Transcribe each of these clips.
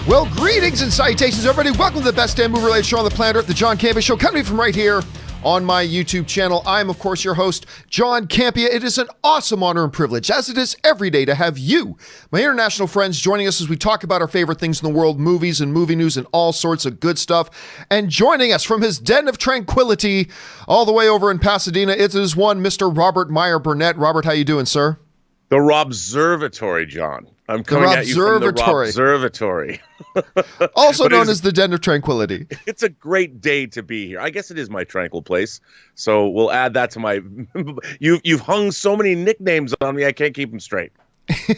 Well, greetings and salutations, everybody. Welcome to the best damn movie-related show on the planet Earth, the John Campea Show, coming from right here on my YouTube channel. I'm, of course, your host, John Campea. It is an awesome honor and privilege, as it is every day, to have you, my international friends, joining us as we talk about our favorite things in the world, movies and movie news and all sorts of good stuff. And joining us from his den of tranquility all the way over in Pasadena, it is one Mr. Robert Meyer Burnett. Robert, how you doing, sir? The Robservatory, John. I'm coming at you from the Robservatory. Also known as the Den of Tranquility. It's a great day to be here. I guess it is my tranquil place. So we'll add that to my... You've hung so many nicknames on me, I can't keep them straight.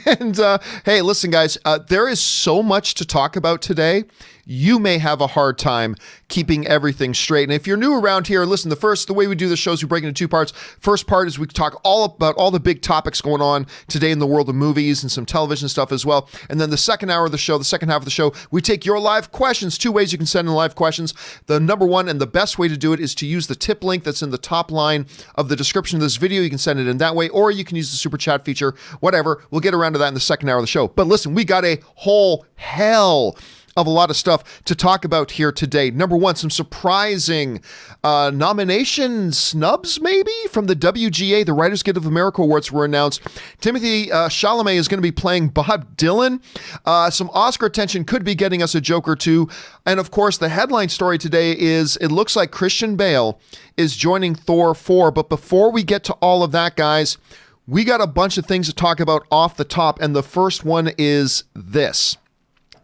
And hey, listen, guys, there is so much to talk about today. You may have a hard time keeping everything straight. And if you're new around here, listen, the way we do the show is we break into two parts. First part is we talk all about all the big topics going on today in the world of movies and some television stuff as well. And then the second hour of the show, the second half of the show, we take your live questions. Two ways you can send in live questions. The number one and the best way to do it is to use the tip link that's in the top line of the description of this video. You can send it in that way, or you can use the super chat feature, whatever. We'll get around to that in the second hour of the show. But listen, we got a whole hell of a lot of stuff to talk about here today. Number one, some surprising nomination snubs, maybe, from the WGA. The Writers Guild of America Awards were announced. Timothee Chalamet is going to be playing Bob Dylan. Some Oscar attention could be getting us a joke or two. And of course, the headline story today is it looks like Christian Bale is joining Thor 4. But before we get to all of that, guys, we got a bunch of things to talk about off the top. And the first one is this.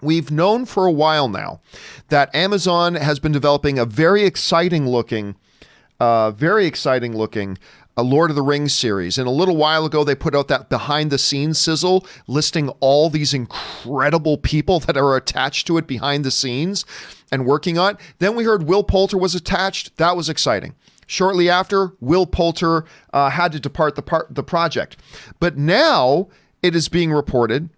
We've known for a while now that Amazon has been developing a very exciting looking Lord of the Rings series. And a little while ago, they put out that behind the scenes sizzle listing all these incredible people that are attached to it behind the scenes and working on it. Then we heard Will Poulter was attached. That was exciting. Shortly after, Will Poulter had to depart the project. But now it is being reported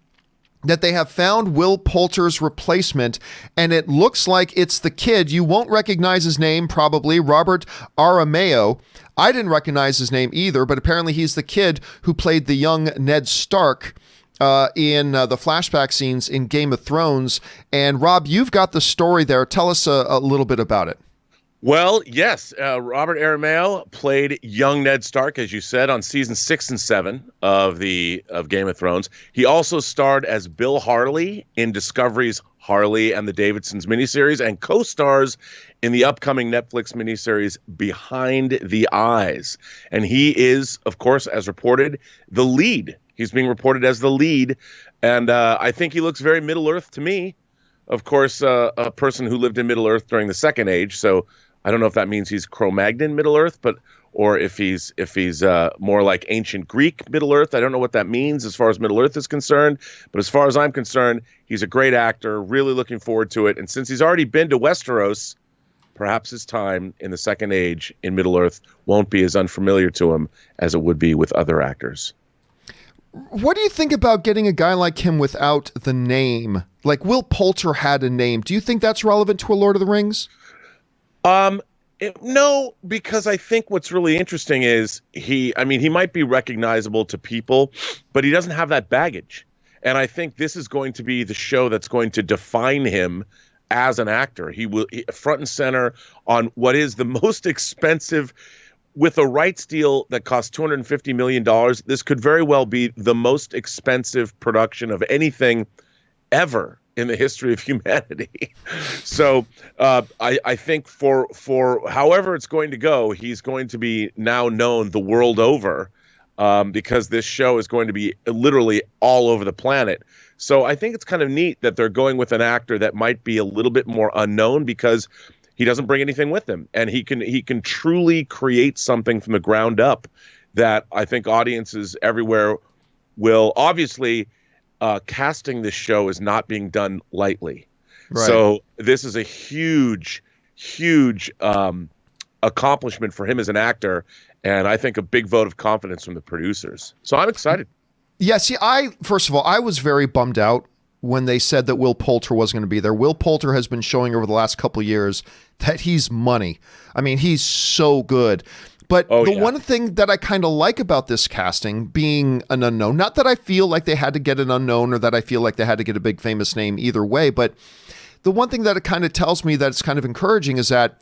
that they have found Will Poulter's replacement, and it looks like it's the kid. You won't recognize his name, probably, Robert Aramayo. I didn't recognize his name either, but apparently he's the kid who played the young Ned Stark in the flashback scenes in Game of Thrones. And Rob, you've got the story there. Tell us a little bit about it. Well, yes, Robert Aramayo played young Ned Stark, as you said, on season 6 and 7 of Game of Thrones. He also starred as Bill Harley in Discovery's Harley and the Davidsons miniseries, and co-stars in the upcoming Netflix miniseries Behind the Eyes. And he is, of course, as reported, the lead. He's being reported as the lead, and I think he looks very Middle-earth to me. Of course, a person who lived in Middle-earth during the Second Age, so I don't know if that means he's Cro-Magnon Middle-earth, or if he's more like ancient Greek Middle-earth. I don't know what that means as far as Middle-earth is concerned. But as far as I'm concerned, he's a great actor, really looking forward to it. And since he's already been to Westeros, perhaps his time in the Second Age in Middle-earth won't be as unfamiliar to him as it would be with other actors. What do you think about getting a guy like him without the name? Like Will Poulter had a name. Do you think that's relevant to a Lord of the Rings? No, because I think what's really interesting is he might be recognizable to people, but he doesn't have that baggage. And I think this is going to be the show that's going to define him as an actor. He will front and center on what is the most expensive, with a rights deal that costs $250 million. This could very well be the most expensive production of anything ever in the history of humanity. So I think for however it's going to go, he's going to be now known the world over because this show is going to be literally all over the planet. So I think it's kind of neat that they're going with an actor that might be a little bit more unknown because he doesn't bring anything with him, and he can truly create something from the ground up that I think audiences everywhere will obviously. Casting this show is not being done lightly. Right. So this is a huge accomplishment for him as an actor, and I think a big vote of confidence from the producers. So I'm excited. Yeah, see, first of all, I was very bummed out when they said that Will Poulter was going to be there. Will Poulter has been showing over the last couple of years that he's money. I mean, he's so good. But Oh, the yeah. one thing that I kind of like about this casting being an unknown, not that I feel like they had to get an unknown or that I feel like they had to get a big famous name either way, but the one thing that it kind of tells me that it's kind of encouraging is that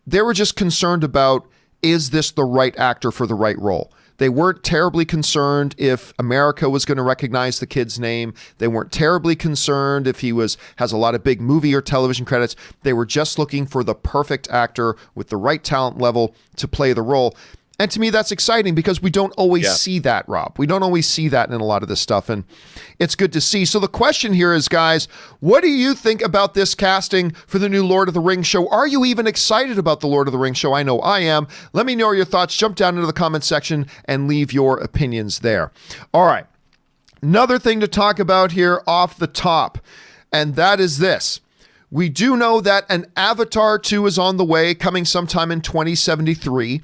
they were just concerned about, is this the right actor for the right role? They weren't terribly concerned if America was going to recognize the kid's name. They weren't terribly concerned if he has a lot of big movie or television credits. They were just looking for the perfect actor with the right talent level to play the role. And to me, that's exciting because we don't always see that, Rob. We don't always see that in a lot of this stuff, and it's good to see. So the question here is, guys, what do you think about this casting for the new Lord of the Rings show? Are you even excited about the Lord of the Rings show? I know I am. Let me know your thoughts. Jump down into the comment section and leave your opinions there. All right. Another thing to talk about here off the top, and that is this. We do know that an Avatar 2 is on the way, coming sometime in 2073.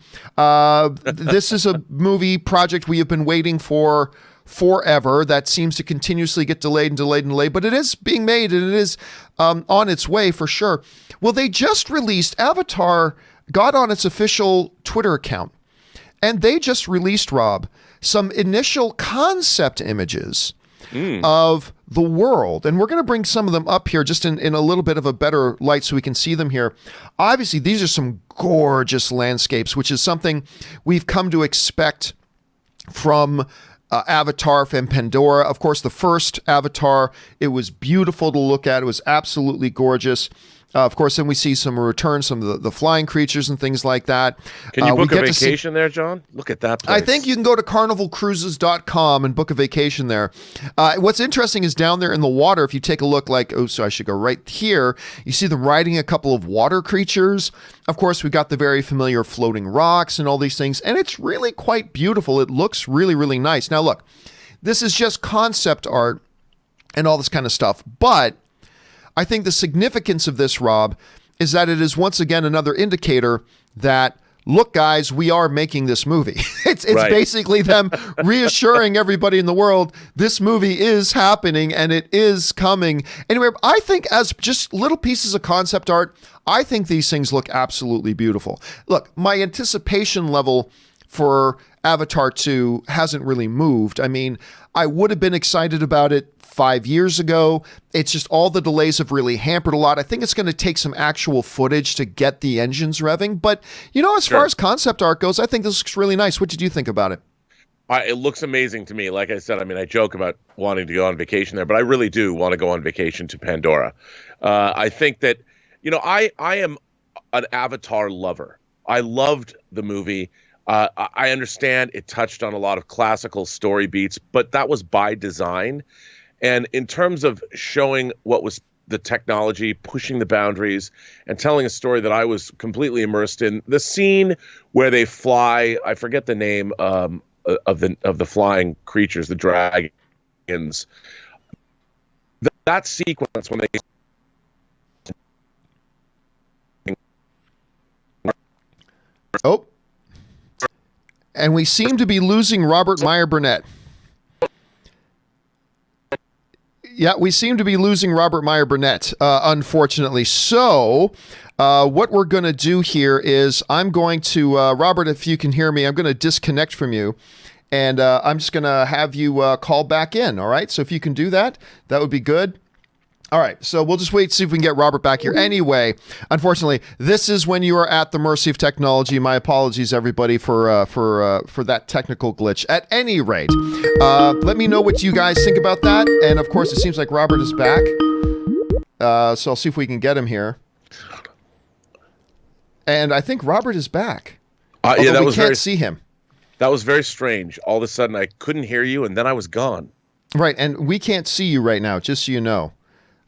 This is a movie project we have been waiting for forever that seems to continuously get delayed and delayed and delayed, but it is being made and it is on its way for sure. Well, they just released, Avatar got on its official Twitter account, and they just released, Rob, some initial concept images of the world. And we're going to bring some of them up here just in a little bit of a better light so we can see them here. Obviously, these are some gorgeous landscapes, which is something we've come to expect from Avatar, from Pandora. Of course, the first Avatar, it was beautiful to look at. It was absolutely gorgeous. Of course, then we see some return, some of the flying creatures and things like that. Can you book a vacation there, John? Look at that place. I think you can go to carnivalcruises.com and book a vacation there. What's interesting is down there in the water, if you take a look so I should go right here, you see them riding a couple of water creatures. Of course, we've got the very familiar floating rocks and all these things, and it's really quite beautiful. It looks really, really nice. Now, look, this is just concept art and all this kind of stuff, but I think the significance of this, Rob, is that it is once again another indicator that, look, guys, we are making this movie. It's Right. basically them reassuring everybody in the world this movie is happening and it is coming. Anyway, I think as just little pieces of concept art, I think these things look absolutely beautiful. Look, my anticipation level for Avatar 2 hasn't really moved. I mean, I would have been excited about it 5 years ago. It's just all the delays have really hampered a lot. I think it's going to take some actual footage to get the engines revving. But, as far as concept art goes, I think this looks really nice. What did you think about it? It looks amazing to me. Like I said, I joke about wanting to go on vacation there, but I really do want to go on vacation to Pandora. I think that, I am an Avatar lover. I loved the movie. I understand it touched on a lot of classical story beats, but that was by design. And in terms of showing what was the technology, pushing the boundaries, and telling a story that I was completely immersed in, the scene where they fly, I forget the name of the flying creatures, the dragons. That sequence when they And we seem to be losing Robert Meyer Burnett. Yeah, we seem to be losing Robert Meyer Burnett, unfortunately. So what we're going to do here is I'm going to, Robert, if you can hear me, I'm going to disconnect from you. And I'm just going to have you call back in, all right? So if you can do that, that would be good. All right, so we'll just wait to see if we can get Robert back here. Anyway, unfortunately, this is when you are at the mercy of technology. My apologies, everybody, for that technical glitch. At any rate, let me know what you guys think about that. And of course, it seems like Robert is back. So I'll see if we can get him here. And I think Robert is back. Yeah, that was we can't see him. That was very strange. All of a sudden, I couldn't hear you, and then I was gone. Right, and we can't see you right now, just so you know.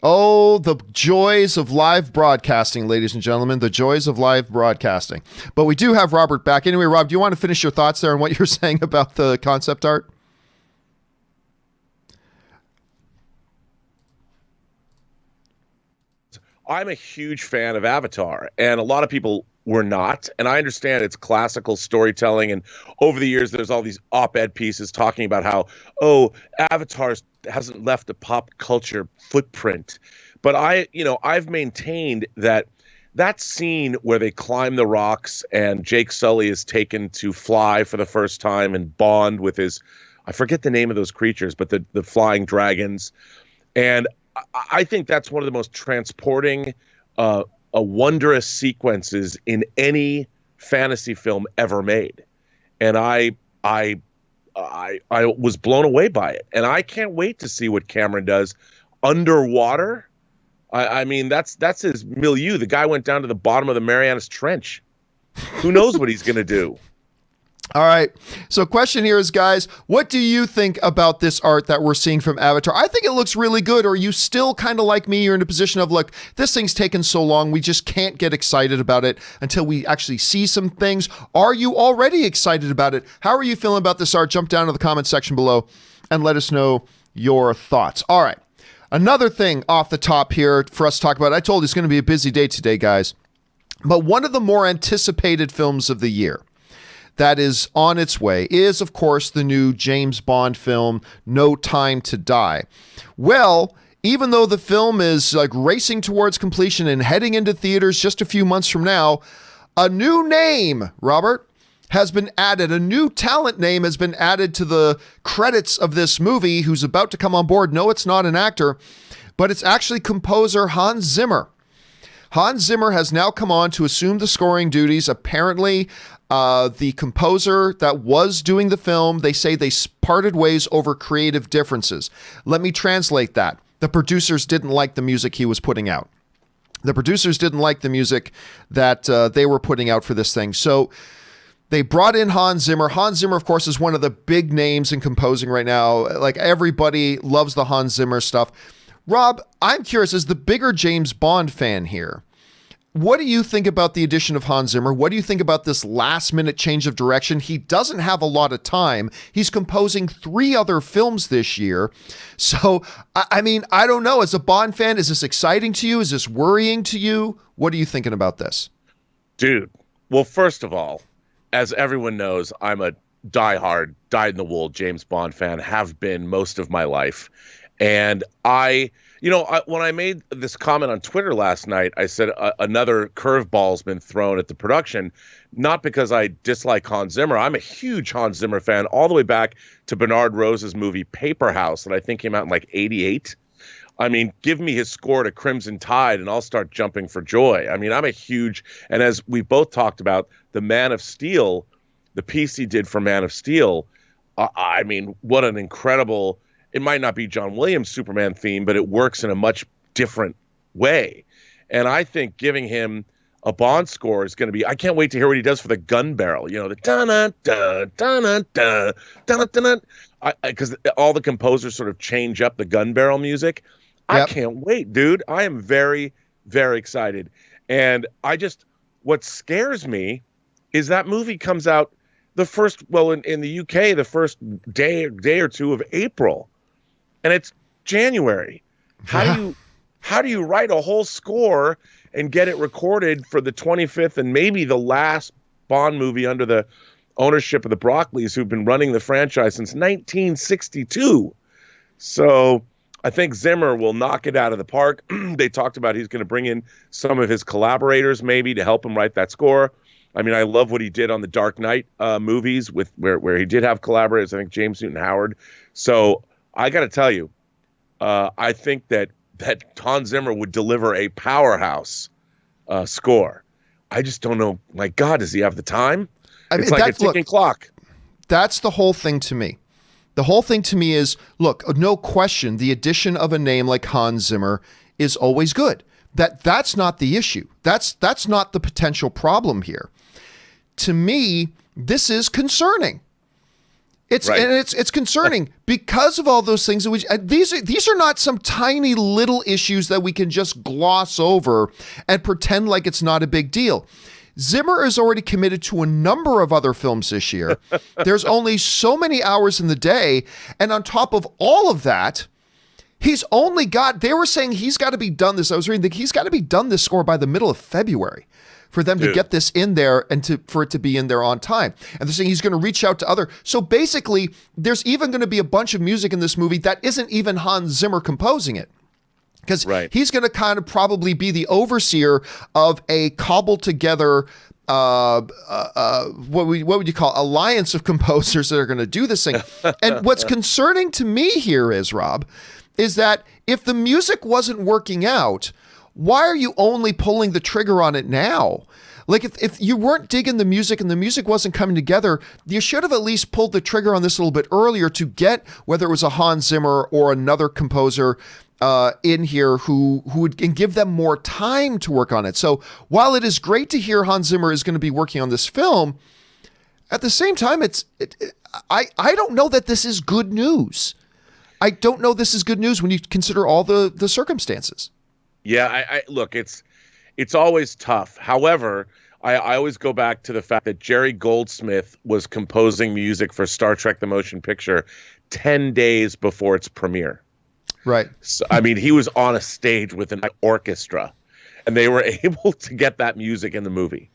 Oh, the joys of live broadcasting, ladies and gentlemen, the joys of live broadcasting. But we do have Robert back. Anyway, Rob, do you want to finish your thoughts there on what you're saying about the concept art? I'm a huge fan of Avatar, and a lot of people were not. And I understand it's classical storytelling, and over the years, there's all these op-ed pieces talking about how, Avatar hasn't left a pop culture footprint. But I've maintained that that scene where they climb the rocks and Jake Sully is taken to fly for the first time and bond with his, I forget the name of those creatures, but the flying dragons. And I think that's one of the most transporting, wondrous sequences in any fantasy film ever made. And I was blown away by it. And I can't wait to see what Cameron does underwater. I mean, that's his milieu. The guy went down to the bottom of the Marianas Trench. Who knows what he's going to do? All right. So question here is, guys, what do you think about this art that we're seeing from Avatar? I think it looks really good. Or are you still kind of like me? You're in a position of, look, this thing's taken so long. We just can't get excited about it until we actually see some things. Are you already excited about it? How are you feeling about this art? Jump down to the comment section below and let us know your thoughts. All right. Another thing off the top here for us to talk about. I told you it's going to be a busy day today, guys. But one of the more anticipated films of the year that is on its way is, of course, the new James Bond film, No Time to Die. Well, even though the film is like racing towards completion and heading into theaters just a few months from now, a new name, Robert, has been added. A new talent name has been added to the credits of this movie who's about to come on board. No, it's not an actor, but it's actually composer Hans Zimmer. Hans Zimmer has now come on to assume the scoring duties. Apparently, the composer that was doing the film, they say they parted ways over creative differences. Let me translate that. The producers didn't like the music he was putting out. The producers didn't like the music that they were putting out for this thing. So they brought in Hans Zimmer. Hans Zimmer, of course, is one of the big names in composing right now. Like, everybody loves the Hans Zimmer stuff. Rob, I'm curious, as the bigger James Bond fan here, what do you think about the addition of Hans Zimmer? What do you think about this last-minute change of direction? He doesn't have a lot of time. He's composing 3 other films this year. So, I mean, I don't know. As a Bond fan, is this exciting to you? Is this worrying to you? What are you thinking about this? Dude, well, first of all, as everyone knows, I'm a diehard, dyed-in-the-wool James Bond fan, have been most of my life. And when I made this comment on Twitter last night, I said another curveball's been thrown at the production, not because I dislike Hans Zimmer. I'm a huge Hans Zimmer fan, all the way back to Bernard Rose's movie Paper House that I think came out in like 88. I mean, give me his score to Crimson Tide and I'll start jumping for joy. I mean, I'm a huge, and as we both talked about, the Man of Steel, the piece he did for Man of Steel, I mean, what an incredible, it might not be John Williams' Superman theme, but it works in a much different way. And I think giving him a Bond score is going to be, I can't wait to hear what he does for the gun barrel, you know, the da-na-da, because all the composers sort of change up the gun barrel music. Yep. I can't wait, dude. I am very, very excited. And what scares me is that movie comes out in the UK, the first day or two of April, and it's January. How do you write a whole score and get it recorded for the 25th and maybe the last Bond movie under the ownership of the Broccoli's, who've been running the franchise since 1962? So I think Zimmer will knock it out of the park. They talked about he's going to bring in some of his collaborators maybe to help him write that score. I mean, I love what he did on the Dark Knight movies where he did have collaborators. I think James Newton Howard. So I got to tell you, I think that Hans Zimmer would deliver a powerhouse score. I just don't know. My God, does he have the time? It's like a ticking clock. That's the whole thing to me. The whole thing to me is, look, no question, the addition of a name like Hans Zimmer is always good. That's not the issue. That's not the potential problem here. To me, this is concerning. It's right. And it's concerning because of all those things. These are not some tiny little issues that we can just gloss over and pretend like it's not a big deal. Zimmer is already committed to a number of other films this year. There's only so many hours in the day. And on top of all of that, they were saying he's got to be done this. I was reading that he's got to be done this score by the middle of February for them to get this in there and for it to be in there on time. And they're saying he's going to reach out to so basically there's even going to be a bunch of music in this movie that isn't even Hans Zimmer composing it. because Right. he's going to kind of probably be the overseer of a cobbled together what would you call alliance of composers that are going to do this thing. And what's concerning to me here is, Rob, is that if the music wasn't working out, why are you only pulling the trigger on it now? Like if you weren't digging the music and the music wasn't coming together, you should have at least pulled the trigger on this a little bit earlier to get whether it was a Hans Zimmer or another composer in here who would and give them more time to work on it. So while it is great to hear Hans Zimmer is going to be working on this film, at the same time, I don't know that this is good news. I don't know this is good news when you consider all the circumstances. Yeah, I look, it's always tough. However, I always go back to the fact that Jerry Goldsmith was composing music for Star Trek: The Motion Picture 10 days before its premiere. Right. So, I mean, he was on a stage with an orchestra, and they were able to get that music in the movie.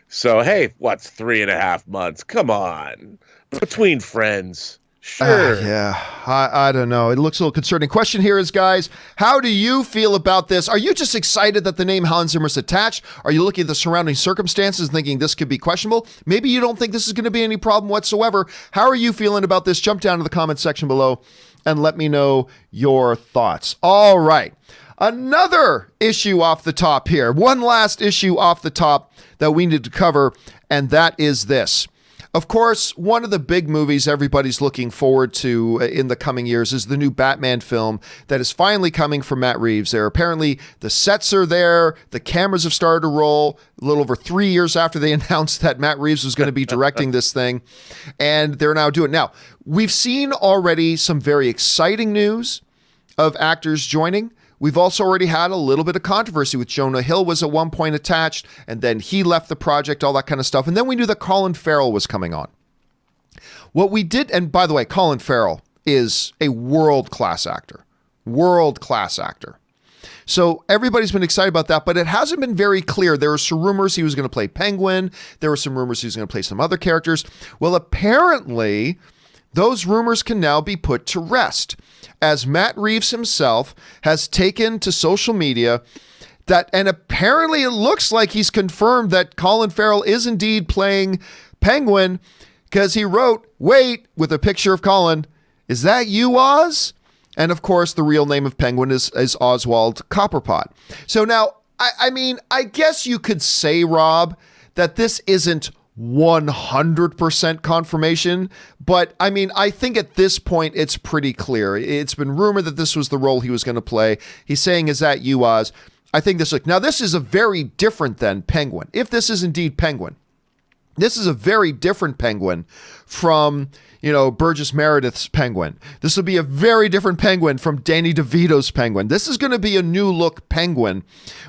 So, hey, what's 3.5 months? Come on. Between friends. Sure. Yeah, I don't know. It looks a little concerning. Question here is, guys, how do you feel about this? Are you just excited that the name Hans Zimmer's attached? Are you looking at the surrounding circumstances and thinking this could be questionable? Maybe you don't think this is going to be any problem whatsoever. How are you feeling about this? Jump down to the comment section below and let me know your thoughts. All right. Another issue off the top here. One last issue off the top that we need to cover, and that is this. Of course, one of the big movies everybody's looking forward to in the coming years is the new Batman film that is finally coming from Matt Reeves. There apparently the sets are there, the cameras have started to roll a little over 3 years after they announced that Matt Reeves was going to be directing this thing, and they're now doing it. Now, we've seen already some very exciting news of actors joining. We've also already had a little bit of controversy with Jonah Hill was at one point attached, and then he left the project, all that kind of stuff. And then we knew that Colin Farrell was coming on. What we did, and by the way, Colin Farrell is a world-class actor. World-class actor. So everybody's been excited about that, but it hasn't been very clear. There were some rumors he was going to play Penguin. There were some rumors he was going to play some other characters. Well, apparently, those rumors can now be put to rest, as Matt Reeves himself has taken to social media that, and apparently it looks like he's confirmed that Colin Farrell is indeed playing Penguin, because he wrote, "Wait," with a picture of Colin, "Is that you, Oz?" And of course, the real name of Penguin is Oswald Copperpot. So now, I mean, I guess you could say, Rob, that this isn't 100% confirmation, but I mean, I think at this point it's pretty clear. It's been rumored that this was the role he was going to play. He's saying, "Is that you, Oz?" I think now this is a very different than Penguin. If this is indeed Penguin, this is a very different Penguin from, Burgess Meredith's Penguin. This will be a very different Penguin from Danny DeVito's Penguin. This is going to be a new look Penguin,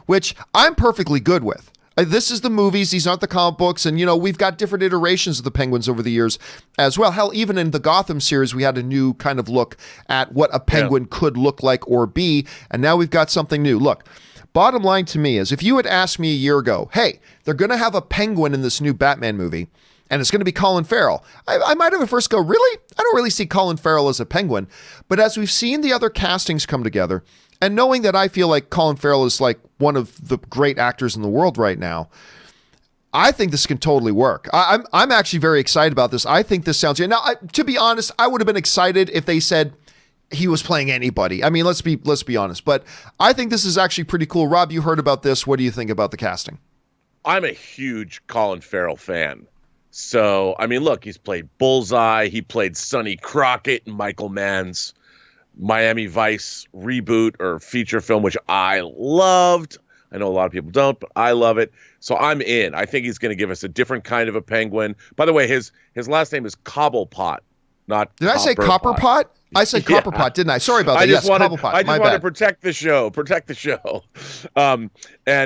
which I'm perfectly good with. This is the movies. These aren't the comic books. And, we've got different iterations of the Penguins over the years as well. Hell, even in the Gotham series, we had a new kind of look at what a Penguin could look like or be. And now we've got something new. Look, bottom line to me is if you had asked me a year ago, hey, they're going to have a Penguin in this new Batman movie, and it's going to be Colin Farrell, I might have at first go, really? I don't really see Colin Farrell as a Penguin. But as we've seen the other castings come together, and knowing that I feel like Colin Farrell is like one of the great actors in the world right now, I think this can totally work. I'm actually very excited about this. I think this sounds good. Now, to be honest, I would have been excited if they said he was playing anybody. I mean, let's be honest. But I think this is actually pretty cool. Rob, you heard about this. What do you think about the casting? I'm a huge Colin Farrell fan. So, I mean, look, he's played Bullseye. He played Sonny Crockett in Michael Mann's Miami Vice reboot or feature film, which I loved. I know a lot of people don't, but I love it. So I'm in. I think he's going to give us a different kind of a Penguin. By the way, his last name is Cobblepot, not Did I say Copperpot? I said Copperpot, didn't I? Sorry about that. Yes, Cobblepot. I just want to protect the show. And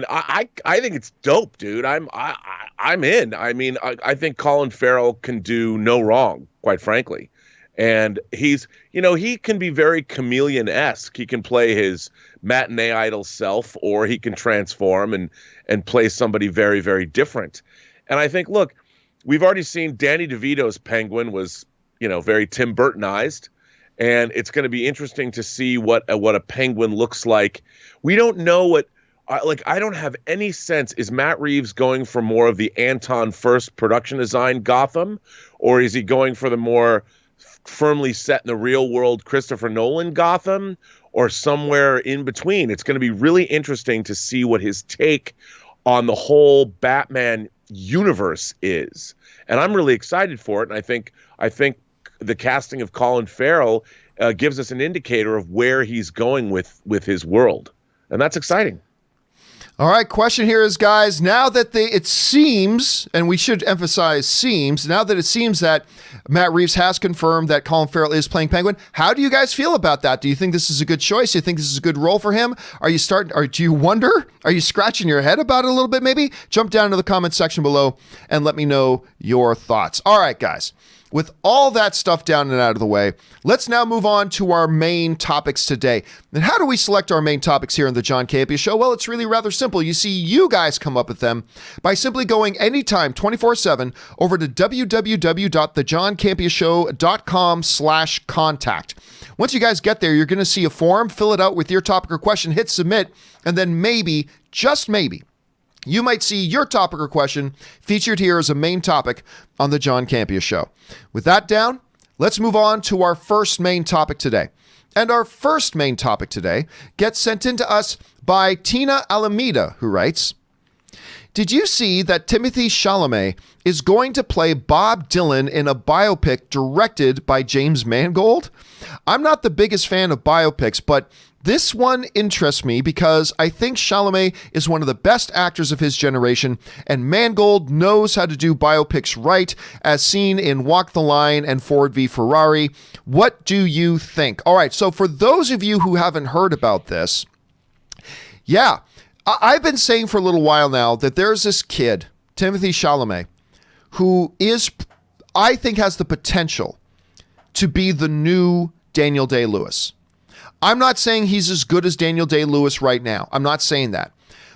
I think it's dope, dude. I'm in. I mean, I think Colin Farrell can do no wrong, quite frankly. And he's, he can be very chameleon-esque. He can play his matinee idol self, or he can transform and play somebody very, very different. And I think, look, we've already seen Danny DeVito's Penguin was, very Tim Burtonized. and it's going to be interesting to see what a Penguin looks like. We don't know what. I don't have any sense. Is Matt Reeves going for more of the Anton Furst production design Gotham, or is he going for the more firmly set in the real world Christopher Nolan Gotham, or somewhere in between? It's going to be really interesting to see what his take on the whole Batman universe is, and I'm really excited for it. And I think the casting of Colin Farrell gives us an indicator of where he's going with his world, and that's exciting. All right, question here is, guys, now that it seems, and we should emphasize seems, now that it seems that Matt Reeves has confirmed that Colin Farrell is playing Penguin, how do you guys feel about that? Do you think this is a good choice? Do you think this is a good role for him? Do you wonder? Are you scratching your head about it a little bit maybe? Jump down to the comment section below and let me know your thoughts. All right, guys. With all that stuff down and out of the way, let's now move on to our main topics today. And how do we select our main topics here in the John Campea Show? Well, it's really rather simple. You see, you guys come up with them by simply going anytime, 24/7, over to www.thejohncampeashow.com/contact. Once you guys get there, you're going to see a form. Fill it out with your topic or question, hit submit, and then maybe, just maybe, you might see your topic or question featured here as a main topic on the John Campea Show. With that down, let's move on to our first main topic today. And our first main topic today gets sent in to us by Tina Alameda, who writes, did you see that Timothee Chalamet is going to play Bob Dylan in a biopic directed by James Mangold? I'm not the biggest fan of biopics, but this one interests me because I think Chalamet is one of the best actors of his generation, and Mangold knows how to do biopics right, as seen in Walk the Line and Ford v Ferrari. What do you think? All right, so for those of you who haven't heard about this, yeah, I've been saying for a little while now that there's this kid, Timothée Chalamet, who is, I think, has the potential to be the new Daniel Day-Lewis. I'm not saying he's as good as Daniel Day-Lewis right now. I'm not saying that.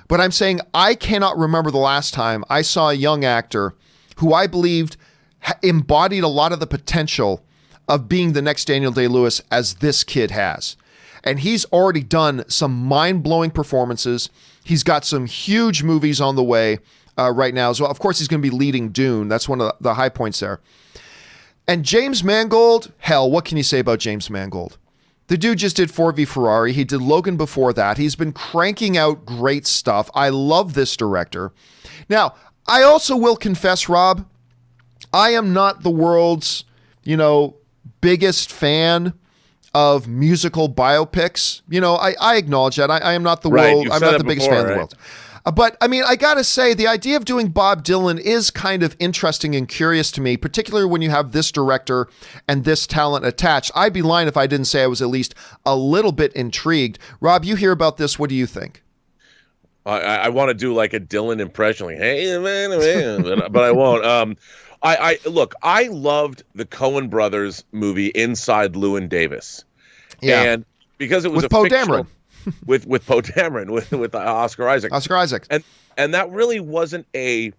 But I'm saying I cannot remember the last time I saw a young actor who I believed embodied a lot of the potential of being the next Daniel Day-Lewis as this kid has. And he's already done some mind-blowing performances. He's got some huge movies on the way right now as well. Of course, he's going to be leading Dune. That's one of the high points there. And James Mangold, hell, what can you say about James Mangold? The dude just did Ford v Ferrari. He did Logan before that. He's been cranking out great stuff. I love this director. Now, I also will confess, Rob, I am not the world's, biggest fan of musical biopics. I acknowledge that. I am not the world. I'm not the biggest fan of the world. But I mean, I gotta say, the idea of doing Bob Dylan is kind of interesting and curious to me, particularly when you have this director and this talent attached. I'd be lying if I didn't say I was at least a little bit intrigued. Rob, you hear about this. What do you think? I want to do like a Dylan impression, like, hey, man, but I won't. Look, I loved the Coen Brothers movie Inside Llewyn Davis. Yeah. And because it was with Poe Dameron. with Poe Dameron, with Oscar Isaac. Oscar Isaac. And that really wasn't a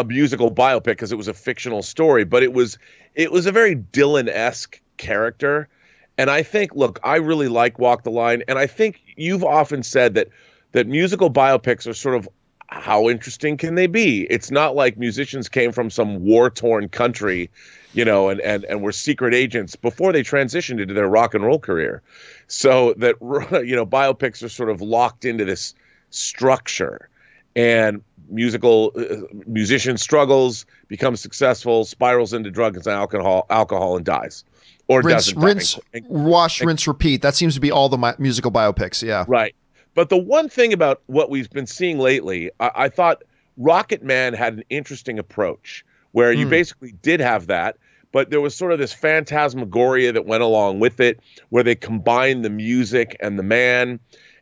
musical biopic because it was a fictional story, but it was a very Dylan-esque character. And I think, look, I really like Walk the Line, and I think you've often said that musical biopics are sort of, how interesting can they be? It's not like musicians came from some war-torn country, and were secret agents before they transitioned into their rock and roll career. So that, biopics are sort of locked into this structure, and musician struggles, becomes successful, spirals into drugs and alcohol and dies. Or rinse, doesn't die. rinse, repeat. That seems to be all the musical biopics. Yeah. Right. But the one thing about what we've been seeing lately, I thought Rocket Man had an interesting approach where you basically did have that, but there was sort of this phantasmagoria that went along with it, where they combined the music and the man.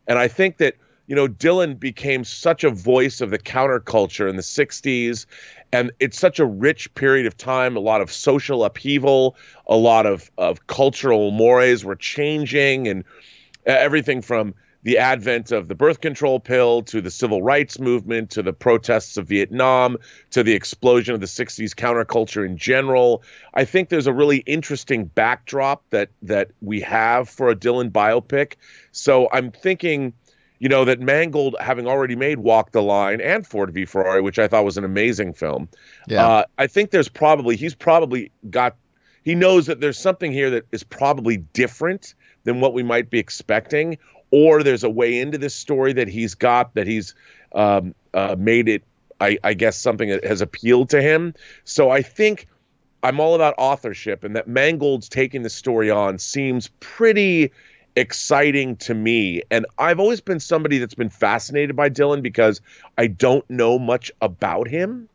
And I think that, Dylan became such a voice of the counterculture in the 60s, and it's such a rich period of time, a lot of social upheaval, a lot of cultural mores were changing, and everything from the advent of the birth control pill, to the civil rights movement, to the protests of Vietnam, to the explosion of the 60s counterculture in general. I think there's a really interesting backdrop that we have for a Dylan biopic. So I'm thinking, that Mangold, having already made Walk the Line and Ford v Ferrari, which I thought was an amazing film, I think he knows that there's something here that is probably different than what we might be expecting, or there's a way into this story that he's made it, I guess, something that has appealed to him. So I think I'm all about authorship, and that Mangold's taking the story on seems pretty exciting to me. And I've always been somebody that's been fascinated by Dylan because I don't know much about him.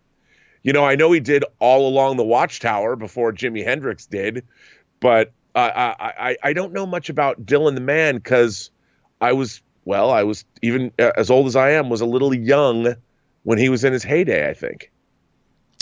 I know he did All Along the Watchtower before Jimi Hendrix did, but I don't know much about Dylan the man because I was even as old as I am, was a little young when he was in his heyday, I think.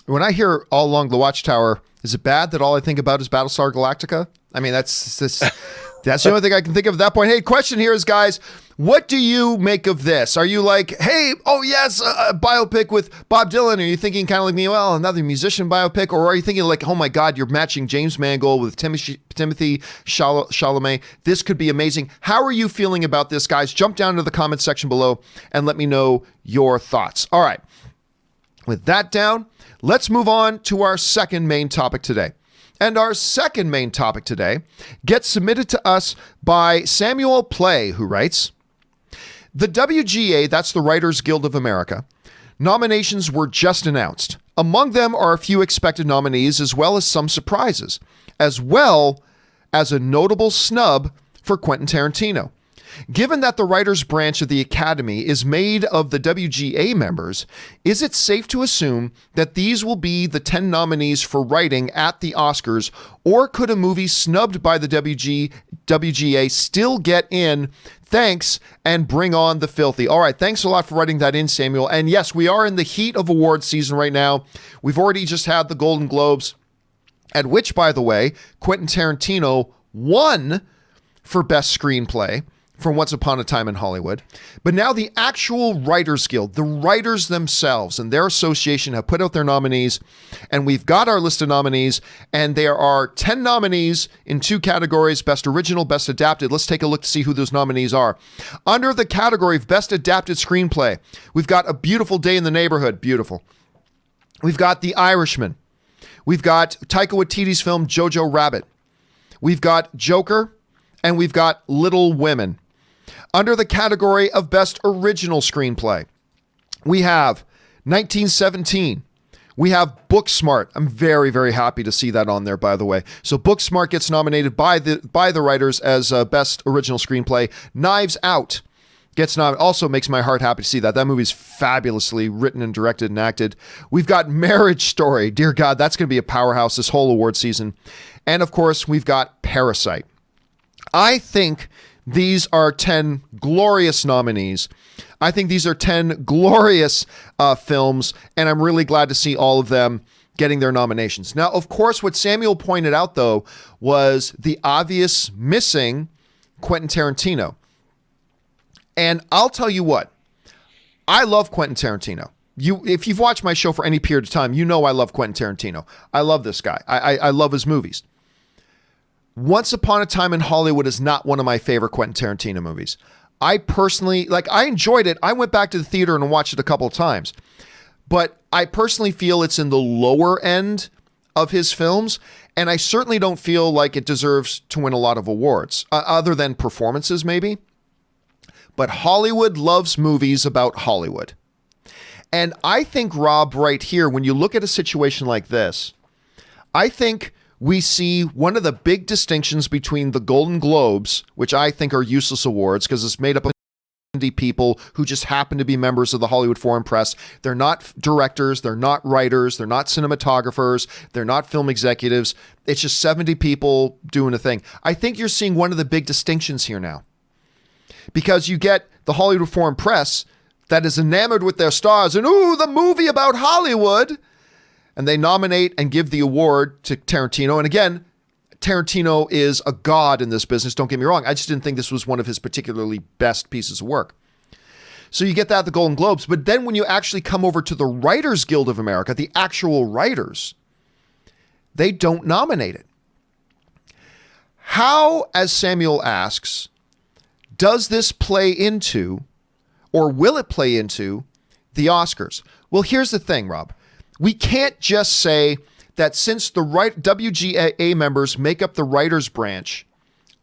When I hear All Along the Watchtower, is it bad that all I think about is Battlestar Galactica? I mean, that's the only thing I can think of at that point. Hey, question here is, guys, what do you make of this? Are you like, hey, oh yes, a biopic with Bob Dylan? Are you thinking kind of like me, well, another musician biopic? Or are you thinking like, oh my God, you're matching James Mangold with Timothee Chalamet? This could be amazing. How are you feeling about this, guys? Jump down to the comment section below and let me know your thoughts. All right. With that down, let's move on to our second main topic today. And our second main topic today gets submitted to us by Samuel Play, who writes, the WGA, that's the Writers Guild of America, nominations were just announced. Among them are a few expected nominees, as well as some surprises, as well as a notable snub for Quentin Tarantino. Given that the writers' branch of the Academy is made of the WGA members, is it safe to assume that these will be the 10 nominees for writing at the Oscars, or could a movie snubbed by the WGA still get in? Thanks, and bring on the filthy. All right, thanks a lot for writing that in, Samuel. And yes, we are in the heat of awards season right now. We've already just had the Golden Globes, at which, by the way, Quentin Tarantino won for Best Screenplay for Once Upon a Time in Hollywood. But now the actual Writers Guild, the writers themselves and their association have put out their nominees, and we've got our list of nominees, and there are 10 nominees in 2 categories, Best Original, Best Adapted. Let's take a look to see who those nominees are. Under the category of Best Adapted Screenplay, we've got A Beautiful Day in the Neighborhood. Beautiful. We've got The Irishman. We've got Taika Waititi's film Jojo Rabbit. We've got Joker, and we've got Little Women. Under the category of Best Original Screenplay, we have 1917. We have Booksmart. I'm very, very happy to see that on there, by the way. So Booksmart gets nominated by the writers as Best Original Screenplay. Knives Out gets nominated. Also makes my heart happy to see that. That movie's fabulously written and directed and acted. We've got Marriage Story. Dear God, that's going to be a powerhouse this whole award season. And of course, we've got Parasite. I think these are 10 glorious nominees. I think these are 10 glorious films, and I'm really glad to see all of them getting their nominations. Now, of course, what Samuel pointed out, though, was the obvious missing Quentin Tarantino. And I'll tell you what, I love Quentin Tarantino. If you've watched my show for any period of time, you know I love Quentin Tarantino. I love this guy. I love his movies. Once Upon a Time in Hollywood is not one of my favorite Quentin Tarantino movies. I personally, I enjoyed it. I went back to the theater and watched it a couple of times. But I personally feel it's in the lower end of his films, and I certainly don't feel like it deserves to win a lot of awards, other than performances maybe. But Hollywood loves movies about Hollywood. And I think, Rob, right here, when you look at a situation like this, I think we see one of the big distinctions between the Golden Globes, which I think are useless awards because it's made up of people who just happen to be members of the Hollywood Foreign Press. They're not directors, they're not writers, they're not cinematographers, they're not film executives. It's just 70 people doing a thing. I think you're seeing one of the big distinctions here now, because you get the Hollywood Foreign Press that is enamored with their stars and, ooh, the movie about Hollywood. And they nominate and give the award to Tarantino. And again, Tarantino is a god in this business. Don't get me wrong. I just didn't think this was one of his particularly best pieces of work. So you get that at the Golden Globes. But then when you actually come over to the Writers Guild of America, the actual writers, they don't nominate it. How, as Samuel asks, does this play into, or will it play into, the Oscars? Well, here's the thing, Rob. We can't just say that since the WGA members make up the writers branch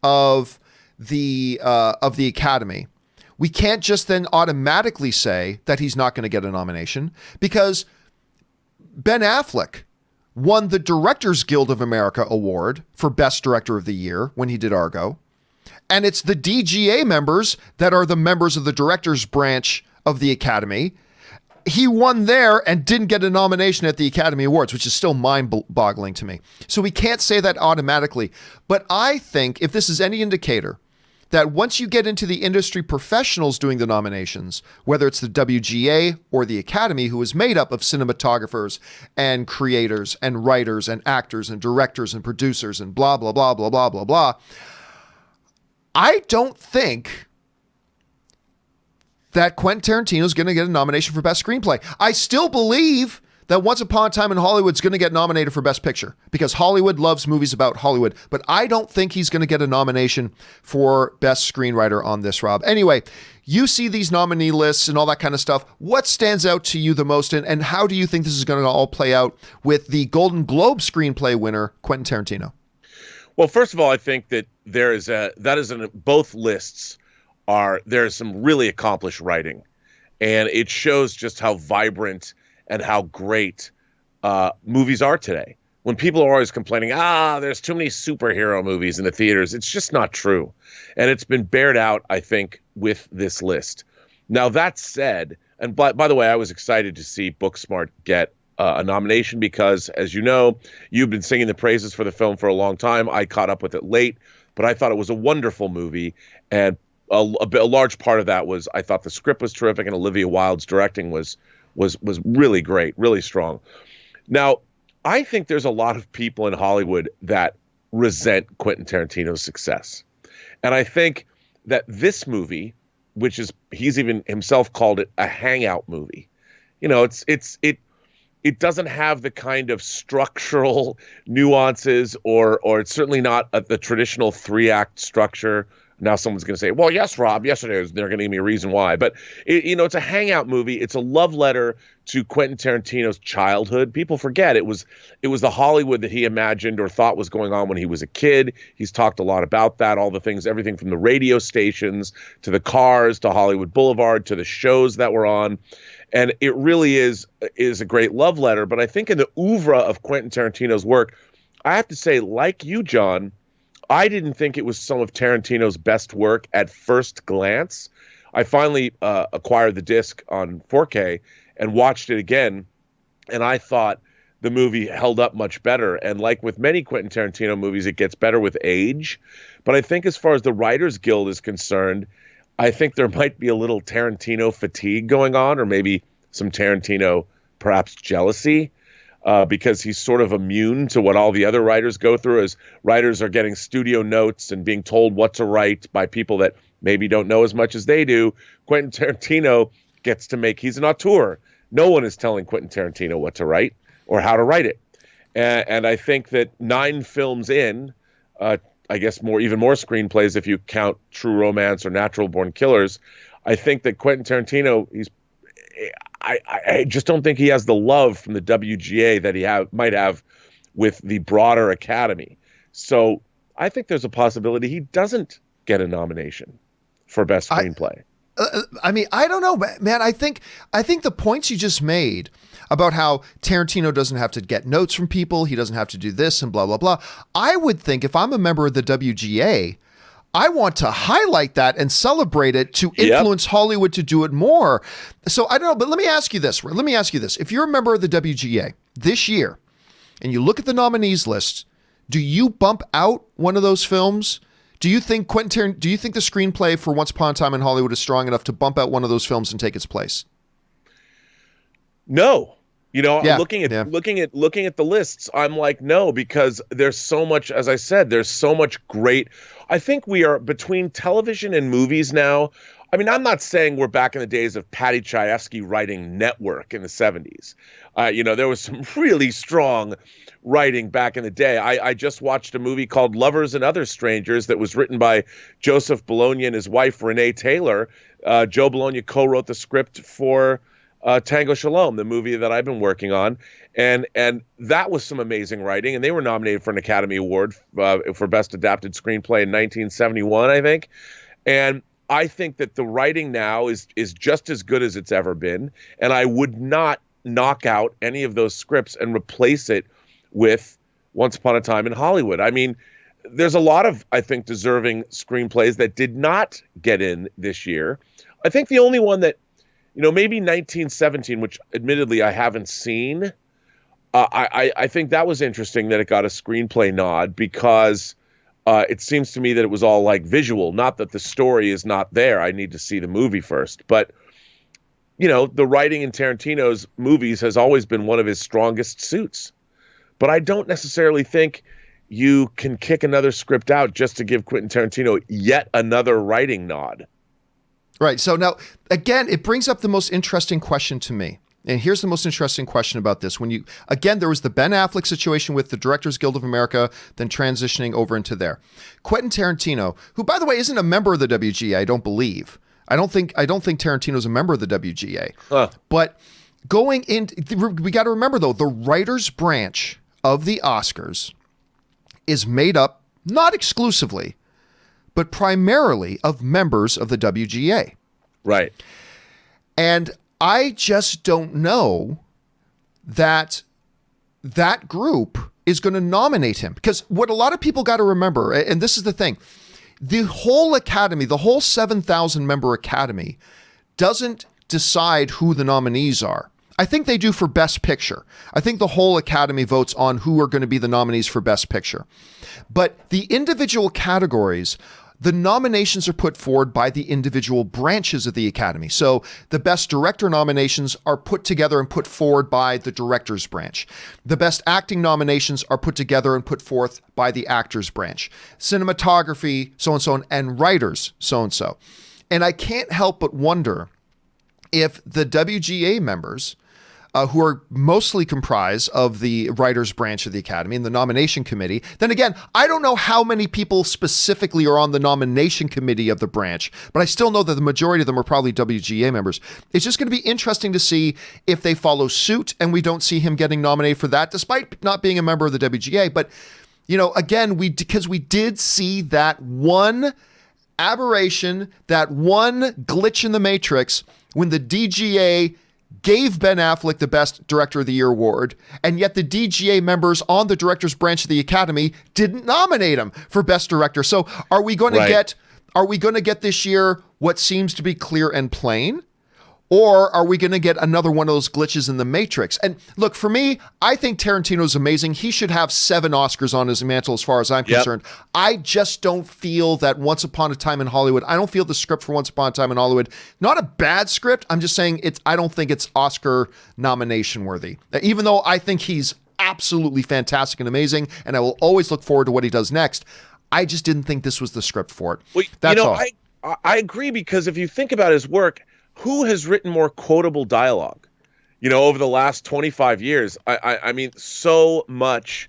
of the Academy, we can't just then automatically say that he's not going to get a nomination, because Ben Affleck won the Directors Guild of America award for Best Director of the Year when he did Argo. And it's the DGA members that are the members of the directors branch of the Academy. He won there and didn't get a nomination at the Academy Awards, which is still mind-boggling to me. So we can't say that automatically. But I think if this is any indicator, that once you get into the industry professionals doing the nominations, whether it's the WGA or the Academy, who is made up of cinematographers and creators and writers and actors and directors and producers and blah, blah, blah, blah, blah, blah, blah, I don't think that Quentin Tarantino is going to get a nomination for Best Screenplay. I still believe that Once Upon a Time in Hollywood is going to get nominated for Best Picture because Hollywood loves movies about Hollywood. But I don't think he's going to get a nomination for Best Screenwriter on this, Rob. Anyway, you see these nominee lists and all that kind of stuff. What stands out to you the most, and how do you think this is going to all play out with the Golden Globe Screenplay winner, Quentin Tarantino? Well, first of all, I think that both lists there's some really accomplished writing, and it shows just how vibrant and how great movies are today. When people are always complaining, there's too many superhero movies in the theaters, it's just not true. And it's been bared out, I think, with this list. Now, that said, and by the way, I was excited to see Booksmart get a nomination because, as you know, you've been singing the praises for the film for a long time. I caught up with it late, but I thought it was a wonderful movie. And a large part of that was I thought the script was terrific and Olivia Wilde's directing was really great, really strong. Now, I think there's a lot of people in Hollywood that resent Quentin Tarantino's success. And I think that this movie, he's even himself called it a hangout movie. You know, it doesn't have the kind of structural nuances or it's certainly not the traditional 3-act structure. Now someone's going to say, well, yes, Rob, yes, it is. They're going to give me a reason why. But, it's a hangout movie. It's a love letter to Quentin Tarantino's childhood. People forget it was the Hollywood that he imagined or thought was going on when he was a kid. He's talked a lot about that, all the things, everything from the radio stations to the cars to Hollywood Boulevard to the shows that were on. And it really is a great love letter. But I think in the oeuvre of Quentin Tarantino's work, I have to say, like you, John, I didn't think it was some of Tarantino's best work at first glance. I finally acquired the disc on 4K and watched it again, and I thought the movie held up much better. And like with many Quentin Tarantino movies, it gets better with age. But I think as far as the Writers Guild is concerned, I think there might be a little Tarantino fatigue going on, or maybe some Tarantino perhaps jealousy. Because he's sort of immune to what all the other writers go through, as writers are getting studio notes and being told what to write by people that maybe don't know as much as they do. Quentin Tarantino gets to he's an auteur. No one is telling Quentin Tarantino what to write or how to write it. And I think that 9 films in, I guess even more screenplays if you count True Romance or Natural Born Killers, I think that Quentin Tarantino, I just don't think he has the love from the WGA that he might have with the broader Academy. So I think there's a possibility he doesn't get a nomination for Best Screenplay. I don't know, man. I think the points you just made about how Tarantino doesn't have to get notes from people, he doesn't have to do this and blah, blah, blah. I would think if I'm a member of the WGA, I want to highlight that and celebrate it to influence Hollywood to do it more. So I don't know, but let me ask you this. If you're a member of the WGA this year and you look at the nominees list, do you bump out one of those films? Do you think the screenplay for Once Upon a Time in Hollywood is strong enough to bump out one of those films and take its place? No. You know, Yeah, looking at yeah. looking at the lists, I'm like, no, because there's so much, as I said, there's so much great. I think we are between television and movies now. I mean, I'm not saying we're back in the days of Patty Chayefsky writing Network in the 70s. You know, there was some really strong writing back in the day. I just watched a movie called Lovers and Other Strangers that was written by Joseph Bologna and his wife, Renee Taylor. Joe Bologna co-wrote the script for Tango Shalom, the movie that I've been working on, and that was some amazing writing, and they were nominated for an Academy Award for Best Adapted Screenplay in 1971, I think. And I think that the writing now is just as good as it's ever been, and I would not knock out any of those scripts and replace it with Once Upon a Time in Hollywood. I mean, there's a lot of, I think, deserving screenplays that did not get in this year. I think the only one that, you know, maybe 1917, which admittedly I haven't seen. I think that was interesting that it got a screenplay nod because it seems to me that it was all like visual, not that the story is not there. I need to see the movie first. But, you know, the writing in Tarantino's movies has always been one of his strongest suits. But I don't necessarily think you can kick another script out just to give Quentin Tarantino yet another writing nod. Right. So now, again, it brings up the most interesting question to me. And here's the most interesting question about this. When you, again, there was the Ben Affleck situation with the Directors Guild of America, then transitioning over into there. Quentin Tarantino, who, by the way, isn't a member of the WGA, I don't believe. I don't think Tarantino's a member of the WGA. But going in, we got to remember, though, the writers' branch of the Oscars is made up, not exclusively, but primarily of members of the WGA. Right. And I just don't know that that group is going to nominate him. Because what a lot of people got to remember, and this is the thing, the whole Academy, the whole 7,000 member Academy doesn't decide who the nominees are. I think they do for Best Picture. I think the whole Academy votes on who are going to be the nominees for Best Picture. But the individual categories, the nominations are put forward by the individual branches of the Academy. So the Best Director nominations are put together and put forward by the Directors branch. The Best Acting nominations are put together and put forth by the Actors branch. Cinematography, so-and-so, and writers, so-and-so. And I can't help but wonder if the WGA members, who are mostly comprised of the writers branch of the Academy and the nomination committee. Then again, I don't know how many people specifically are on the nomination committee of the branch, but I still know that the majority of them are probably WGA members. It's just going to be interesting to see if they follow suit and we don't see him getting nominated for that, despite not being a member of the WGA. But, you know, again, because we did see that one aberration, that one glitch in the matrix when the DGA gave Ben Affleck the Best Director of the Year award, and yet the DGA members on the director's branch of the Academy didn't nominate him for Best Director. So are we going to get this year what seems to be clear and plain? Or are we going to get another one of those glitches in the matrix? And look, for me, I think Tarantino's amazing. He should have 7 Oscars on his mantle as far as I'm concerned. I just don't feel that Once Upon a Time in Hollywood, I don't feel the script for Once Upon a Time in Hollywood, not a bad script. I'm just saying I don't think it's Oscar nomination worthy. Even though I think he's absolutely fantastic and amazing, and I will always look forward to what he does next, I just didn't think this was the script for it. Well, that's all. I agree, because if you think about his work, who has written more quotable dialogue, you know, over the last 25 years? I mean, so much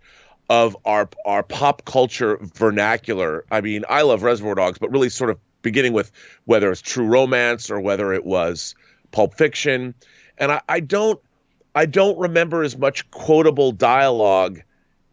of our pop culture vernacular. I mean, I love Reservoir Dogs, but really sort of beginning with whether it's True Romance or whether it was Pulp Fiction. And I don't remember as much quotable dialogue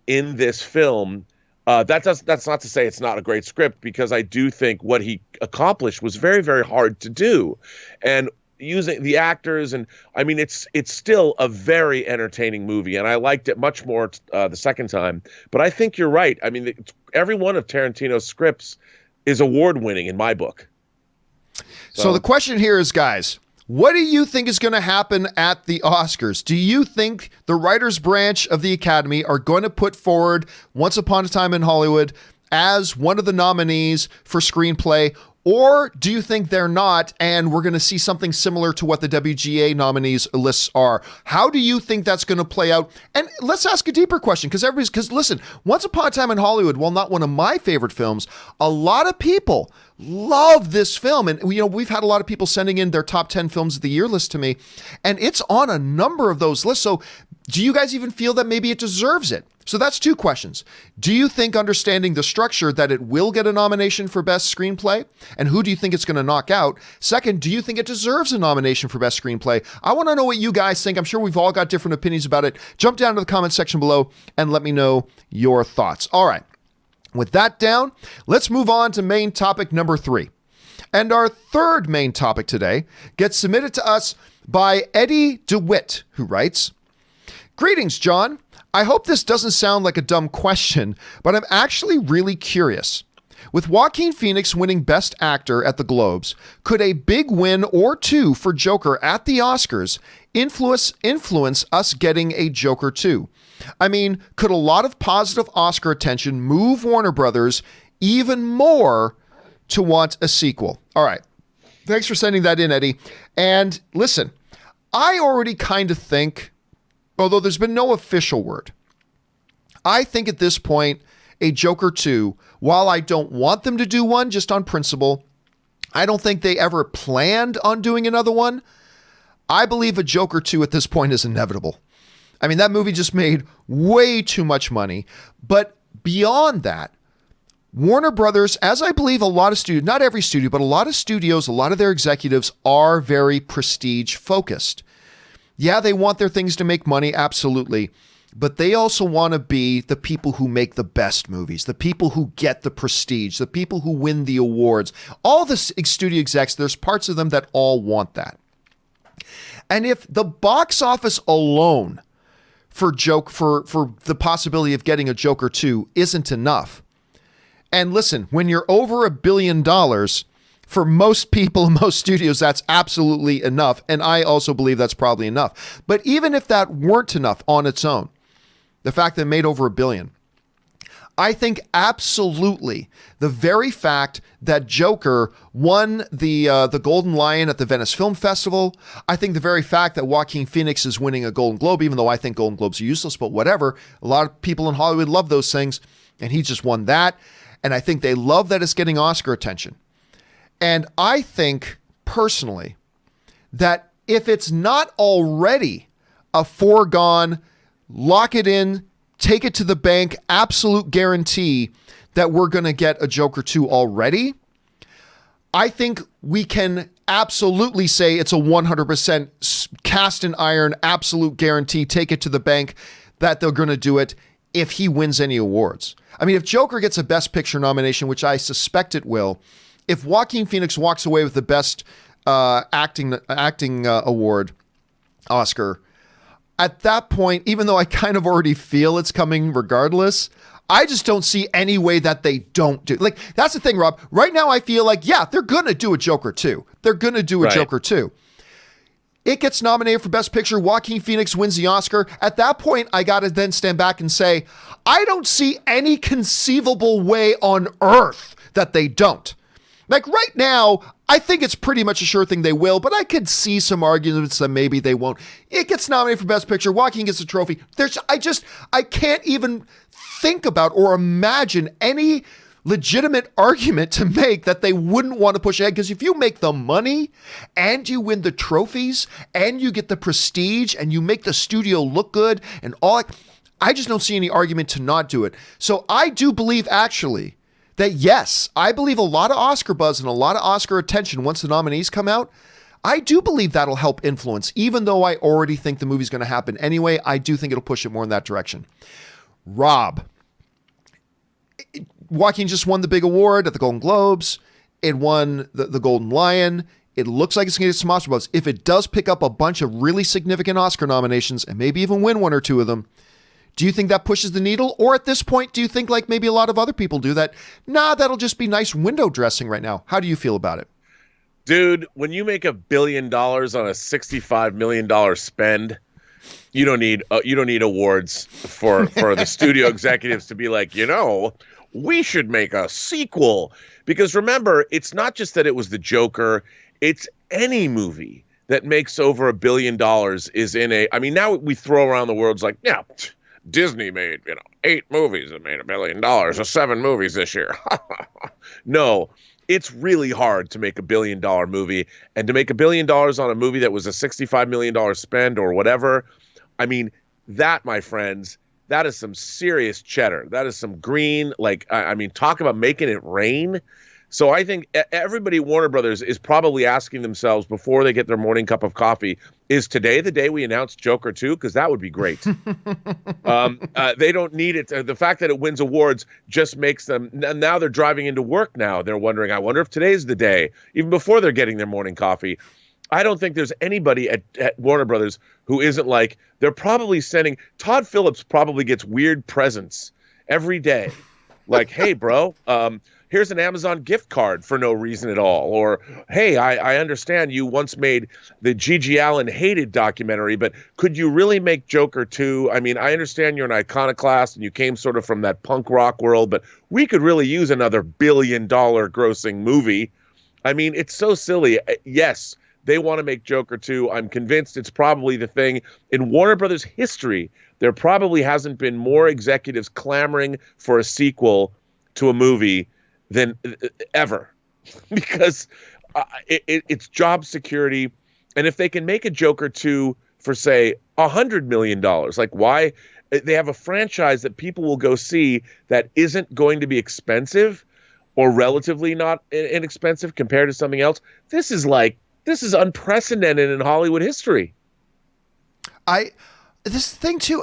in this film. That's not to say it's not a great script, because I do think what he accomplished was very, very hard to do. And using the actors, and I mean, it's still a very entertaining movie, and I liked it much more the second time. But I think you're right. I mean, every one of Tarantino's scripts is award-winning in my book. So the question here is, guys, what do you think is going to happen at the Oscars? Do you think the writers branch of the Academy are going to put forward Once Upon a Time in Hollywood as one of the nominees for screenplay? Or do you think they're not, and we're going to see something similar to what the WGA nominees lists are? How do you think that's going to play out? And let's ask a deeper question, because listen, Once Upon a Time in Hollywood, while not one of my favorite films, a lot of people love this film. And, we've had a lot of people sending in their top 10 films of the year list to me, and it's on a number of those lists. So do you guys even feel that maybe it deserves it? So that's two questions. Do you think, understanding the structure, that it will get a nomination for Best Screenplay? And who do you think it's going to knock out? Second, do you think it deserves a nomination for Best Screenplay? I want to know what you guys think. I'm sure we've all got different opinions about it. Jump down to the comment section below and let me know your thoughts. All right. With that down, let's move on to main topic number 3. And our third main topic today gets submitted to us by Eddie DeWitt, who writes, "Greetings, John. I hope this doesn't sound like a dumb question, but I'm actually really curious. With Joaquin Phoenix winning Best Actor at the Globes, could a big win or two for Joker at the Oscars influence us getting a Joker 2? I mean, could a lot of positive Oscar attention move Warner Brothers even more to want a sequel?" All right. Thanks for sending that in, Eddie. And listen, I already kind of think, although there's been no official word, I think at this point, a Joker 2, while I don't want them to do one just on principle, I don't think they ever planned on doing another one. I believe a Joker 2 at this point is inevitable. I mean, that movie just made way too much money. But beyond that, Warner Brothers, as I believe a lot of studios, not every studio, but a lot of studios, a lot of their executives are very prestige focused. Yeah, they want their things to make money, absolutely. But they also want to be the people who make the best movies, the people who get the prestige, the people who win the awards. All the studio execs, there's parts of them that all want that. And if the box office alone for the possibility of getting a Joker 2 isn't enough, and listen, when you're over $1 billion, for most people, most studios, that's absolutely enough. And I also believe that's probably enough. But even if that weren't enough on its own, the fact that it made over $1 billion, I think absolutely the very fact that Joker won the Golden Lion at the Venice Film Festival, I think the very fact that Joaquin Phoenix is winning a Golden Globe, even though I think Golden Globes are useless, but whatever, a lot of people in Hollywood love those things, and he just won that. And I think they love that it's getting Oscar attention. And I think, personally, that if it's not already a foregone, lock it in, take it to the bank, absolute guarantee that we're going to get a Joker 2 already, I think we can absolutely say it's a 100% cast in iron, absolute guarantee, take it to the bank, that they're going to do it if he wins any awards. I mean, if Joker gets a Best Picture nomination, which I suspect it will, if Joaquin Phoenix walks away with the Best acting award, Oscar, at that point, even though I kind of already feel it's coming regardless, I just don't see any way that they don't do. Like, that's the thing, Rob. Right now, I feel like, yeah, they're going to do a Joker 2. They're going to do a Joker 2. It gets nominated for Best Picture. Joaquin Phoenix wins the Oscar. At that point, I got to then stand back and say, I don't see any conceivable way on earth that they don't. Like right now, I think it's pretty much a sure thing they will, but I could see some arguments that maybe they won't. It gets nominated for Best Picture. Joaquin gets a trophy. I can't even think about or imagine any legitimate argument to make that they wouldn't want to push ahead. Because if you make the money and you win the trophies and you get the prestige and you make the studio look good and all, I just don't see any argument to not do it. So I do believe actually that yes, I believe a lot of Oscar buzz and a lot of Oscar attention once the nominees come out. I do believe that'll help influence, even though I already think the movie's going to happen anyway. I do think it'll push it more in that direction. Rob, Joaquin just won the big award at the Golden Globes. It won the Golden Lion. It looks like it's going to get some Oscar buzz. If it does pick up a bunch of really significant Oscar nominations and maybe even win one or two of them, do you think that pushes the needle? Or at this point, do you think, like maybe a lot of other people do, that, nah, that'll just be nice window dressing right now? How do you feel about it? Dude, when you make $1 billion on a $65 million spend, you don't need awards for the studio executives to be like, we should make a sequel. Because remember, it's not just that it was the Joker, it's any movie that makes over $1 billion is in a, I mean, now we throw around the words like, yeah, Disney made, 8 movies that made $1 billion, or 7 movies this year. No, it's really hard to make $1 billion movie, and to make $1 billion on a movie that was a $65 million spend or whatever. I mean, that, my friends, that is some serious cheddar. That is some green, like, I mean, talk about making it rain. So I think everybody at Warner Brothers is probably asking themselves before they get their morning cup of coffee, is today the day we announce Joker 2? Because that would be great. They don't need it. The fact that it wins awards just makes them, now they're driving into work now. They're wondering, I wonder if today's the day, even before they're getting their morning coffee. I don't think there's anybody at Warner Brothers who isn't like, they're probably sending, Todd Phillips probably gets weird presents every day. Like, hey, bro, here's an Amazon gift card for no reason at all. Or, hey, I understand you once made the Gigi Allen Hated documentary, but could you really make Joker 2? I mean, I understand you're an iconoclast and you came sort of from that punk rock world, but we could really use another $1 billion grossing movie. I mean, it's so silly. Yes, they want to make Joker 2. I'm convinced it's probably the thing. In Warner Brothers history, there probably hasn't been more executives clamoring for a sequel to a movie than ever, because it's job security. And if they can make a Joker 2 for, say, $100 million, like, why? They have a franchise that people will go see that isn't going to be expensive or relatively not inexpensive compared to something else. This is unprecedented in Hollywood history. This thing too,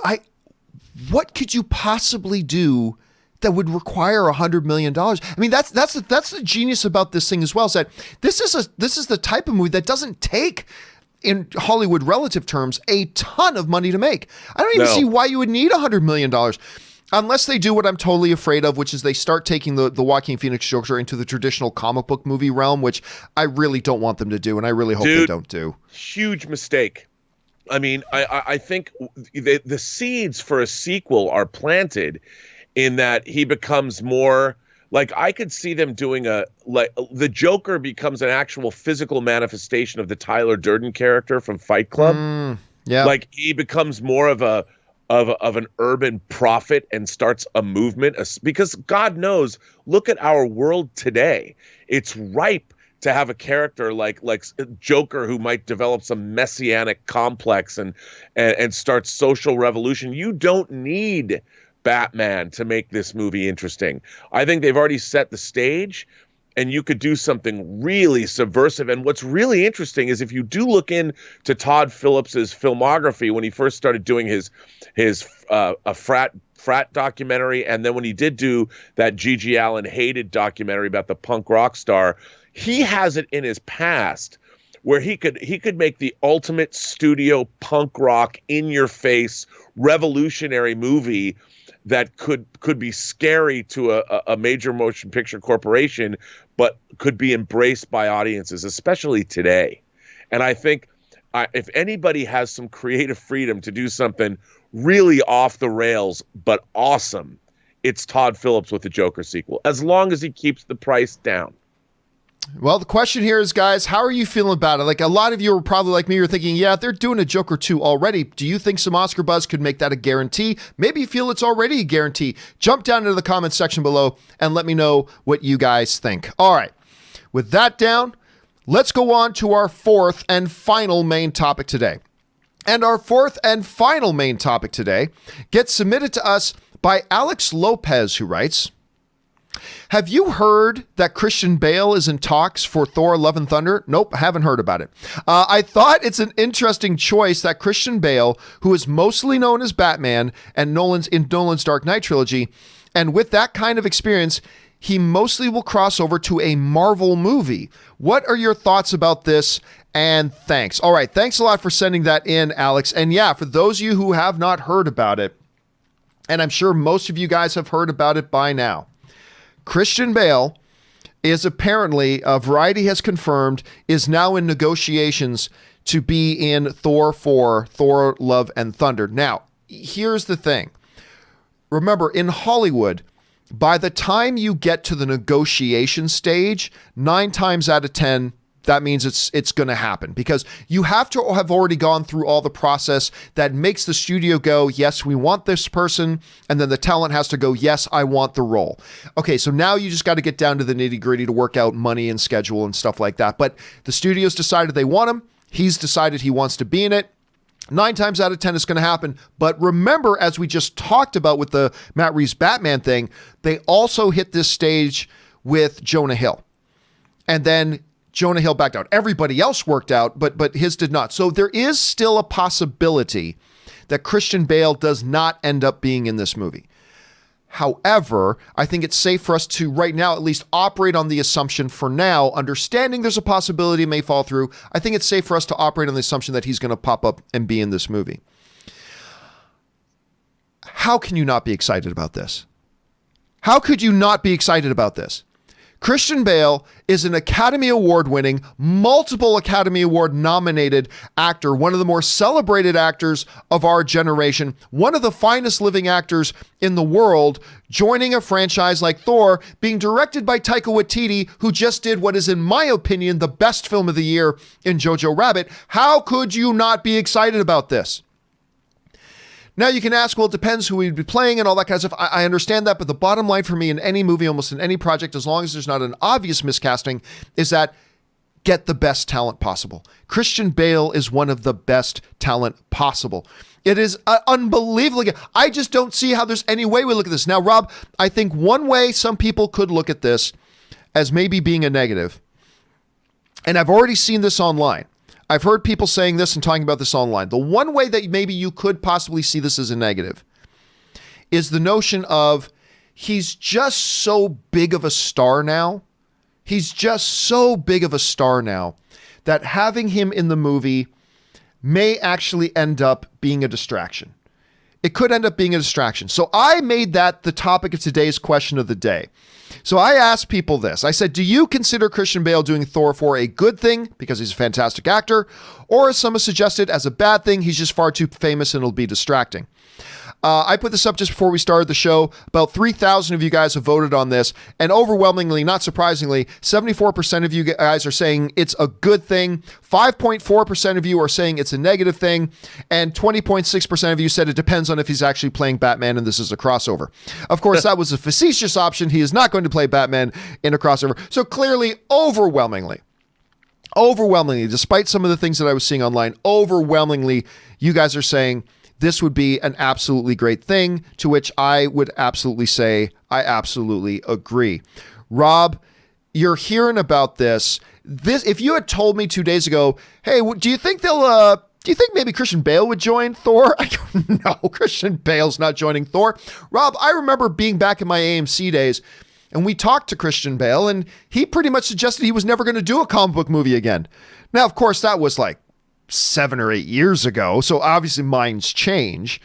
what could you possibly do that would require $100 million? I mean, that's the genius about this thing as well, is that this is the type of movie that doesn't take, in Hollywood relative terms, a ton of money to make. I don't even see why you would need $100 million. Unless they do what I'm totally afraid of, which is they start taking the Joaquin Phoenix Joker into the traditional comic book movie realm, which I really don't want them to do, and I really hope they don't do. Huge mistake. I mean, I think the seeds for a sequel are planted in that he becomes more, like, I could see them doing the Joker becomes an actual physical manifestation of the Tyler Durden character from Fight Club. Yeah. Like, he becomes more of an urban prophet and starts a movement, because God knows, look at our world today. It's ripe to have a character like Joker who might develop some messianic complex and start social revolution. You don't need Batman to make this movie interesting. I think they've already set the stage, and you could do something really subversive. And what's really interesting is if you do look into Todd Phillips's filmography when he first started doing his frat documentary, and then when he did do that Gigi Allen Hated documentary about the punk rock star, he has it in his past where he could make the ultimate studio punk rock, in your face, revolutionary movie that could be scary to a major motion picture corporation, but could be embraced by audiences, especially today. And I think if anybody has some creative freedom to do something really off the rails but awesome, it's Todd Phillips with the Joker sequel, as long as he keeps the price down. Well, the question here is, guys, how are you feeling about it? Like, a lot of you are probably like me, you're thinking, yeah, they're doing a Joker 2 already. Do you think some Oscar buzz could make that a guarantee? Maybe you feel it's already a guarantee. Jump down into the comments section below and let me know what you guys think. All right, with that down, let's go on to our fourth and final main topic today. And our fourth and final main topic today gets submitted to us by Alex Lopez, who writes, have you heard that Christian Bale is in talks for Thor Love and Thunder? Nope, haven't heard about it. I thought it's an interesting choice that Christian Bale, who is mostly known as Batman and Nolan's Dark Knight trilogy, and with that kind of experience, he mostly will cross over to a Marvel movie. What are your thoughts about this? And thanks. All right, thanks a lot for sending that in, Alex. And yeah, for those of you who have not heard about it, and I'm sure most of you guys have heard about it by now, Christian Bale is apparently, Variety has confirmed, is now in negotiations to be in Thor 4, Thor Love and Thunder. Now, here's the thing. Remember, in Hollywood, by the time you get to the negotiation stage, 9 times out of 10, that means it's going to happen, because you have to have already gone through all the process that makes the studio go, yes, we want this person. And then the talent has to go, yes, I want the role. Okay, so now you just got to get down to the nitty gritty to work out money and schedule and stuff like that. But the studio's decided they want him. He's decided he wants to be in it. 9 times out of 10, it's going to happen. But remember, as we just talked about with the Matt Reeves Batman thing, they also hit this stage with Jonah Hill. And then Jonah Hill backed out. Everybody else worked out, but his did not. So there is still a possibility that Christian Bale does not end up being in this movie. However, I think it's safe for us to right now at least operate on the assumption for now, understanding there's a possibility it may fall through. I think it's safe for us to operate on the assumption that he's going to pop up and be in this movie. How can you not be excited about this? How could you not be excited about this? Christian Bale is an Academy Award winning, multiple Academy Award nominated actor, one of the more celebrated actors of our generation, one of the finest living actors in the world, joining a franchise like Thor, being directed by Taika Waititi, who just did what is, in my opinion, the best film of the year in Jojo Rabbit. How could you not be excited about this? Now you can ask, well, it depends who we'd be playing and all that kind of stuff. I understand that, but the bottom line for me in any movie, almost in any project, as long as there's not an obvious miscasting, is that get the best talent possible. Christian Bale is one of the best talent possible. It is unbelievable. I just don't see how there's any way we look at this. Now, Rob, I think one way some people could look at this as maybe being a negative, and I've already seen this online. I've heard people saying this and talking about this online. The one way that maybe you could possibly see this as a negative is the notion of he's just so big of a star now. He's just so big of a star now that having him in the movie may actually end up being a distraction. It could end up being a distraction. So I made that the topic of today's question of the day. So I asked people this. I said, do you consider Christian Bale doing Thor 4 a good thing because he's a fantastic actor, or as some have suggested, as a bad thing, he's just far too famous and it'll be distracting? I put this up just before we started the show. About 3,000 of you guys have voted on this, and overwhelmingly, not surprisingly, 74% of you guys are saying it's a good thing, 5.4% of you are saying it's a negative thing, and 20.6% of you said it depends on if he's actually playing Batman and this is a crossover. Of course, that was a facetious option. He is not going to play Batman in a crossover. So clearly, overwhelmingly, despite some of the things that I was seeing online, overwhelmingly, you guys are saying this would be an absolutely great thing, to which I would absolutely say, I absolutely agree. Rob, you're hearing about this. If you had told me 2 days ago, hey, do you think maybe Christian Bale would join Thor? I don't know. Christian Bale's not joining Thor. Rob, I remember being back in my AMC days, and we talked to Christian Bale, and he pretty much suggested he was never going to do a comic book movie again. Now, of course, that was like 7 or 8 years ago, so obviously minds change,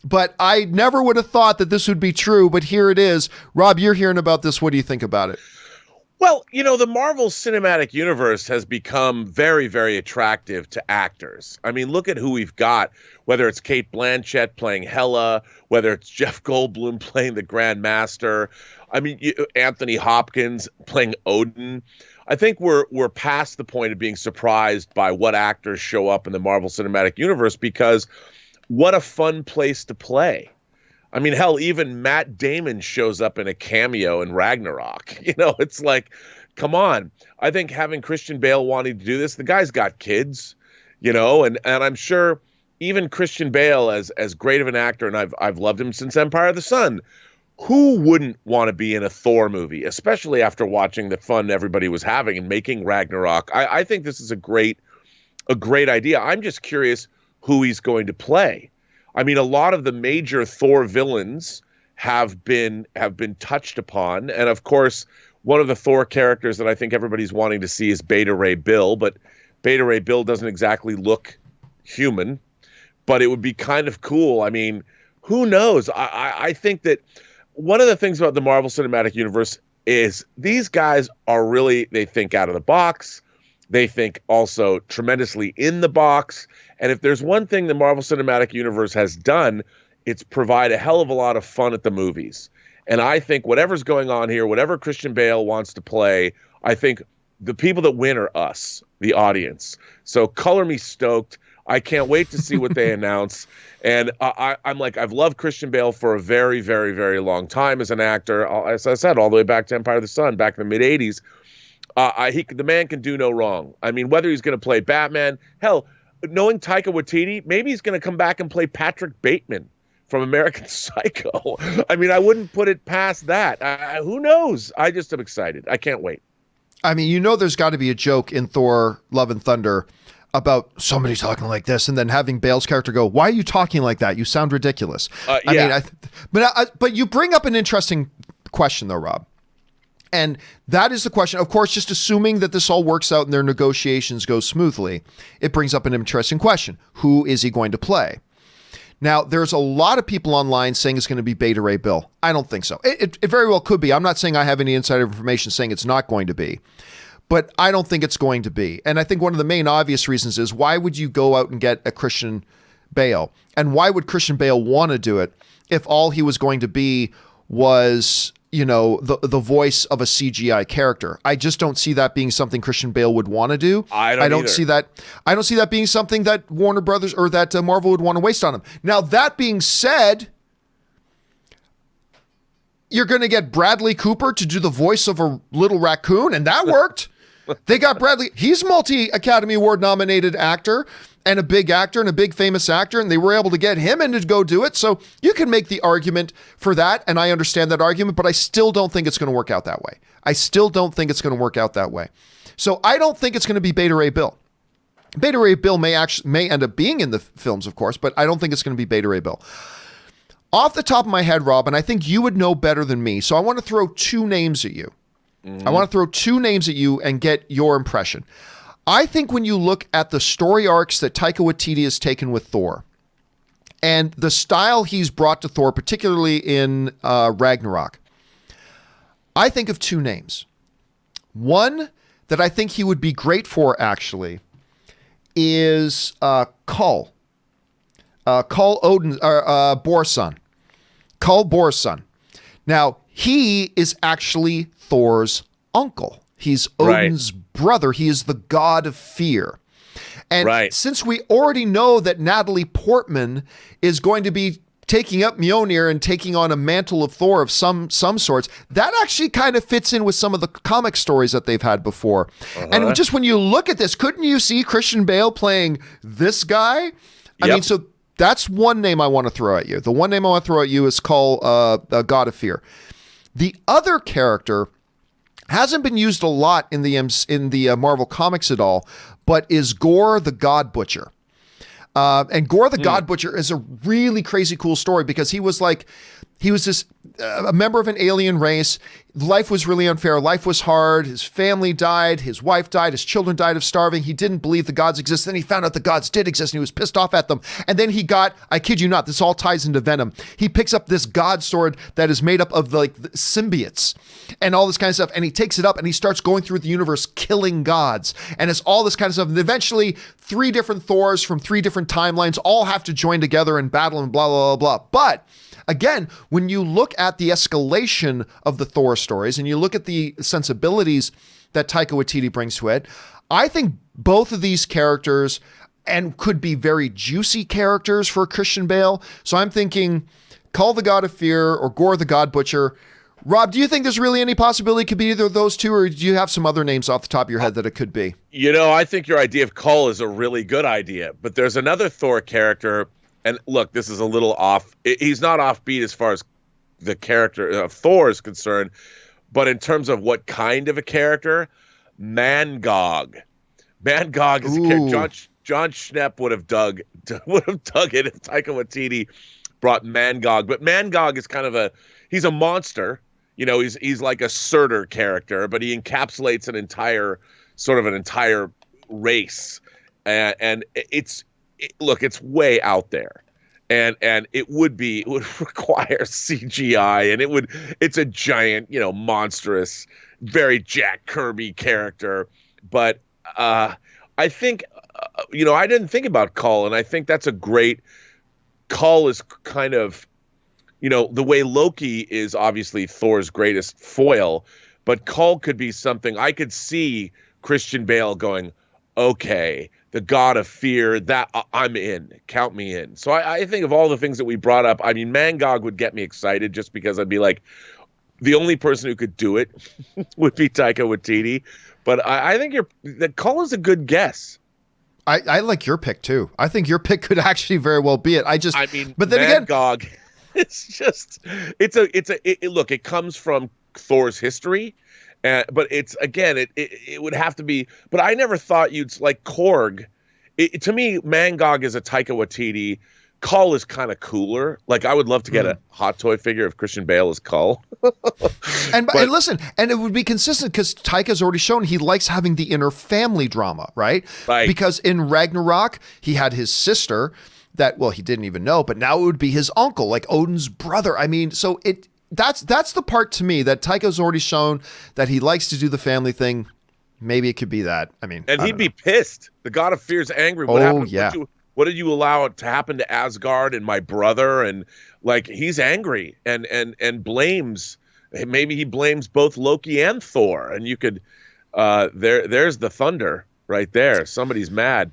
but I never would have thought that this would be true, but here it is. Rob, you're hearing about this. What do you think about it? Well, the Marvel Cinematic Universe has become very, very attractive to actors. I mean, look at who we've got, whether it's Cate Blanchett playing Hela, whether it's Jeff Goldblum playing the Grand Master, I mean, Anthony Hopkins playing Odin. I think we're past the point of being surprised by what actors show up in the Marvel Cinematic Universe, because what a fun place to play. I mean, hell, even Matt Damon shows up in a cameo in Ragnarok. It's like, come on. I think having Christian Bale wanting to do this, the guy's got kids, and I'm sure even Christian Bale, as great of an actor, and I've loved him since Empire of the Sun, who wouldn't want to be in a Thor movie, especially after watching the fun everybody was having and making Ragnarok? I think this is a great idea. I'm just curious who he's going to play. I mean, a lot of the major Thor villains have been touched upon, and of course, one of the Thor characters that I think everybody's wanting to see is Beta Ray Bill, but Beta Ray Bill doesn't exactly look human, but it would be kind of cool. I mean, who knows? I think that one of the things about the Marvel Cinematic Universe is these guys they think out of the box. They think also tremendously in the box. And if there's one thing the Marvel Cinematic Universe has done, it's provide a hell of a lot of fun at the movies. And I think whatever's going on here, whatever Christian Bale wants to play, I think the people that win are us, the audience. So color me stoked. I can't wait to see what they announce. And I'm like, I've loved Christian Bale for a very, very, very long time as an actor. As I said, all the way back to Empire of the Sun, back in the mid '80s. The man can do no wrong. I mean, whether he's going to play Batman, hell, knowing Taika Waititi, maybe he's going to come back and play Patrick Bateman from American Psycho. I mean, I wouldn't put it past that. Who knows? I just am excited. I can't wait. I mean, there's got to be a joke in Thor: Love and Thunder about somebody talking like this, and then having Bale's character go, "Why are you talking like that? You sound ridiculous." Yeah. But you bring up an interesting question, though, Rob. And that is the question. Of course, just assuming that this all works out and their negotiations go smoothly, it brings up an interesting question: who is he going to play? Now, there's a lot of people online saying it's going to be Beta Ray Bill. I don't think so. It very well could be. I'm not saying I have any insider information saying it's not going to be, but I don't think it's going to be. And I think one of the main obvious reasons is, why would you go out and get a Christian Bale? And why would Christian Bale want to do it if all he was going to be was, the voice of a CGI character? I just don't see that being something Christian Bale would want to do. I don't see that. I don't see that being something that Warner Brothers or that Marvel would want to waste on him. Now, that being said, you're going to get Bradley Cooper to do the voice of a little raccoon, and that worked. They got Bradley. He's multi-Academy Award nominated actor and a big actor and a big famous actor, and they were able to get him in to go do it. So you can make the argument for that, and I understand that argument, but I still don't think it's going to work out that way. So I don't think it's going to be Beta Ray Bill. Beta Ray Bill may end up being in the films, of course, but I don't think it's going to be Beta Ray Bill. Off the top of my head, Rob, and I think you would know better than me, so I want to throw two names at you. I want to throw two names at you and get your impression. I think when you look at the story arcs that Taika Waititi has taken with Thor and the style he's brought to Thor, particularly in Ragnarok, I think of two names. One that I think he would be great for, actually, is Kull. Kull Borson. Kull Borson. Now, he is actually Thor's uncle. He's Odin's brother. He is the god of fear. And since we already know that Natalie Portman is going to be taking up Mjolnir and taking on a mantle of Thor of some sorts, that actually kind of fits in with some of the comic stories that they've had before. And just when you look at this, couldn't you see Christian Bale playing this guy? I mean, so that's one name I want to throw at you. The one name I want to throw at you is called God of Fear. The other character hasn't been used a lot in the Marvel comics at all, but is Gore the God Butcher. And Gore the God Butcher is a really crazy cool story because he was this a member of an alien race. Life was really unfair. Life was hard. His family died. His wife died. His children died of starving. He didn't believe the gods exist. Then he found out the gods did exist and he was pissed off at them. And then he got, I kid you not, this all ties into Venom. He picks up this god sword that is made up of symbiotes and all this kind of stuff. And he takes it up and he starts going through the universe killing gods. And it's all this kind of stuff. And eventually 3 different Thors from 3 different timelines all have to join together and battle and blah, blah, blah, blah. But again, when you look at the escalation of the Thor stories and you look at the sensibilities that Taika Waititi brings to it, I think both of these characters and could be very juicy characters for Christian Bale. So I'm thinking Kull the God of Fear or Gore the God Butcher. Rob, do you think there's really any possibility it could be either of those two, or do you have some other names off the top of your head that it could be? I think your idea of Kull is a really good idea, but there's another Thor character. And look, this is a little off. He's not offbeat as far as the character of Thor is concerned, but in terms of what kind of a character, Mangold. Mangold is a character. John Schnepp would have dug it if Taika Waititi brought Mangold. But Mangold is kind of he's a monster. He's like a Surtur character, but he encapsulates an entire race, and it's way out there, and it would require CGI, and it's a giant, monstrous, very Jack Kirby character. But I think, I didn't think about Kull, and I think that's a great. Kull is kind of the way Loki is obviously Thor's greatest foil, but Cull could be something I could see Christian Bale going, okay, the god of fear, that I'm in, count me in. So I think of all the things that we brought up, I mean, Mangog would get me excited just because I'd be like, the only person who could do it would be Taika Waititi. But I think the Cull is a good guess. I like your pick too. I think your pick could actually very well be it. But then Mangog, it's just, look, it comes from Thor's history, but it's, again, it would have to be, but I never thought you'd like Korg. To me, Mangog is a Taika Waititi. Cull is kind of cooler. Like, I would love to get a hot toy figure of Christian Bale as Cull. and listen, and it would be consistent because Taika's already shown he likes having the inner family drama, right? Right. Because in Ragnarok, he had his sister that, well, he didn't even know, but now it would be his uncle, like Odin's brother. I mean, so that's the part to me that Taika's already shown that he likes to do the family thing. Maybe it could be that. I mean, and he'd be pissed. The God of Fear is angry. What did you allow it to happen to Asgard and my brother? And like, he's angry and blames. Maybe he blames both Loki and Thor. And you could, there's the thunder right there. Somebody's mad.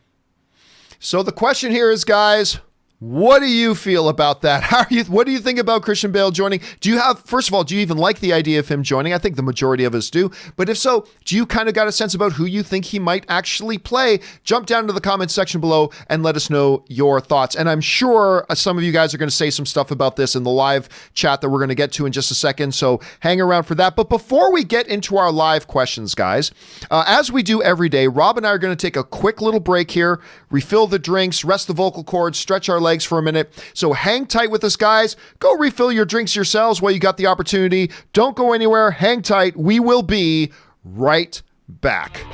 So the question here is, guys, what do you feel about that? What do you think about Christian Bale joining? First of all, do you even like the idea of him joining? I think the majority of us do. But if so, do you kind of got a sense about who you think he might actually play? Jump down to the comments section below and let us know your thoughts. And I'm sure some of you guys are going to say some stuff about this in the live chat that we're going to get to in just a second. So hang around for that. But before we get into our live questions, guys, as we do every day, Rob and I are going to take a quick little break here, refill the drinks, rest the vocal cords, stretch our legs for a minute. So hang tight with us, guys. Go refill your drinks yourselves while you got the opportunity. Don't go anywhere. Hang tight. We will be right back.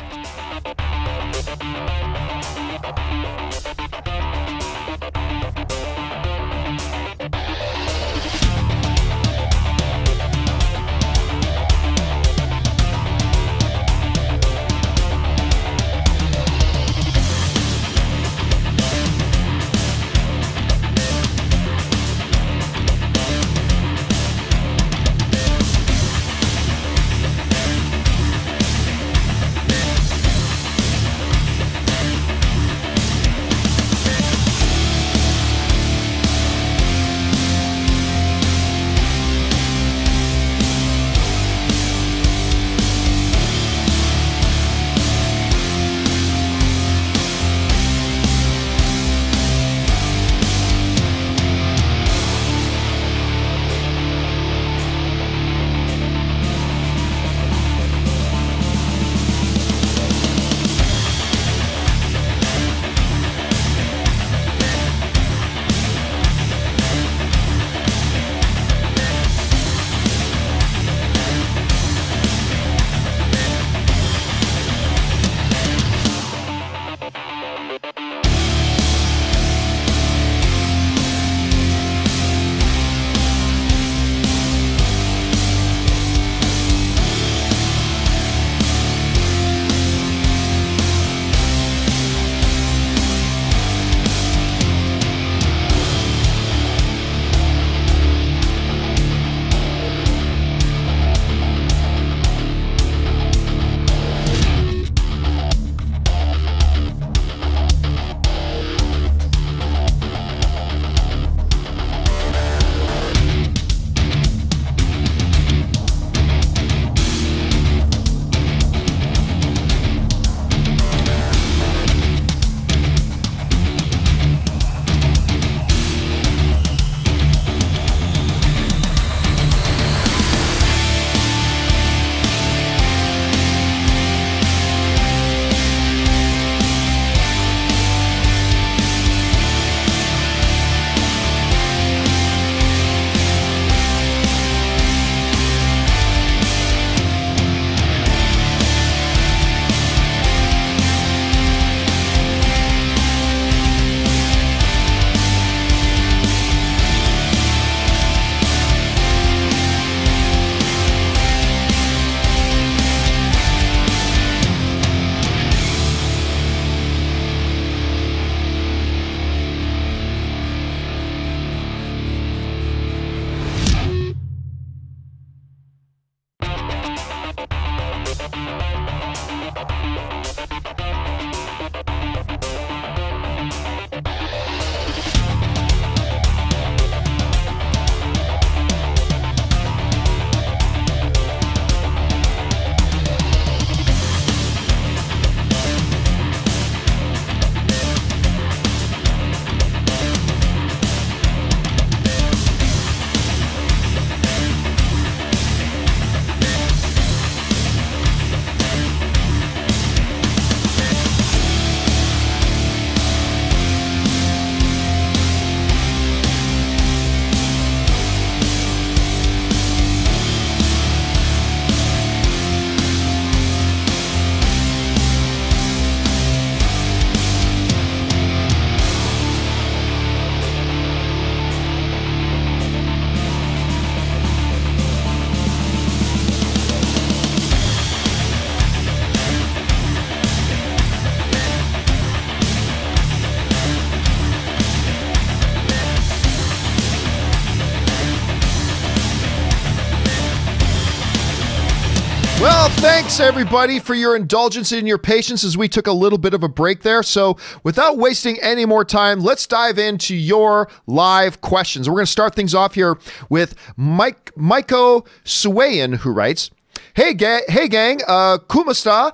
Thanks, everybody, for your indulgence and your patience as we took a little bit of a break there. So without wasting any more time, let's dive into your live questions. We're going to start things off here with Maiko Suwayan, who writes, Hey gang, kumasta?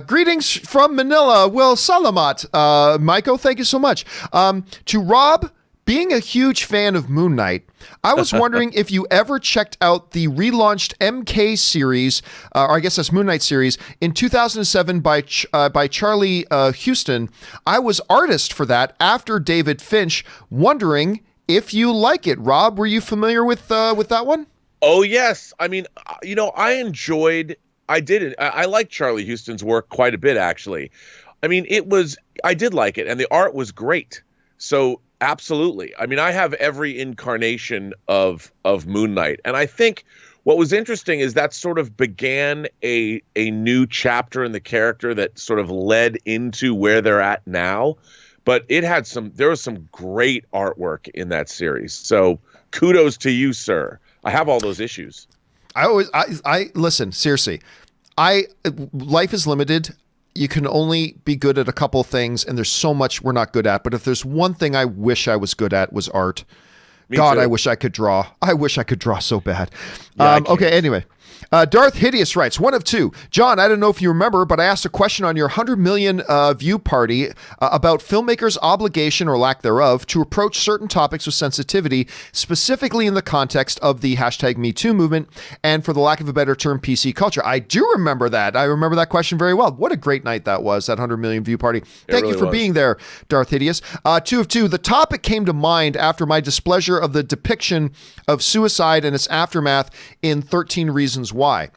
Greetings from Manila. Well, salamat. Maiko, thank you so much. To Rob, being a huge fan of Moon Knight, I was wondering if you ever checked out the relaunched MK series, or I guess that's Moon Knight series, in 2007 by Charlie Huston. I was artist for that after David Finch. Wondering if you like it. Rob, were you familiar with that one? Oh, yes. I mean, I like Charlie Huston's work quite a bit, actually. I mean, I did like it, and the art was great. So, absolutely. I mean, I have every incarnation of Moon Knight. And I think what was interesting is that sort of began a new chapter in the character that sort of led into where they're at now. But there was some great artwork in that series. So, kudos to you, sir. I have all those issues. I listen, seriously. Life is limited. You can only be good at a couple things, and there's so much we're not good at. But if there's one thing I wish I was good at was art. God, too. I wish I could draw. I wish I could draw so bad. Yeah, okay, anyway. Darth Hideous writes, one of two. John, I don't know if you remember, but I asked a question on your 100 million view party about filmmakers' obligation or lack thereof to approach certain topics with sensitivity, specifically in the context of the #MeToo movement and, for the lack of a better term, PC culture. I do remember that. I remember that question very well. What a great night that was, that 100 million view party. Thank you for being there, Darth Hideous. Two of two. The topic came to mind after my displeasure of the depiction of suicide and its aftermath in 13 Reasons Why.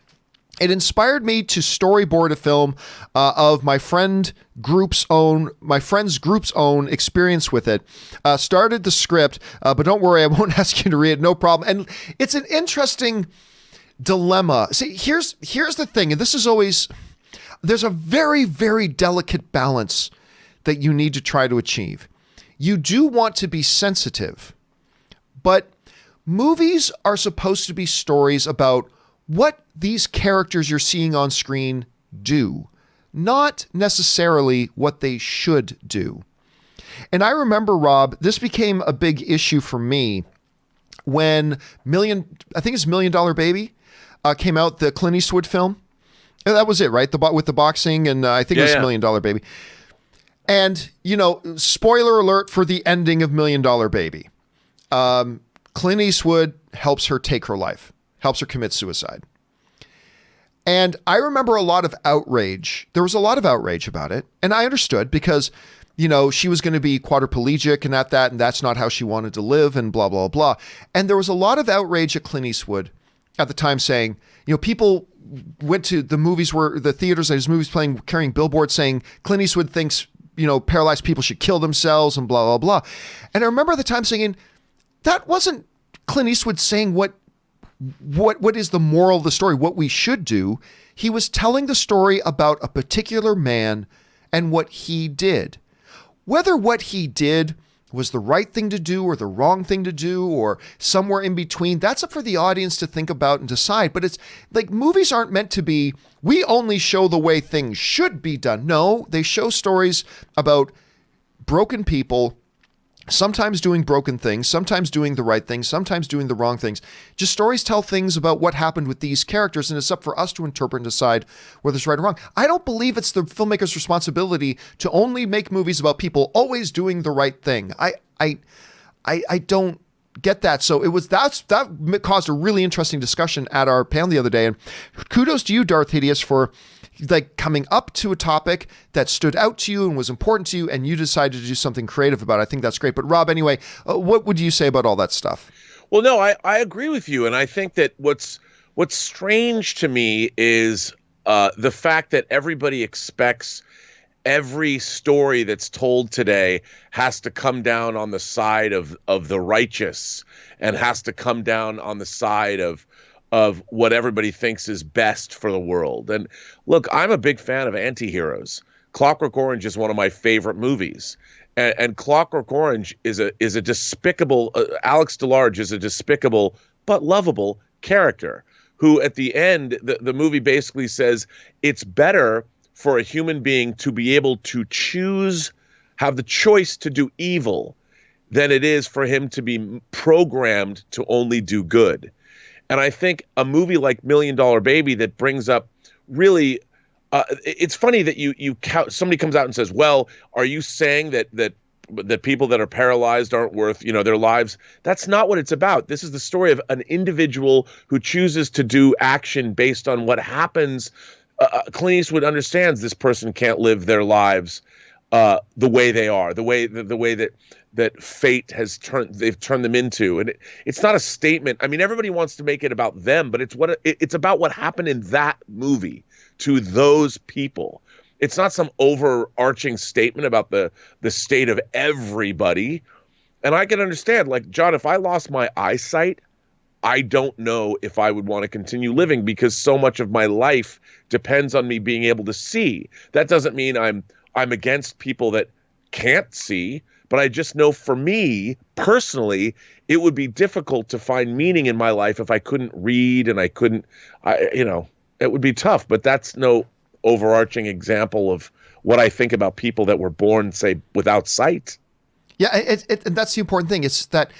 It inspired me to storyboard a film of my friend's group's own experience with it. Started the script, but don't worry, I won't ask you to read it, no problem. And it's an interesting dilemma. See, here's the thing, and this is always, there's a very, very delicate balance that you need to try to achieve. You do want to be sensitive, but movies are supposed to be stories about what these characters you're seeing on screen do, not necessarily what they should do. And I remember, Rob, this became a big issue for me when I think it's $1 Million Baby came out, the Clint Eastwood film. And that was it, right? With the boxing, and I think it was $1 Million Baby. And, spoiler alert for the ending of $1 Million Baby. Clint Eastwood helps her take her life. Helps her commit suicide. And I remember a lot of outrage. There was a lot of outrage about it. And I understood because, she was going to be quadriplegic and and that's not how she wanted to live and blah, blah, blah. And there was a lot of outrage at Clint Eastwood at the time saying, people went to the movies the theaters, his movies playing, carrying billboards saying Clint Eastwood thinks, paralyzed people should kill themselves and blah, blah, blah. And I remember at the time saying, that wasn't Clint Eastwood saying what is the moral of the story, what we should do. He was telling the story about a particular man and what he did. Whether what he did was the right thing to do or the wrong thing to do or somewhere in between, that's up for the audience to think about and decide. But it's like, movies aren't meant to be, we only show the way things should be done. No, they show stories about broken people, sometimes doing broken things, sometimes doing the right things, sometimes doing the wrong things. Just stories tell things about what happened with these characters, and it's up for us to interpret and decide whether it's right or wrong. I don't believe it's the filmmaker's responsibility to only make movies about people always doing the right thing. I don't get that. So that caused a really interesting discussion at our panel the other day. And kudos to you, Darth Hideous, for coming up to a topic that stood out to you and was important to you, and you decided to do something creative about it. I think that's great. But Rob, anyway, what would you say about all that stuff? Well, no, I agree with you. And I think that what's strange to me is the fact that everybody expects every story that's told today has to come down on the side of the righteous and has to come down on the side of what everybody thinks is best for the world. And look, I'm a big fan of anti-heroes. Clockwork Orange is one of my favorite movies. And Clockwork Orange is a despicable, Alex DeLarge is a despicable but lovable character who at the end, the movie basically says it's better for a human being to be able to choose, have the choice to do evil, than it is for him to be programmed to only do good. And I think a movie like Million Dollar Baby that brings up really, it's funny that somebody comes out and says, well, are you saying that people that are paralyzed aren't worth, their lives? That's not what it's about. This is the story of an individual who chooses to do action based on what happens. Clint Eastwood understands this person can't live their lives the way they are, the way that fate has they've turned them into. And it's not a statement. I mean, everybody wants to make it about them, but it's about what happened in that movie to those people. It's not some overarching statement about the state of everybody. And I can understand, like, John, if I lost my eyesight, I don't know if I would want to continue living, because so much of my life depends on me being able to see. That doesn't mean I'm against people that can't see, but I just know for me personally, it would be difficult to find meaning in my life if I couldn't read and it would be tough. But that's no overarching example of what I think about people that were born, say, without sight. Yeah, and that's the important thing. It's that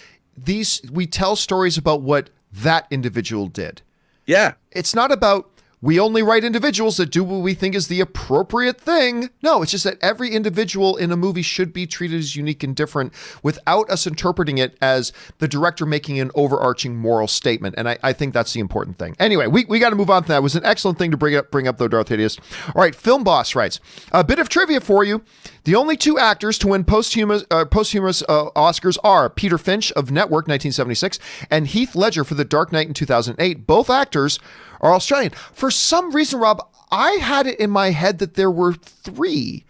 we tell stories about what that individual did. Yeah. It's not about we only write individuals that do what we think is the appropriate thing. No, it's just that every individual in a movie should be treated as unique and different without us interpreting it as the director making an overarching moral statement. And I think that's the important thing. Anyway, we got to move on to that. It was an excellent thing to bring up though, Darth Hideous. All right, Film Boss writes, a bit of trivia for you. The only two actors to win posthumous Oscars are Peter Finch of Network 1976 and Heath Ledger for The Dark Knight in 2008. Both actors are Australian. For some reason, Rob, I had it in my head that there were three.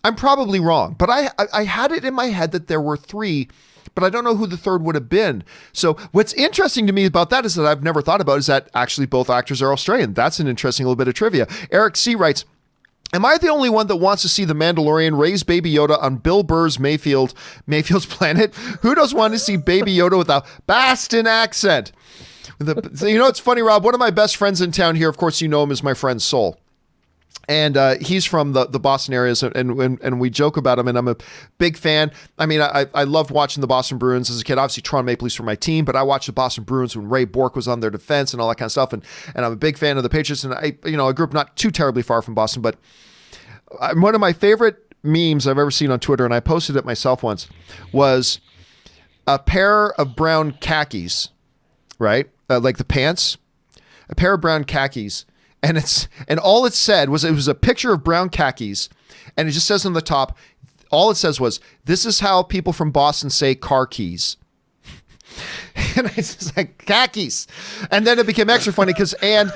I'm probably wrong, but I had it in my head that there were three, but I don't know who the third would have been. So what's interesting to me about that is that I've never thought about is that actually both actors are Australian. That's an interesting little bit of trivia. Eric C. writes, am I the only one that wants to see the Mandalorian raise Baby Yoda on Bill Burr's Mayfield's planet? Who doesn't want to see Baby Yoda with a Boston accent? It's funny, Rob. One of my best friends in town here, of course, you know him, is my friend Sol. And he's from the Boston areas, and we joke about him, and I'm a big fan. I mean, I loved watching the Boston Bruins as a kid. Obviously, Toronto Maple Leafs were my team, but I watched the Boston Bruins when Ray Bourque was on their defense and all that kind of stuff, and I'm a big fan of the Patriots, and I grew up not too terribly far from Boston, but one of my favorite memes I've ever seen on Twitter, and I posted it myself once, was a pair of brown khakis, right? Like the pants, a pair of brown khakis, and all it said was, it was a picture of brown khakis, and it just says on the top, all it says was, this is how people from Boston say car keys. And it's just like, khakis. And then it became extra funny because Anne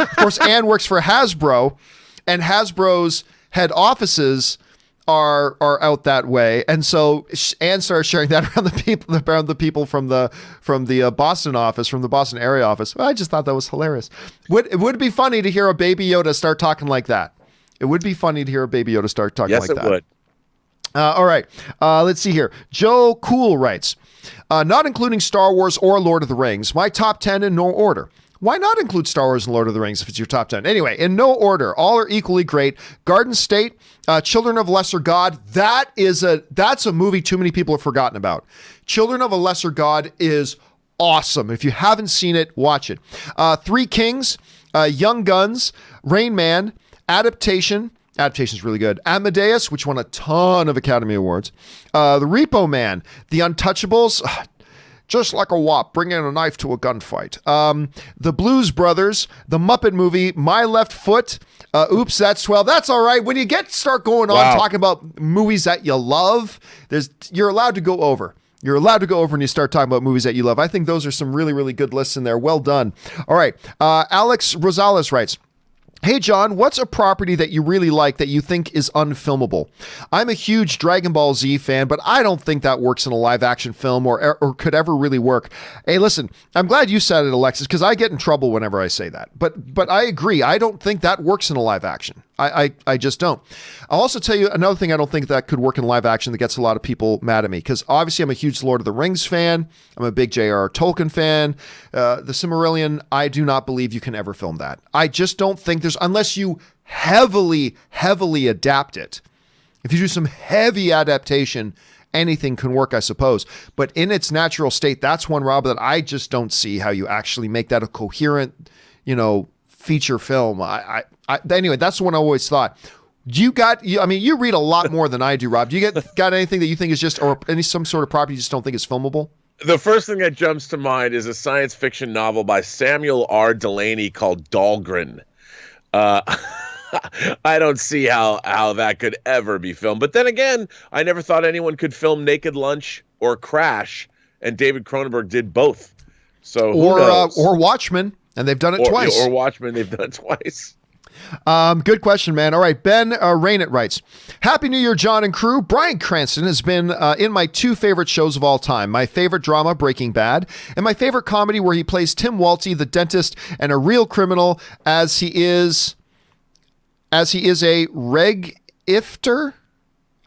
works for Hasbro, and Hasbro's head offices are out that way, and so Anne started sharing that around the people from the Boston office, from the Boston area office. Well, I just thought that was hilarious. It would be funny to hear a Baby Yoda start talking like that. It would be funny to hear a Baby Yoda start talking like that. Yes, it would. All right, let's see here. Joe Cool writes, not including Star Wars or Lord of the Rings, my top 10 in no order. Why not include Star Wars and Lord of the Rings if it's your top 10? Anyway, in no order, all are equally great. Garden State, Children of a Lesser God, that's a movie too many people have forgotten about. Children of a Lesser God is awesome. If you haven't seen it, watch it. Three Kings, Young Guns, Rain Man, Adaptation is really good. Amadeus, which won a ton of Academy Awards. The Repo Man, The Untouchables, just like a wop, bringing a knife to a gunfight. The Blues Brothers, The Muppet Movie, My Left Foot, Oops, That's 12. That's all right. When you start going on talking about movies that you love, you're allowed to go over. You're allowed to go over and you start talking about movies that you love. I think those are some really, really good lists in there. Well done. All right. Alex Rosales writes, hey, John, what's a property that you really like that you think is unfilmable? I'm a huge Dragon Ball Z fan, but I don't think that works in a live action film or could ever really work. Hey, listen, I'm glad you said it, Alexis, because I get in trouble whenever I say that. But I agree. I don't think that works in a live action. I just don't. I'll also tell you another thing I don't think that could work in live action that gets a lot of people mad at me, because obviously I'm a huge Lord of the Rings fan. I'm a big J.R.R. Tolkien fan. The Silmarillion, I do not believe you can ever film that. I just don't think unless you heavily adapt it. If you do some heavy adaptation, anything can work, I suppose. But in its natural state, that's one, Rob, that I just don't see how you actually make that a coherent, feature film. Anyway, that's the one I always thought. You read a lot more than I do, Rob. Do you got anything that you think is just, or some sort of property you just don't think is filmable? The first thing that jumps to mind is a science fiction novel by Samuel R. Delany called Dahlgren. I don't see how that could ever be filmed. But then again, I never thought anyone could film Naked Lunch or Crash, and David Cronenberg did both. So who knows? Or Watchmen, and they've done it twice. Or Watchmen, they've done it twice. Good question, man. All right, Ben Rainett writes, Happy New Year, John and crew. Bryan Cranston has been in my two favorite shows of all time. My favorite drama, Breaking Bad, and my favorite comedy where he plays Tim Walty, the dentist, and a real criminal as he is a reg-ifter.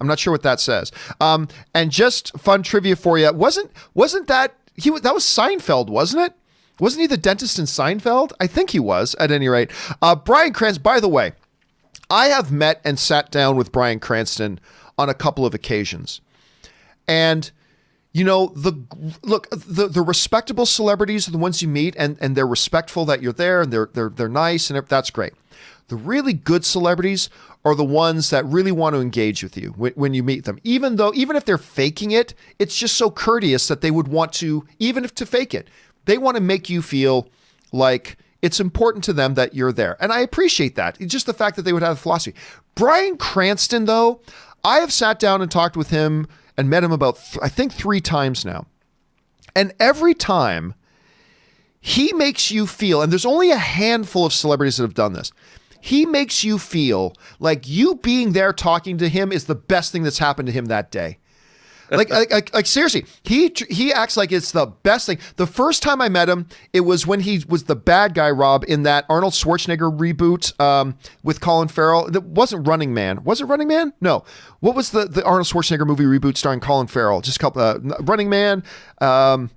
I'm not sure what that says. And just fun trivia for you. Wasn't that that was Seinfeld, wasn't it? Wasn't he the dentist in Seinfeld? I think he was, at any rate. Bryan Cranston, by the way, I have met and sat down with Bryan Cranston on a couple of occasions. And, the respectable celebrities are the ones you meet, and they're respectful that you're there, and they're nice, and that's great. The really good celebrities are the ones that really want to engage with you when you meet them. Even if they're faking it, it's just so courteous that they would want to, even if to fake it, they want to make you feel like it's important to them that you're there. And I appreciate that. It's just the fact that they would have a philosophy. Bryan Cranston, though, I have sat down and talked with him and met him about, I think, 3 times now. And every time he makes you feel, and there's only a handful of celebrities that have done this, he makes you feel like you being there talking to him is the best thing that's happened to him that day. Like seriously, he acts like it's the best thing. The first time I met him, it was when he was the bad guy, Rob, in that Arnold Schwarzenegger reboot with Colin Farrell. It wasn't Running Man. Was it Running Man? No. What was the Arnold Schwarzenegger movie reboot starring Colin Farrell? Just a couple. Running Man. One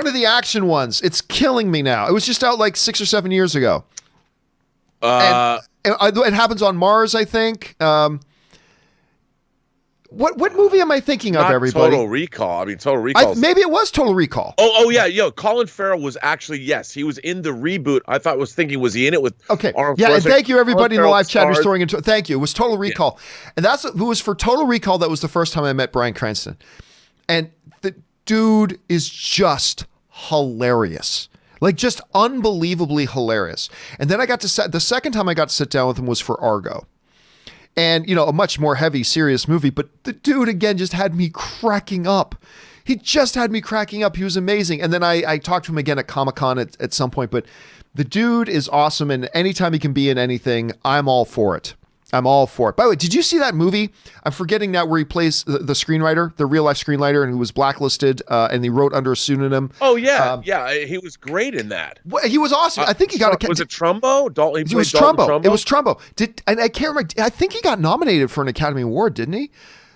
of the action ones. It's killing me now. It was just out like 6 or 7 years ago. And it happens on Mars, I think. What movie am I thinking of, everybody? Total Recall. I mean, Total Recall. Maybe it was Total Recall. Oh yeah. Colin Farrell was actually, yes, he was in the reboot. I thought was he in it with Arnold Yeah, and thank you everybody in the live chat who's starred. throwing into. Thank you. It was Total Recall, and it was for Total Recall. That was the first time I met Bryan Cranston, and the dude is just hilarious. Like, just unbelievably hilarious. And then the second time I got to sit down with him was for Argo. And, a much more heavy, serious movie. But the dude, again, just had me cracking up. He just had me cracking up. He was amazing. And then I talked to him again at Comic-Con at some point. But the dude is awesome. And anytime he can be in anything, I'm all for it. I'm all for it. By the way, did you see that movie? I'm forgetting now where he plays the screenwriter, the real life screenwriter, and who was blacklisted and he wrote under a pseudonym. Oh yeah, he was great in that. He was awesome. I think he got Was it Trumbo? It was Trumbo. It was Trumbo. And I can't remember. I think he got nominated for an Academy Award, didn't he?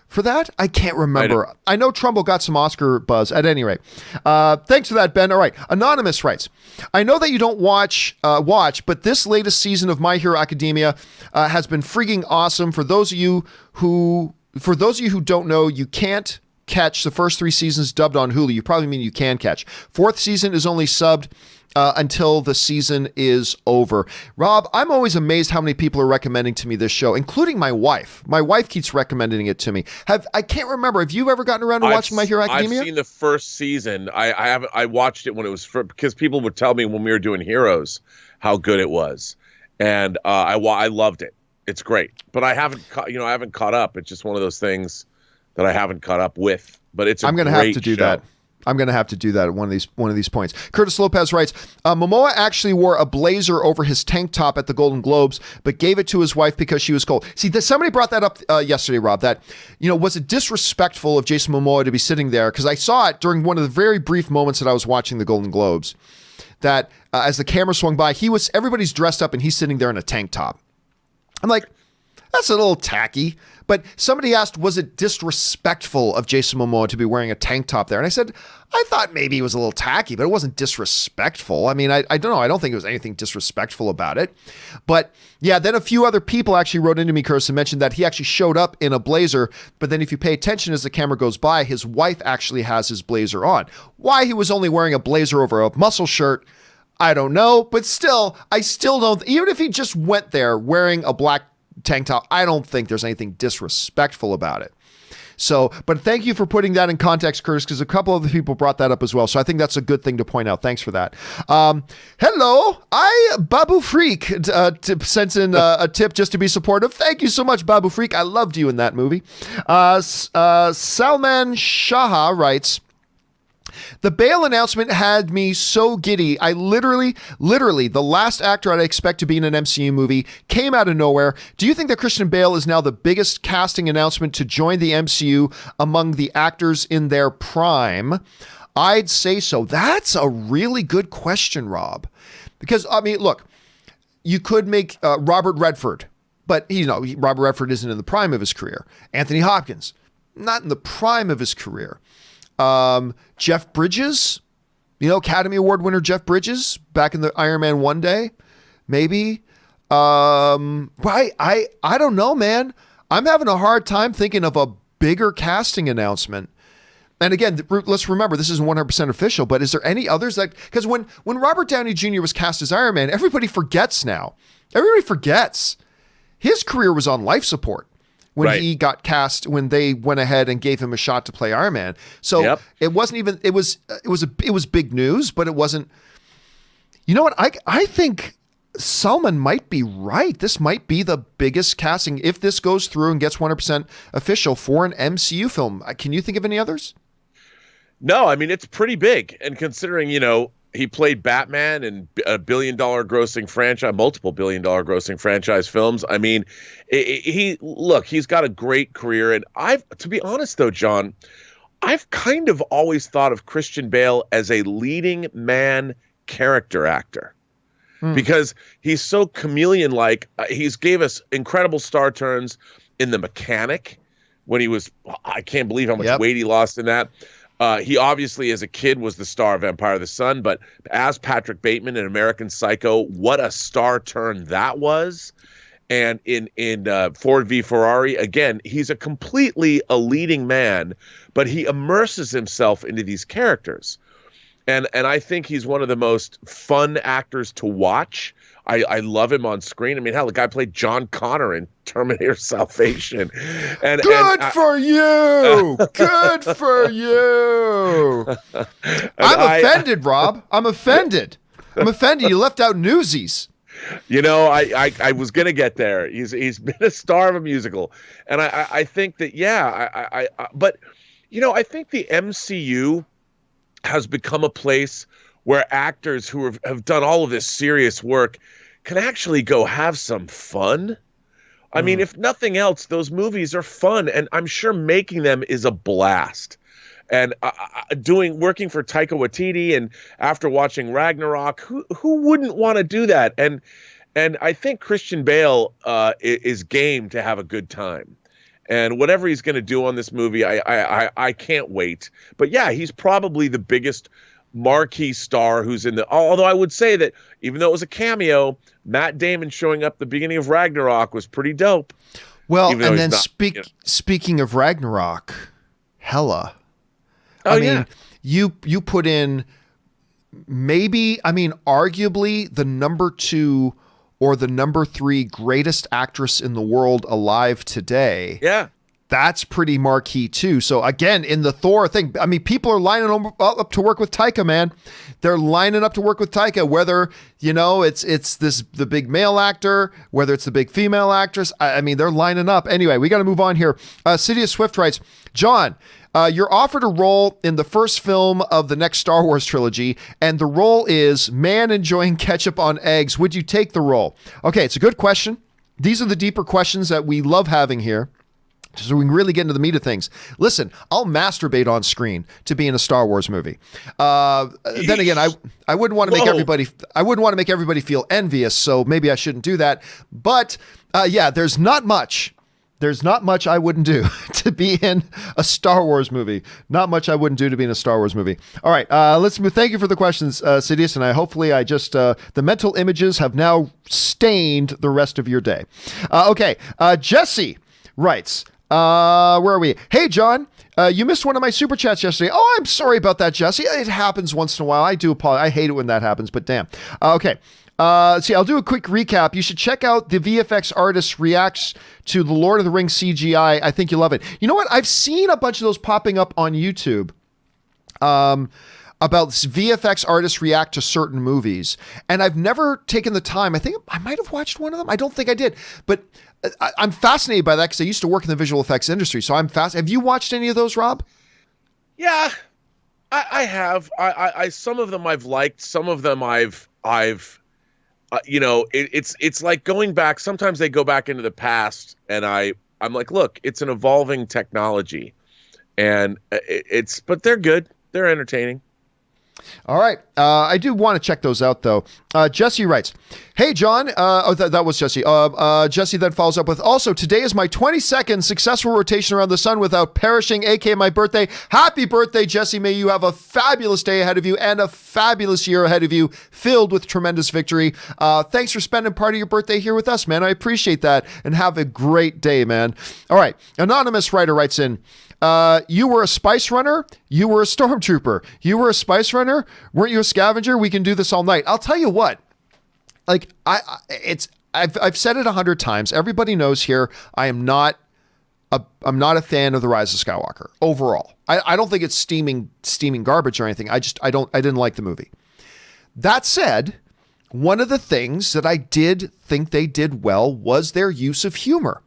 For that? I can't remember. I know Trumbo got some Oscar buzz at any rate. Thanks for that, Ben. All right. Anonymous writes, I know that you don't watch, but this latest season of My Hero Academia has been freaking awesome. For those of you who don't know, you can't catch the first 3 seasons dubbed on Hulu. You probably mean you can catch. 4th season is only subbed until the season is over. Rob, I'm always amazed how many people are recommending to me this show, including my wife. My wife keeps recommending it to me. I can't remember. Have you ever gotten around to watching My Hero Academia? I've seen the first season. I watched it when it was because people would tell me when we were doing Heroes how good it was, and I loved it. It's great, but I haven't caught up. It's just one of those things that I haven't caught up with. But I'm going to have to do that. I'm going to have to do that at one of these points. Curtis Lopez writes, Momoa actually wore a blazer over his tank top at the Golden Globes, but gave it to his wife because she was cold. See, somebody brought that up yesterday, Rob, that, was it disrespectful of Jason Momoa to be sitting there? Because I saw it during one of the very brief moments that I was watching the Golden Globes, that as the camera swung by, everybody's dressed up and he's sitting there in a tank top. I'm like, that's a little tacky. But somebody asked, was it disrespectful of Jason Momoa to be wearing a tank top there? And I said, I thought maybe it was a little tacky, but it wasn't disrespectful. I mean, I don't know. I don't think it was anything disrespectful about it. But yeah, then a few other people actually wrote into me, Curtis, and mentioned that he actually showed up in a blazer. But then if you pay attention as the camera goes by, his wife actually has his blazer on. Why he was only wearing a blazer over a muscle shirt, I don't know. But still, I still don't, even if he just went there wearing a black tank top, I don't think there's anything disrespectful about it. So, but thank you for putting that in context, Curtis, because a couple other people brought that up as well. So I think that's a good thing to point out. Thanks for that. Hello, Babu Freak sent in a tip just to be supportive. Thank you so much, Babu Freak. I loved you in that movie. Salman Shaha writes, the Bale announcement had me so giddy. I literally, the last actor I'd expect to be in an MCU movie came out of nowhere. Do you think that Christian Bale is now the biggest casting announcement to join the MCU among the actors in their prime? I'd say so. That's a really good question, Rob. Because, I mean, look, you could make Robert Redford, but, Robert Redford isn't in the prime of his career. Anthony Hopkins, not in the prime of his career. Jeff Bridges, Academy Award winner Jeff Bridges back in the Iron Man 1 day, maybe. I don't know, man. I'm having a hard time thinking of a bigger casting announcement. And again, let's remember, this isn't 100% official, but is there any others because when Robert Downey Jr. was cast as Iron Man, everybody forgets now. Everybody forgets. His career was on life support when he got cast, when they went ahead and gave him a shot to play Iron Man. So it wasn't even, it was big news, but it wasn't, you know what? I think Salman might be right. This might be the biggest casting if this goes through and gets 100% official for an MCU film. Can you think of any others? No, I mean, it's pretty big. And considering, he played Batman in a billion-dollar grossing franchise, multiple billion-dollar grossing franchise films. I mean, he's got a great career. And to be honest though, John, I've kind of always thought of Christian Bale as a leading man character actor because he's so chameleon-like. He's gave us incredible star turns in The Mechanic when he was, I can't believe how much weight he lost in that. He obviously, as a kid, was the star of Empire of the Sun, but as Patrick Bateman in American Psycho, what a star turn that was. And in Ford v Ferrari, again, he's a leading man, but he immerses himself into these characters. And I think he's one of the most fun actors to watch. I love him on screen. I mean, hell, the guy played John Connor in Terminator Salvation. Good for you. Good for you. I'm offended, Rob. I'm offended. You left out Newsies. I was going to get there. He's been a star of a musical. And I think that, but, I think the MCU has become a place where actors who have done all of this serious work can actually go have some fun. I mean, if nothing else, those movies are fun, and I'm sure making them is a blast. And working for Taika Waititi, and after watching Ragnarok, who wouldn't want to do that? And I think Christian Bale is game to have a good time. And whatever he's going to do on this movie, I can't wait. But yeah, he's probably the biggest marquee star who's in although I would say that even though it was a cameo, Matt Damon showing up at the beginning of Ragnarok was pretty dope. Well, and then speaking of Ragnarok, Hela. You put in arguably the number 2 or the number 3 greatest actress in the world alive today. Yeah. That's pretty marquee too. So again, in the Thor thing, I mean, people are lining up to work with Taika, man. They're lining up to work with Taika, whether, it's the big male actor, whether it's the big female actress. I mean, they're lining up. Anyway, we got to move on here. Sidious Swift writes, John, you're offered a role in the first film of the next Star Wars trilogy, and the role is man enjoying ketchup on eggs. Would you take the role? Okay, it's a good question. These are the deeper questions that we love having here. So we can really get into the meat of things. Listen, I'll masturbate on screen to be in a Star Wars movie. Then again, I wouldn't want to make everybody feel envious, so maybe I shouldn't do that. But yeah, there's not much I wouldn't do to be in a Star Wars movie. Not much I wouldn't do to be in a Star Wars movie. All right, let's move. Thank you for the questions, Sidious, and hopefully I just the mental images have now stained the rest of your day. Okay, Jesse writes. Where are we? Hey, John, you missed one of my super chats yesterday. Oh, I'm sorry about that, Jesse. It happens once in a while. I do apologize. I hate it when that happens, but damn. Okay. See, I'll do a quick recap. You should check out the VFX artist reacts to the Lord of the Rings CGI. I think you'll love it. You know what? I've seen a bunch of those popping up on YouTube. About VFX artists react to certain movies. And I've never taken the time. I think I might have watched one of them. I don't think I did. But I'm fascinated by that because I used to work in the visual effects industry. So I'm fascinated. Have you watched any of those, Rob? Yeah, I have. I some of them I've liked. Some of them I've it's like going back. Sometimes they go back into the past, and I'm like, look, it's an evolving technology, and but they're good. They're entertaining. All right. I do want to check those out, though. Jesse writes, hey, John. That was Jesse. Jesse then follows up with, also, today is my 22nd successful rotation around the sun without perishing, aka my birthday. Happy birthday, Jesse. May you have a fabulous day ahead of you and a fabulous year ahead of you, filled with tremendous victory. Thanks for spending part of your birthday here with us, man. I appreciate that. And have a great day, man. All right. Anonymous writer writes in, you were a spice runner. You were a stormtrooper. You were a spice runner. Weren't you a scavenger? We can do this all night. I'll tell you what. Like I've said it 100 times. Everybody knows here. I'm not a fan of The Rise of Skywalker overall. I don't think it's steaming garbage or anything. I didn't like the movie. That said, one of the things that I did think they did well was their use of humor.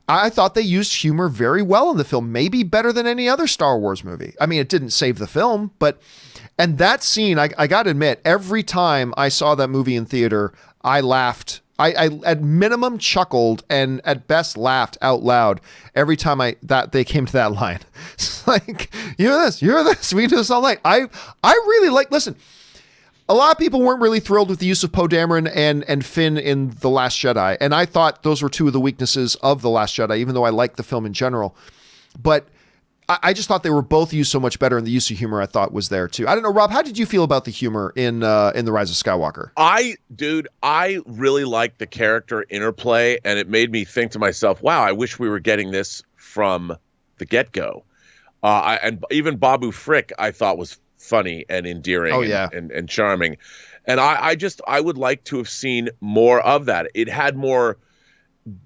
I thought they used humor very well in the film, maybe better than any other Star Wars movie. I mean, it didn't save the film, and that scene, I got to admit, every time I saw that movie in theater, I laughed. I at minimum chuckled and at best laughed out loud every time they came to that line. It's like, you hear this, we can do this all night. I really listen, a lot of people weren't really thrilled with the use of Poe Dameron and Finn in The Last Jedi. And I thought those were two of the weaknesses of The Last Jedi, even though I liked the film in general. But I just thought they were both used so much better, and the use of humor I thought was there too. I don't know, Rob, how did you feel about the humor in The Rise of Skywalker? I really liked the character interplay, and it made me think to myself, wow, I wish we were getting this from the get-go. And even Babu Frick I thought was funny and endearing and charming. And I would like to have seen more of that. It had more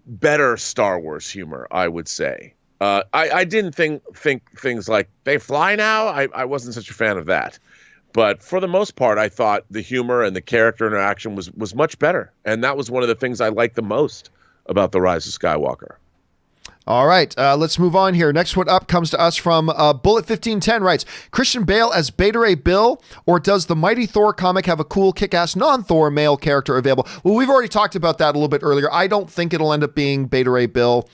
better Star Wars humor, I would say. I didn't think things like they fly now. I wasn't such a fan of that. But for the most part, I thought the humor and the character interaction was much better. And that was one of the things I liked the most about The Rise of Skywalker. All right, let's move on here. Next one up comes to us from Bullet 1510 writes, Christian Bale as Beta Ray Bill, or does the Mighty Thor comic have a cool kick-ass non-Thor male character available? Well, we've already talked about that a little bit earlier. I don't think it'll end up being Beta Ray Bill,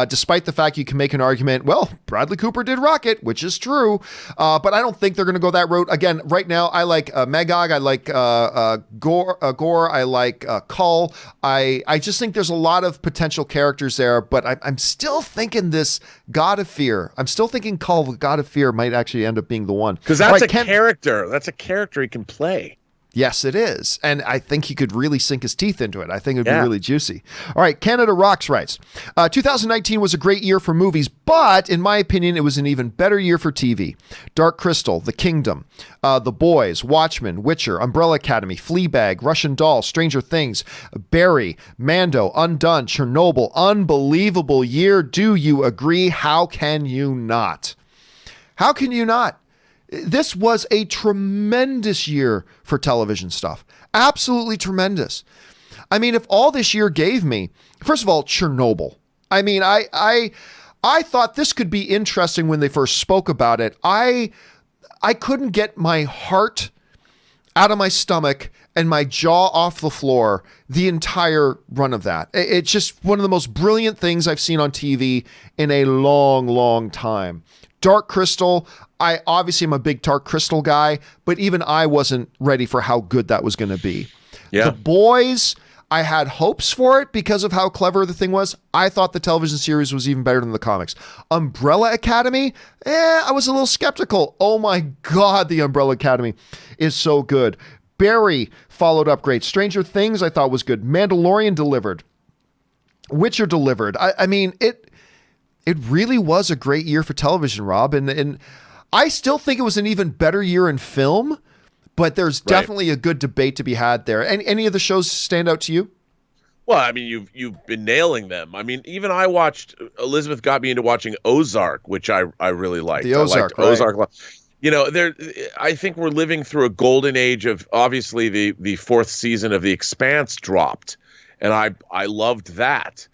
despite the fact you can make an argument, well, Bradley Cooper did Rocket, which is true, but I don't think they're going to go that route. Again, right now, I like Magog, I like Gore, I like Cull. I just think there's a lot of potential characters there, but I'm still thinking this God of Fear. I'm still thinking Cull, God of Fear might actually end up being the one. Because that's a character. That's a character he can play. Yes, it is. And I think he could really sink his teeth into it. I think it would be really juicy. All right, Canada Rocks writes, 2019 was a great year for movies, but in my opinion, it was an even better year for TV. Dark Crystal, The Kingdom, The Boys, Watchmen, Witcher, Umbrella Academy, Fleabag, Russian Doll, Stranger Things, Barry, Mando, Undone, Chernobyl. Unbelievable year. Do you agree? How can you not? How can you not? This was a tremendous year for television stuff. Absolutely tremendous. I mean, if all this year gave me, first of all, Chernobyl. I mean, I thought this could be interesting when they first spoke about it. I couldn't get my heart out of my stomach and my jaw off the floor the entire run of that. It's just one of the most brilliant things I've seen on TV in a long, long time. Dark Crystal, I obviously am a big Dark Crystal guy, but even I wasn't ready for how good that was going to be. Yeah. The Boys, I had hopes for it because of how clever the thing was. I thought the television series was even better than the comics. Umbrella Academy, I was a little skeptical. Oh my God, the Umbrella Academy is so good. Barry followed up great. Stranger Things I thought was good. Mandalorian delivered. Witcher delivered. I mean, it really was a great year for television, Rob. And I still think it was an even better year in film, but there's definitely a good debate to be had there. Any of the shows stand out to you? Well, I mean, you've been nailing them. I mean, even I watched, Elizabeth got me into watching Ozark, which I really liked. The Ozark, I liked Ozark. You know, I think we're living through a golden age of, obviously the fourth season of The Expanse dropped, and I loved that.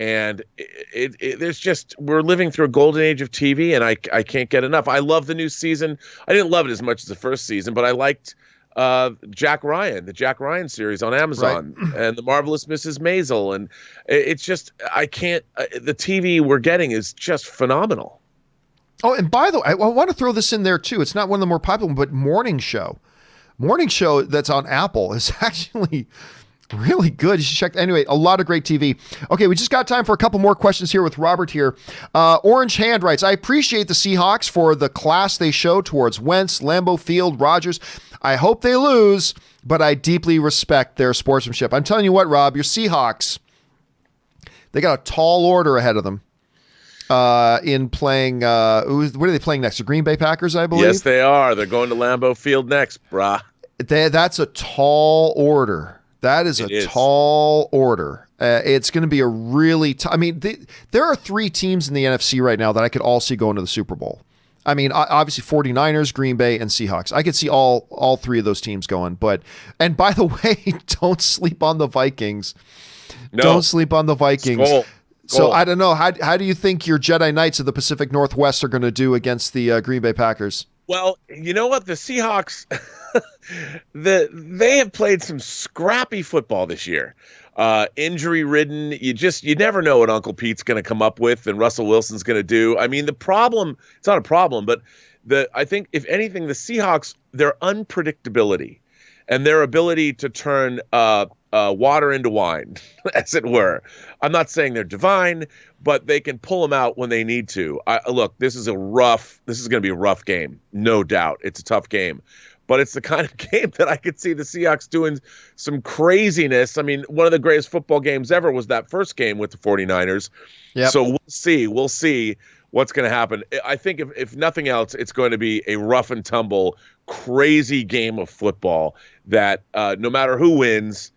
And there's just, we're living through a golden age of TV, and I can't get enough. I love the new season. I didn't love it as much as the first season, but I liked Jack Ryan, the Jack Ryan series on Amazon, and The Marvelous Mrs. Maisel. And it's just, the TV we're getting is just phenomenal. Oh, and by the way, I want to throw this in there too. It's not one of the more popular, but Morning Show that's on Apple is actually really good. You should check. Anyway, a lot of great TV. Okay, we just got time for a couple more questions here with Robert here. Orange Hand writes, I appreciate the Seahawks for the class they show towards Wentz, Lambeau Field, Rodgers. I hope they lose, but I deeply respect their sportsmanship. I'm telling you what, Rob, your Seahawks, they got a tall order ahead of them. In playing, what are they playing next? The Green Bay Packers, I believe. Yes, they are. They're going to Lambeau Field next, brah. That's a tall order. That is tall order. It's going to be a really I mean, there are three teams in the NFC right now that I could all see going to the Super Bowl. I mean, obviously 49ers, Green Bay, and Seahawks. I could see all three of those teams going. And by the way, don't sleep on the Vikings. No. Don't sleep on the Vikings. Skull. So I don't know. How do you think your Jedi Knights of the Pacific Northwest are going to do against the Green Bay Packers? Well, you know what? The Seahawks, they have played some scrappy football this year. Injury ridden. You never know what Uncle Pete's going to come up with and Russell Wilson's going to do. I mean, it's not a problem, but I think if anything, the Seahawks, their unpredictability and their ability to turn water into wine, as it were. I'm not saying they're divine, but they can pull them out when they need to. Look, this is going to be a rough game, no doubt. It's a tough game, but it's the kind of game that I could see the Seahawks doing some craziness. I mean, one of the greatest football games ever was that first game with the 49ers. Yep. So we'll see what's going to happen. I think if nothing else, it's going to be a rough and tumble, crazy game of football that no matter who wins,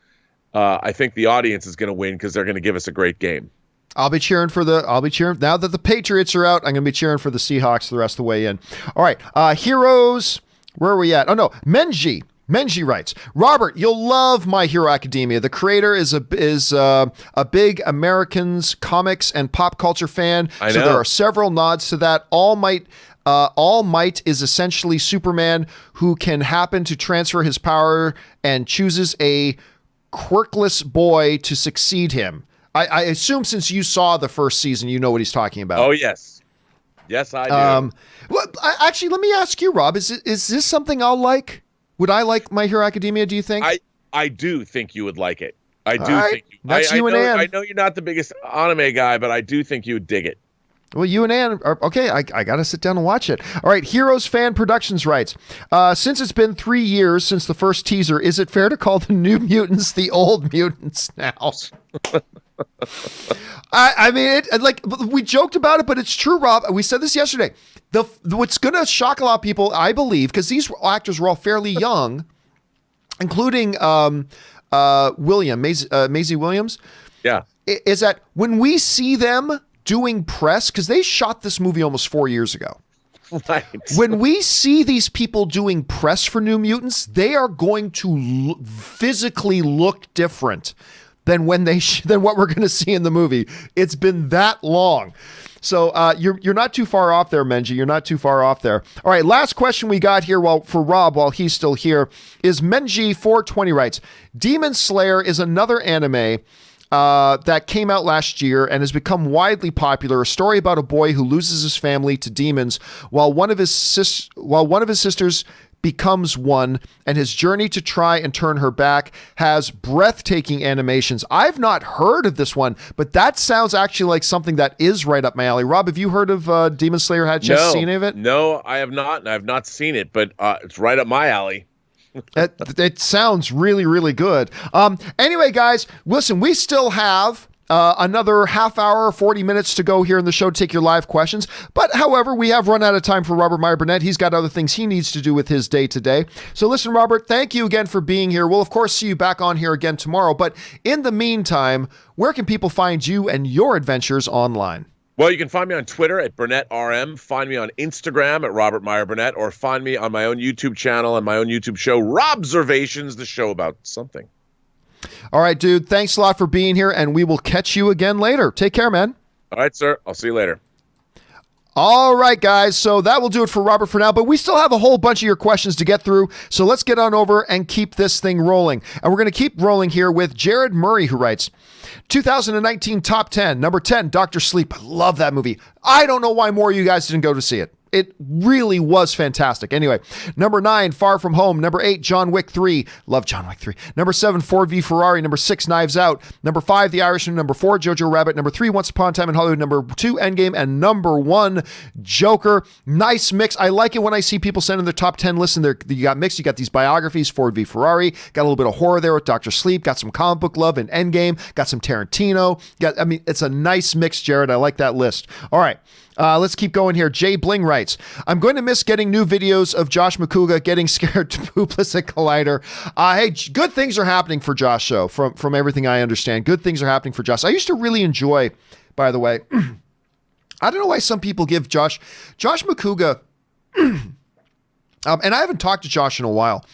I think the audience is going to win because they're going to give us a great game. I'll be cheering now that the Patriots are out. I'm going to be cheering for the Seahawks the rest of the way in. All right. Heroes. Where are we at? Oh no. Menji writes, Robert, you'll love My Hero Academia. The creator is a big Americans comics and pop culture fan. I know. So there are several nods to that. All Might is essentially Superman who can happen to transfer his power and chooses a quirkless boy to succeed him. I assume since you saw the first season, you know what he's talking about. Oh, yes. Yes, I do. Well, actually, let me ask you, Rob, is this something I'll like? Would I like My Hero Academia, do you think? I do think you would like it. I do think you. That's you and Ann. I know you're not the biggest anime guy, but I do think you would dig it. Well, you and Ann are okay. I got to sit down and watch it. All right. Heroes Fan Productions writes, since it's been 3 years since the first teaser, is it fair to call the New Mutants the old mutants now? I mean, we joked about it, but it's true, Rob. We said this yesterday. What's going to shock a lot of people, I believe, because these actors were all fairly young, including Maisie Williams. Yeah. Is that when we see them doing press, because they shot this movie almost 4 years ago. Right. When we see these people doing press for New Mutants, they are going to physically look different. than than what we're going to see in the movie. It's been that long. So you're not too far off there, Menji. You're not too far off there. All right, last question we got here for Rob while he's still here is Menji420 writes, Demon Slayer is another anime that came out last year and has become widely popular. A story about a boy who loses his family to demons while one of his sisters becomes one, and his journey to try and turn her back has breathtaking animations. I've not heard of this one, but that sounds actually like something that is right up my alley. Rob, have you heard of Demon Slayer? Had you seen any of it? No, I have not, and I've not seen it, but it's right up my alley. It sounds really, really good. Anyway, guys, listen, we still have another half hour, 40 minutes to go here in the show to take your live questions. But however, we have run out of time for Robert Meyer Burnett. He's got other things he needs to do with his day today. So listen, Robert, thank you again for being here. We'll, of course, see you back on here again tomorrow. But in the meantime, where can people find you and your adventures online? Well, you can find me on Twitter at BurnettRM, find me on Instagram at Robert Meyer Burnett, or find me on my own YouTube channel and my own YouTube show, Robservations, the show about something. All right, dude. Thanks a lot for being here, and we will catch you again later. Take care, man. All right, sir. I'll see you later. All right, guys. So that will do it for Robert for now, but we still have a whole bunch of your questions to get through. So let's get on over and keep this thing rolling. And we're going to keep rolling here with Jared Murray, who writes, 2019 top 10. Number 10, Dr. Sleep. I love that movie. I don't know why more of you guys didn't go to see it. It really was fantastic. Anyway, number 9, Far From Home. Number 8, John Wick 3. Love John Wick 3. Number 7, Ford v Ferrari. Number 6, Knives Out. Number 5, The Irishman. Number 4, Jojo Rabbit. Number 3, Once Upon a Time in Hollywood. Number 2, Endgame. And number 1, Joker. Nice mix. I like it when I see people sending their top 10 lists. You got mixed. You got these biographies, Ford v Ferrari. Got a little bit of horror there with Dr. Sleep. Got some comic book love in Endgame. Got some Tarantino. It's a nice mix, Jared. I like that list. All right. Let's keep going here. Jay Bling writes, I'm going to miss getting new videos of Josh McCouga getting scared to poopless at Collider. Hey, good things are happening for Josh, though, from everything I understand. Good things are happening for Josh. I used to really enjoy, by the way, I don't know why some people give Josh McCouga, and I haven't talked to Josh in a while,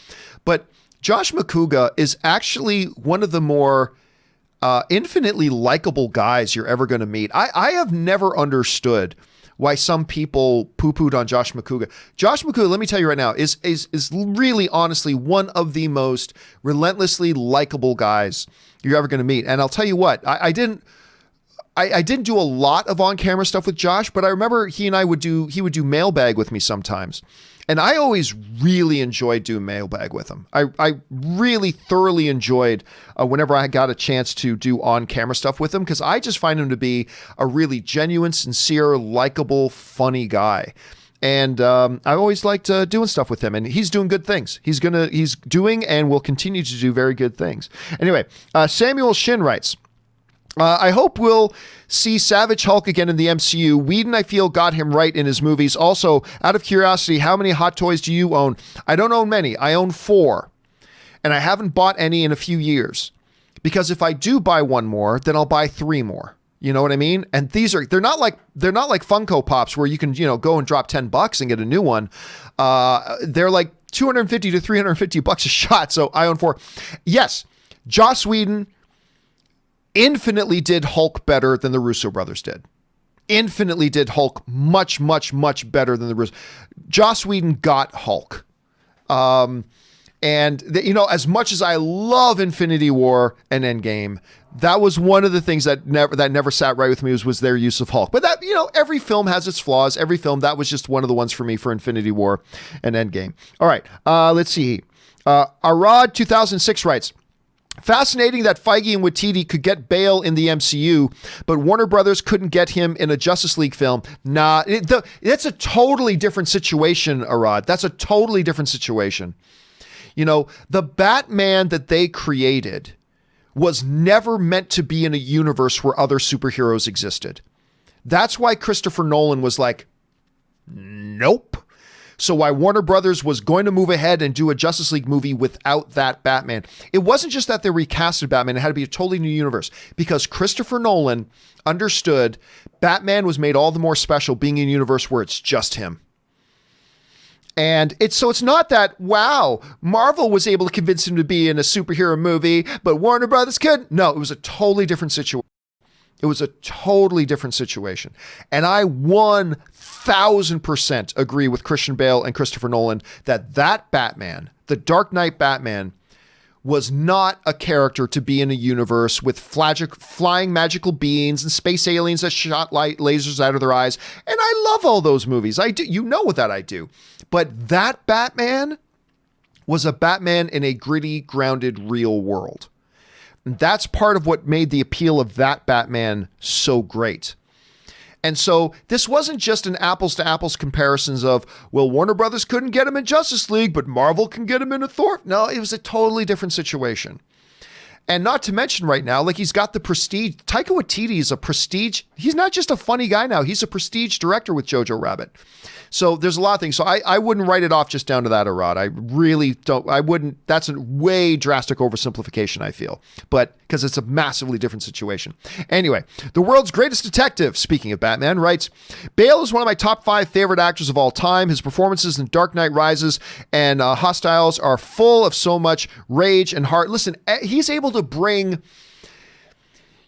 but Josh McCouga is actually one of the more infinitely likable guys you're ever going to meet. I have never understood why some people poo-pooed on Josh McCouga. Josh McCouga, let me tell you right now, is really honestly one of the most relentlessly likable guys you're ever going to meet. And I'll tell you what, I didn't do a lot of on-camera stuff with Josh, but I remember he would do mailbag with me sometimes. And I always really enjoyed doing mailbag with him. I really thoroughly enjoyed whenever I got a chance to do on-camera stuff with him, because I just find him to be a really genuine, sincere, likable, funny guy. And I always liked doing stuff with him, and he's doing good things. He's doing and will continue to do very good things. Anyway, Samuel Shin writes, I hope we'll see Savage Hulk again in the MCU. Whedon, I feel, got him right in his movies. Also, out of curiosity, how many Hot Toys do you own? I don't own many. I own 4. And I haven't bought any in a few years. Because if I do buy one more, then I'll buy 3 more. You know what I mean? And they're not like Funko Pops where you can, go and drop $10 and get a new one. They're like $250 to $350 a shot. So I own 4. Yes, Joss Whedon infinitely did Hulk better than the Russo brothers did. Infinitely did Hulk much, much, much better than the Russo. Joss Whedon got Hulk. As much as I love Infinity War and Endgame, that was one of the things that never sat right with me was their use of Hulk. But that, every film has its flaws. Every film, that was just one of the ones for me for Infinity War and Endgame. All right, let's see. Arad 2006 writes, fascinating that Feige and Waititi could get Bale in the MCU, but Warner Brothers couldn't get him in a Justice League film. Nah, that's a totally different situation, Arad. That's a totally different situation. The Batman that they created was never meant to be in a universe where other superheroes existed. That's why Christopher Nolan was like, nope. So why Warner Brothers was going to move ahead and do a Justice League movie without that Batman. It wasn't just that they recasted Batman. It had to be a totally new universe because Christopher Nolan understood Batman was made all the more special being in a universe where it's just him. And it's not that, wow, Marvel was able to convince him to be in a superhero movie, but Warner Brothers couldn't. No, it was a totally different situation. It was a totally different situation. And I 1000% agree with Christian Bale and Christopher Nolan that Batman, the Dark Knight Batman, was not a character to be in a universe with flying magical beings and space aliens that shot light lasers out of their eyes. And I love all those movies. I do. You know that I do. But that Batman was a Batman in a gritty, grounded, real world. And that's part of what made the appeal of that Batman so great. And so this wasn't just an apples to apples comparisons of, well, Warner Brothers couldn't get him in Justice League, but Marvel can get him in a Thor. No, it was a totally different situation. And not to mention right now, like, he's got the prestige. Taika Waititi is a prestige. He's not just a funny guy now. He's a prestige director with Jojo Rabbit. So there's a lot of things. So I wouldn't write it off just down to that, Arad. I really don't. I wouldn't. That's a way drastic oversimplification, I feel. But because it's a massively different situation. Anyway, the world's greatest detective, speaking of Batman, writes, Bale is one of my top 5 favorite actors of all time. His performances in Dark Knight Rises and Hostiles are full of so much rage and heart. Listen, he's able to bring...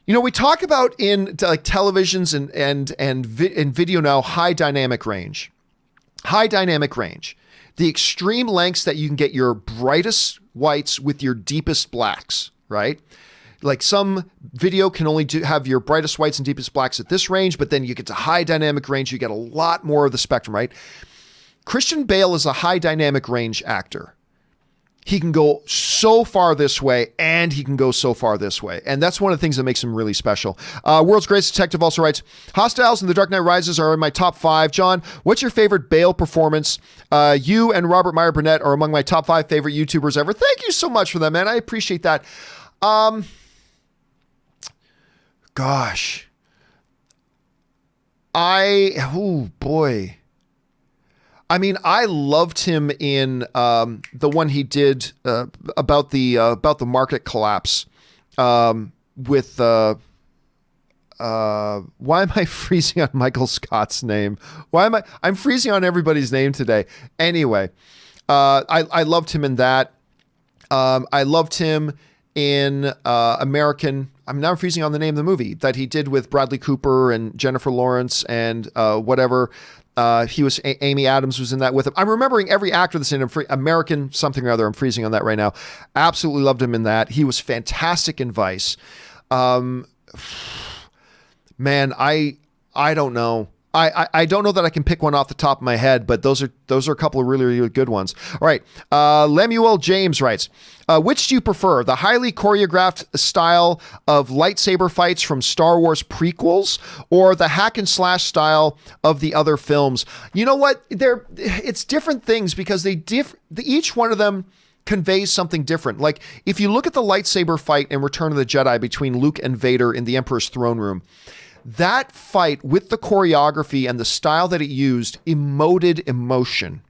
You know, we talk about in like televisions and video now, high dynamic range. High dynamic range. The extreme lengths that you can get your brightest whites with your deepest blacks, right? Like some video can only have your brightest whites and deepest blacks at this range, but then you get to high dynamic range, you get a lot more of the spectrum, right? Christian Bale is a high dynamic range actor. He can go so far this way and he can go so far this way. And that's one of the things that makes him really special. World's Greatest Detective also writes, Hostiles and The Dark Knight Rises are in my top 5. John, what's your favorite Bale performance? You and Robert Meyer Burnett are among my top 5 favorite YouTubers ever. Thank you so much for that, man. I appreciate that. Gosh. Oh boy. I mean, I loved him in the one he did about the market collapse with why am I freezing on Michael Scott's name? I'm freezing on everybody's name today. Anyway, I loved him in that. I loved him in American. I'm now freezing on the name of the movie that he did with Bradley Cooper and Jennifer Lawrence and whatever. He was Amy Adams was in that with him. I'm remembering every actor that's in American something or other. I'm freezing on that right now. Absolutely loved him in that. He was fantastic in Vice. Man, I don't know. I don't know that I can pick one off the top of my head, but those are a couple of really, really good ones. All right. Lemuel James writes, which do you prefer? The highly choreographed style of lightsaber fights from Star Wars prequels or the hack and slash style of the other films? You know what? It's different things because each one of them conveys something different. Like if you look at the lightsaber fight in Return of the Jedi between Luke and Vader in the Emperor's throne room, that fight with the choreography and the style that it used emoted emotion,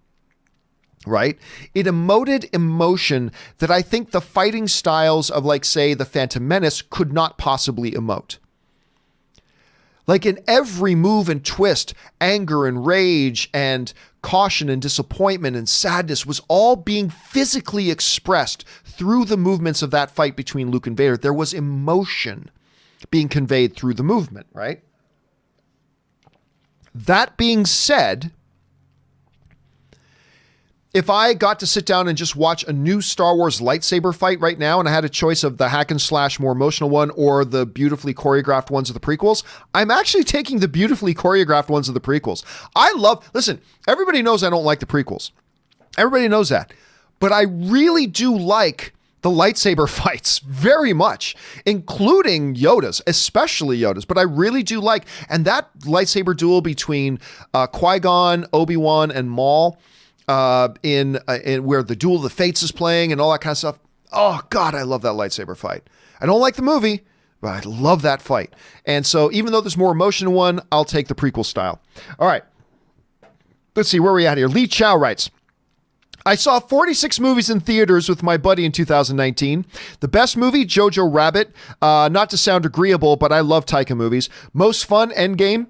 right? It emoted emotion that I think the fighting styles of, like, say, The Phantom Menace could not possibly emote. Like in every move and twist, anger and rage and caution and disappointment and sadness was all being physically expressed through the movements of that fight between Luke and Vader. There was emotion being conveyed through the movement, right? That being said, if I got to sit down and just watch a new Star Wars lightsaber fight right now and I had a choice of the hack and slash more emotional one or the beautifully choreographed ones of the prequels, I'm actually taking the beautifully choreographed ones of the prequels. Listen, everybody knows I don't like the prequels. Everybody knows that. But I really do like the lightsaber fights very much, including Yoda's, especially Yoda's. But I really do like, and that lightsaber duel between Qui-Gon, Obi-Wan, and Maul in where the Duel of the Fates is playing and all that kind of stuff. Oh God, I love that lightsaber fight. I don't like the movie, but I love that fight. And so even though there's more emotion in one, I'll take the prequel style. All right, let's see where we at here. Lee Chow writes, I saw 46 movies in theaters with my buddy in 2019. The best movie, Jojo Rabbit. Not to sound agreeable, but I love Taika movies. Most fun, Endgame.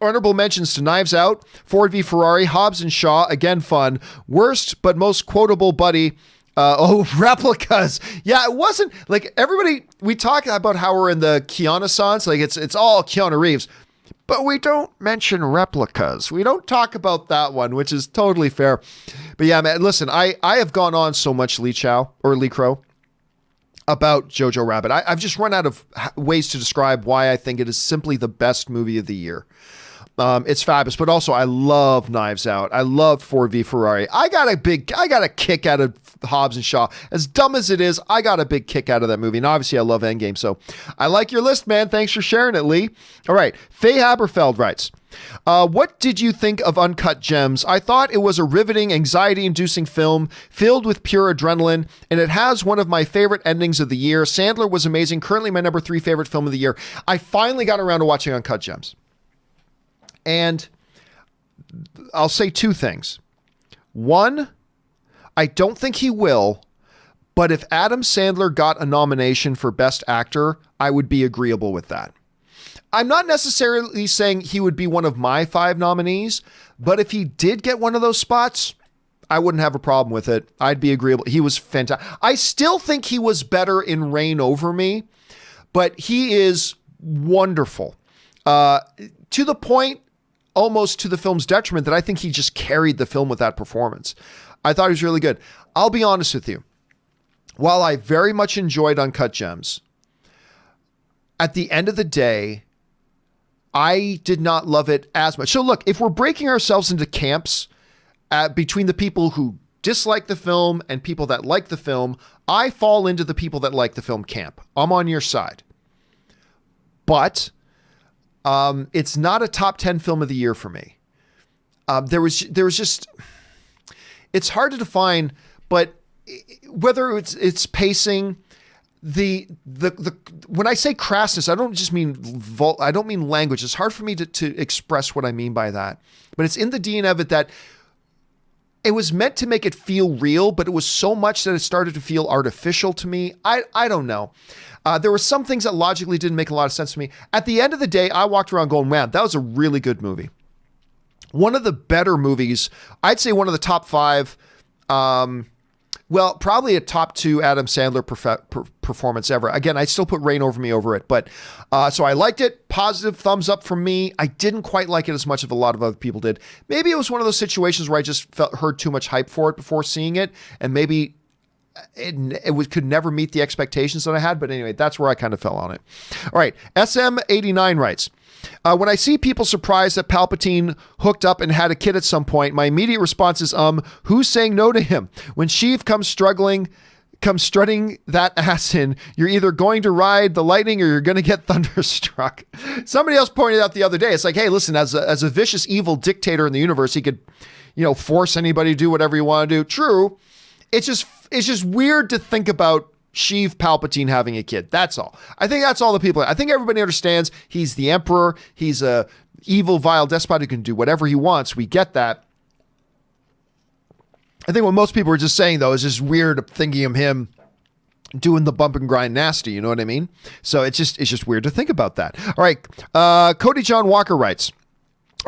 Honorable mentions to Knives Out, Ford v Ferrari, Hobbs and Shaw, again fun. Worst but most quotable buddy. Replicas. Yeah, it wasn't like everybody. We talk about how we're in the Keanu-sance, like it's all Keanu Reeves, but we don't mention Replicas. We don't talk about that one, which is totally fair. But yeah, man, listen, I have gone on so much Lee Crow about Jojo Rabbit. I've just run out of ways to describe why I think it is simply the best movie of the year. It's fabulous, but also I love Knives Out. I love Ford v Ferrari. I got a kick out of Hobbs and Shaw. As dumb as it is, I got a big kick out of that movie. And obviously I love Endgame. So I like your list, man. Thanks for sharing it, Lee. All right. Faye Haberfeld writes, what did you think of Uncut Gems? I thought it was a riveting, anxiety-inducing film filled with pure adrenaline, and it has one of my favorite endings of the year. Sandler was amazing. Currently my number 3 favorite film of the year. I finally got around to watching Uncut Gems. And I'll say 2 things. One, I don't think he will, but if Adam Sandler got a nomination for Best Actor, I would be agreeable with that. I'm not necessarily saying he would be one of my 5 nominees, but if he did get one of those spots, I wouldn't have a problem with it. I'd be agreeable. He was fantastic. I still think he was better in Reign Over Me, but he is wonderful. To the point, almost to the film's detriment, that I think he just carried the film with that performance. I thought he was really good. I'll be honest with you. While I very much enjoyed Uncut Gems, at the end of the day, I did not love it as much. So look, if we're breaking ourselves into camps between the people who dislike the film and people that like the film, I fall into the people that like the film camp. I'm on your side. But it's not a top 10 film of the year for me. There was just, it's hard to define, but whether it's pacing, the when I say crassness, I don't just mean I don't mean language. It's hard for me to express what I mean by that, but it's in the DNA of it that it was meant to make it feel real, but it was so much that it started to feel artificial to me. I don't know. There were some things that logically didn't make a lot of sense to me. At the end of the day, I walked around going, man, that was a really good movie. One of the better movies, I'd say one of the top 5, well, probably a top 2 Adam Sandler performance ever. Again, I still put Reign Over Me over it, but so I liked it. Positive thumbs up from me. I didn't quite like it as much as a lot of other people did. Maybe it was one of those situations where I just heard too much hype for it before seeing it, and maybe it could never meet the expectations that I had. But anyway, that's where I kind of fell on it. All right, SM89 writes, when I see people surprised that Palpatine hooked up and had a kid at some point, my immediate response is, who's saying no to him? When Sheev comes strutting that ass in, you're either going to ride the lightning or you're going to get thunderstruck. Somebody else pointed out the other day, it's like, hey, listen, as a vicious, evil dictator in the universe, he could, force anybody to do whatever you want to do. True. It's just weird to think about Sheev Palpatine having a kid. That's all. I think that's all the people. I think everybody understands he's the emperor. He's a evil, vile despot who can do whatever he wants. We get that. I think what most people are just saying, though, is just weird thinking of him doing the bump and grind nasty. You know what I mean? So it's just weird to think about that. All right. Cody John Walker writes,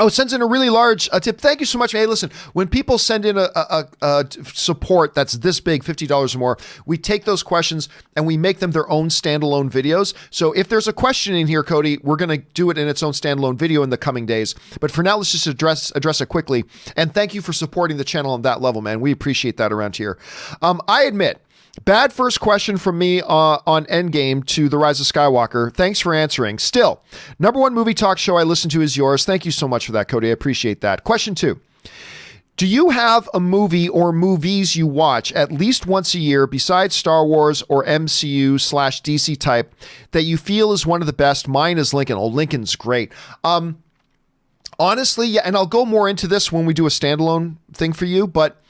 sends in a really large tip. Thank you so much. Hey, listen, when people send in a support that's this big, $50 or more, we take those questions and we make them their own standalone videos. So if there's a question in here, Cody, we're going to do it in its own standalone video in the coming days. But for now, let's just address it quickly. And thank you for supporting the channel on that level, man. We appreciate that around here. I admit, bad first question from me on Endgame to The Rise of Skywalker. Thanks for answering. Still, number 1 movie talk show I listen to is yours. Thank you so much for that, Cody. I appreciate that. Question 2. Do you have a movie or movies you watch at least once a year besides Star Wars or MCU/DC type that you feel is one of the best? Mine is Lincoln. Oh, Lincoln's great. Honestly, yeah, and I'll go more into this when we do a standalone thing for you, but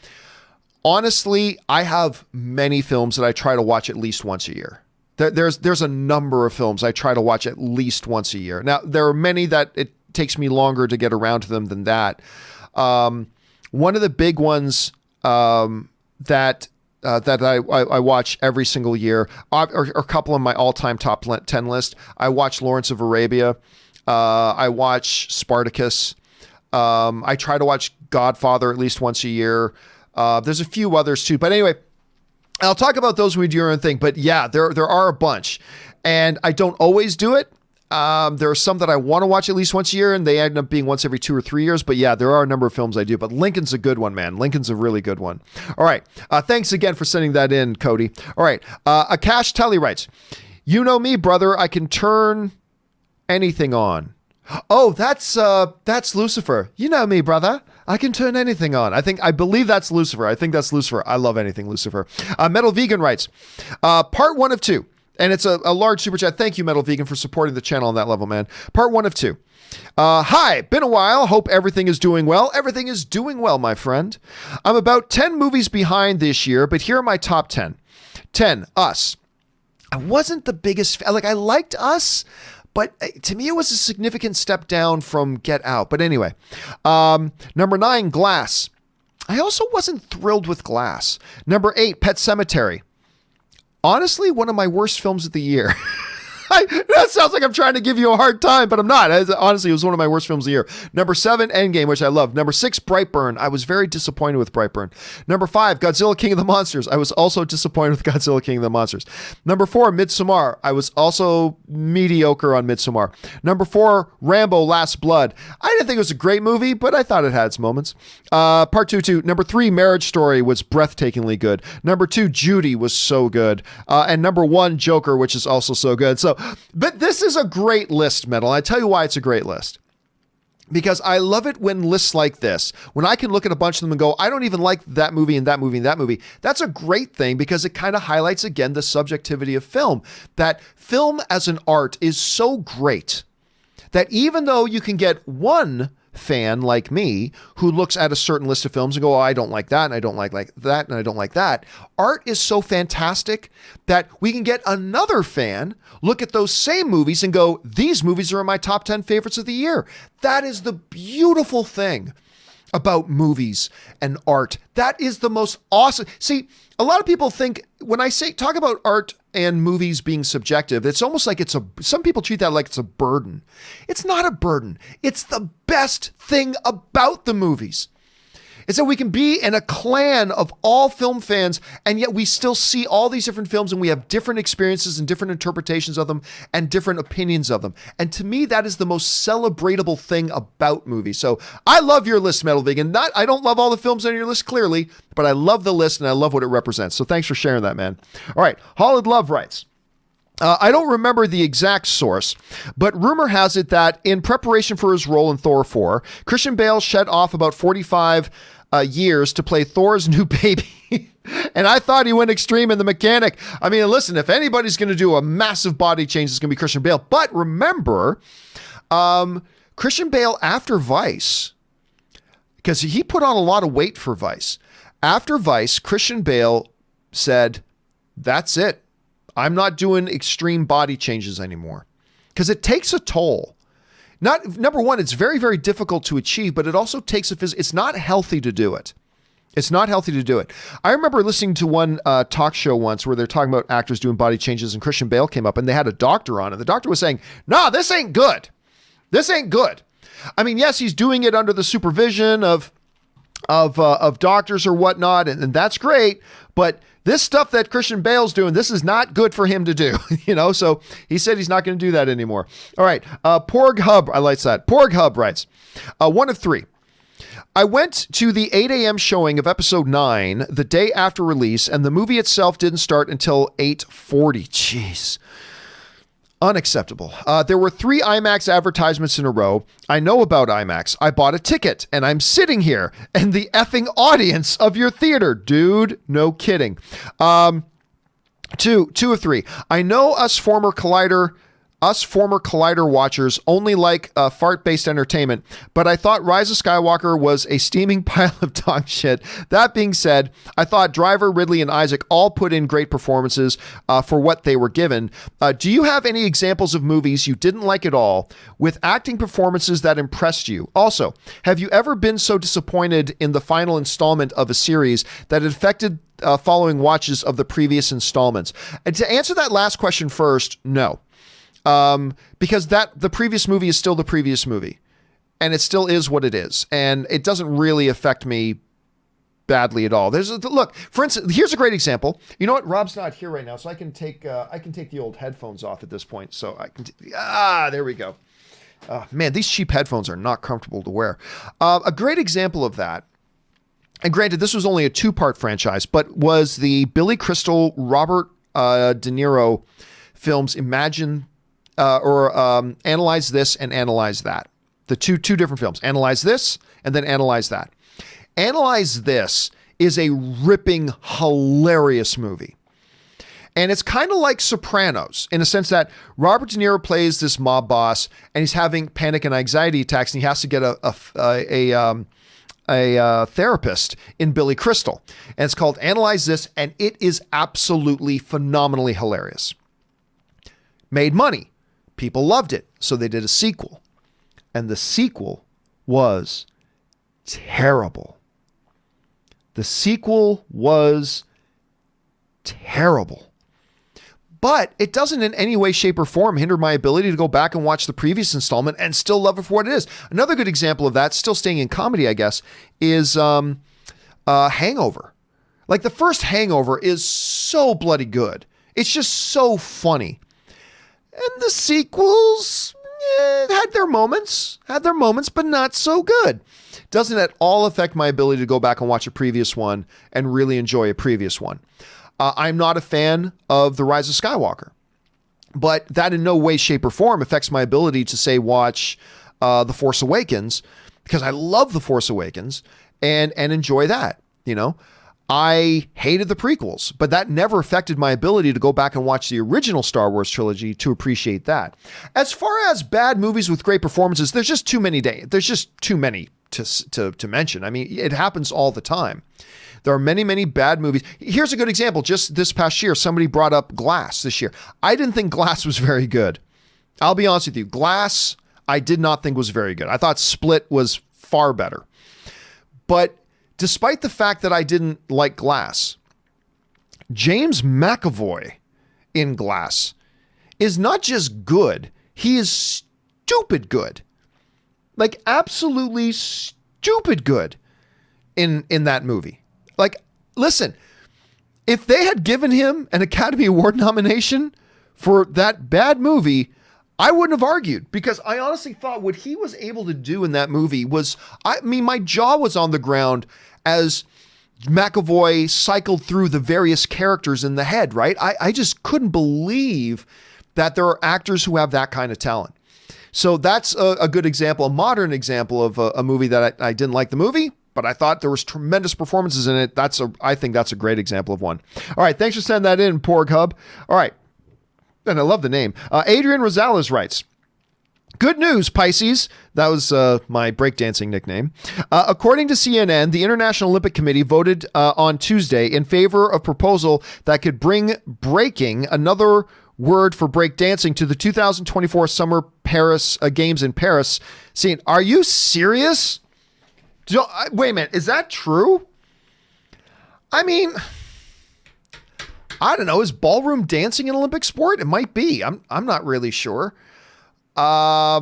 honestly, I have many films that I try to watch at least once a year. There's a number of films I try to watch at least once a year. Now, there are many that it takes me longer to get around to them than that. One of the big ones that I watch every single year are a couple of my all-time top 10 list. I watch Lawrence of Arabia. I watch Spartacus. I try to watch Godfather at least once a year. There's a few others too. But anyway, I'll talk about those when we do your own thing. But yeah, there are a bunch. And I don't always do it. There are some that I want to watch at least once a year, and they end up being once every 2 or 3 years. But yeah, there are a number of films I do. But Lincoln's a good one, man. Lincoln's a really good one. All right. Thanks again for sending that in, Cody. All right. Akash Tully writes, you know me, brother. I can turn anything on. Oh, that's Lucifer. You know me, brother. I can turn anything on. I believe that's Lucifer. I think that's Lucifer. I love anything Lucifer. Metal Vegan writes, part 1 of 2. And it's a large super chat. Thank you, Metal Vegan, for supporting the channel on that level, man. Part 1 of 2. Hi, been a while. Hope everything is doing well. Everything is doing well, my friend. I'm about 10 movies behind this year, but here are my top 10. 10, Us. I wasn't the biggest fan. Like, I liked Us, but to me, it was a significant step down from Get Out. But anyway, number 9, Glass. I also wasn't thrilled with Glass. Number 8, Pet Sematary. Honestly, one of my worst films of the year. That sounds like I'm trying to give you a hard time, but I'm not. Honestly, it was one of my worst films of the year. Number 7, Endgame, which I love. Number 6, Brightburn. I was very disappointed with Brightburn. Number 5, Godzilla King of the Monsters. I was also disappointed with Godzilla King of the Monsters. Number 4, Midsommar. I was also mediocre on Midsommar. Number 4, Rambo Last Blood. I didn't think it was a great movie, but I thought it had its moments. Part 2. Number 3, Marriage Story was breathtakingly good. Number 2, Judy was so good. And number 1, Joker, which is also so good. So, but this is a great list, Metal. I tell you why it's a great list. Because I love it when lists like this, when I can look at a bunch of them and go, I don't even like that movie and that movie and that movie. That's a great thing because it kind of highlights, again, the subjectivity of film. That film as an art is so great that even though you can get one fan like me who looks at a certain list of films and go, oh, I don't like that, and I don't like that, and I don't like that. Art is so fantastic that we can get another fan look at those same movies and go, these movies are in my top 10 favorites of the year. That is the beautiful thing about movies and art. That is the most awesome. See, a lot of people think when I talk about art and movies being subjective, it's almost like some people treat that like it's a burden. It's not a burden. It's the best thing about the movies. It's that we can be in a clan of all film fans, and yet we still see all these different films and we have different experiences and different interpretations of them and different opinions of them. And to me, that is the most celebratable thing about movies. So I love your list, Metal Vegan. I don't love all the films on your list, clearly, but I love the list and I love what it represents. So thanks for sharing that, man. All right. Holland Love writes, I don't remember the exact source, but rumor has it that in preparation for his role in Thor 4, Christian Bale shed off about 45 years to play Thor's new baby. And I thought he went extreme in The Mechanic. I mean, listen, if anybody's going to do a massive body change, it's going to be Christian Bale. But remember, Christian Bale after Vice, because he put on a lot of weight for Vice. After Vice, Christian Bale said, that's it. I'm not doing extreme body changes anymore because it takes a toll. Number one, it's very, very difficult to achieve, but it also takes it's not healthy to do it. It's not healthy to do it. I remember listening to one talk show once where they're talking about actors doing body changes and Christian Bale came up and they had a doctor on and the doctor was saying, no, this ain't good. This ain't good. I mean, yes, he's doing it under the supervision of doctors or whatnot, and that's great, but this stuff that Christian Bale's doing, this is not good for him to do, so he said he's not going to do that anymore. All right. Porg Hub, I like that. Porg Hub writes, 1 of 3. I went to the 8 a.m. showing of episode 9 the day after release, and the movie itself didn't start until 8:40. Jeez. Unacceptable. There were 3 IMAX advertisements in a row. I know about IMAX. I bought a ticket and I'm sitting here and the effing audience of your theater, dude. No kidding. 2 of 3. I know us former Collider watchers only like fart-based entertainment, but I thought Rise of Skywalker was a steaming pile of dog shit. That being said, I thought Driver, Ridley, and Isaac all put in great performances for what they were given. Do you have any examples of movies you didn't like at all with acting performances that impressed you? Also, have you ever been so disappointed in the final installment of a series that it affected following watches of the previous installments? And to answer that last question first, no. Because the previous movie is still the previous movie, and it still is what it is, and it doesn't really affect me badly at all. Look, for instance, here's a great example. You know what? Rob's not here right now, so I can take the old headphones off at this point. So I can there we go. Man, these cheap headphones are not comfortable to wear. A great example of that, and granted, this was only a 2-part franchise, but was the Billy Crystal, Robert De Niro films Imagine Analyze This and Analyze That. The two different films. Analyze This and then Analyze That. Analyze This is a ripping, hilarious movie. And it's kind of like Sopranos in a sense that Robert De Niro plays this mob boss and he's having panic and anxiety attacks and he has to get a therapist in Billy Crystal. And it's called Analyze This, and it is absolutely phenomenally hilarious. Made money. People loved it. So they did a sequel. And the sequel was terrible. The sequel was terrible. But it doesn't in any way, shape, or form hinder my ability to go back and watch the previous installment and still love it for what it is. Another good example of that, still staying in comedy, I guess, is Hangover. Like the first Hangover is so bloody good. It's just so funny. And the sequels had their moments, but not so good. Doesn't at all affect my ability to go back and watch a previous one and really enjoy a previous one. I'm not a fan of The Rise of Skywalker, but that in no way, shape, or form affects my ability to, say, watch The Force Awakens, because I love The Force Awakens and enjoy that. You know, I hated the prequels, but that never affected my ability to go back and watch the original Star Wars trilogy to appreciate that. As far as bad movies with great performances, there's just too many to mention. I mean, it happens all the time. There are many, many bad movies. Here's a good example. Just this past year, somebody brought up Glass this year. I didn't think Glass was very good. I'll be honest with you. Glass, I did not think was very good. I thought Split was far better. But despite the fact that I didn't like Glass, James McAvoy in Glass is not just good. He is stupid good. Like absolutely stupid good in that movie. Like, listen, if they had given him an Academy Award nomination for that bad movie, I wouldn't have argued, because I honestly thought what he was able to do in that movie was, my jaw was on the ground as McAvoy cycled through the various characters in the head, right? I just couldn't believe that there are actors who have that kind of talent. So that's a good example, a modern example of a movie that I didn't like the movie, but I thought there was tremendous performances in it. I think that's a great example of one. All right. Thanks for sending that in, Porg Hub. All right. And I love the name. Adrian Rosales writes, good news, Pisces. That was my breakdancing nickname. According to CNN, the International Olympic Committee voted on Tuesday in favor of proposal that could bring breaking, another word for breakdancing, to the 2024 Summer Paris Games in Paris scene. Are you serious? Wait a minute. Is that true? I mean, I don't know. Is ballroom dancing an Olympic sport? It might be. I'm not really sure. I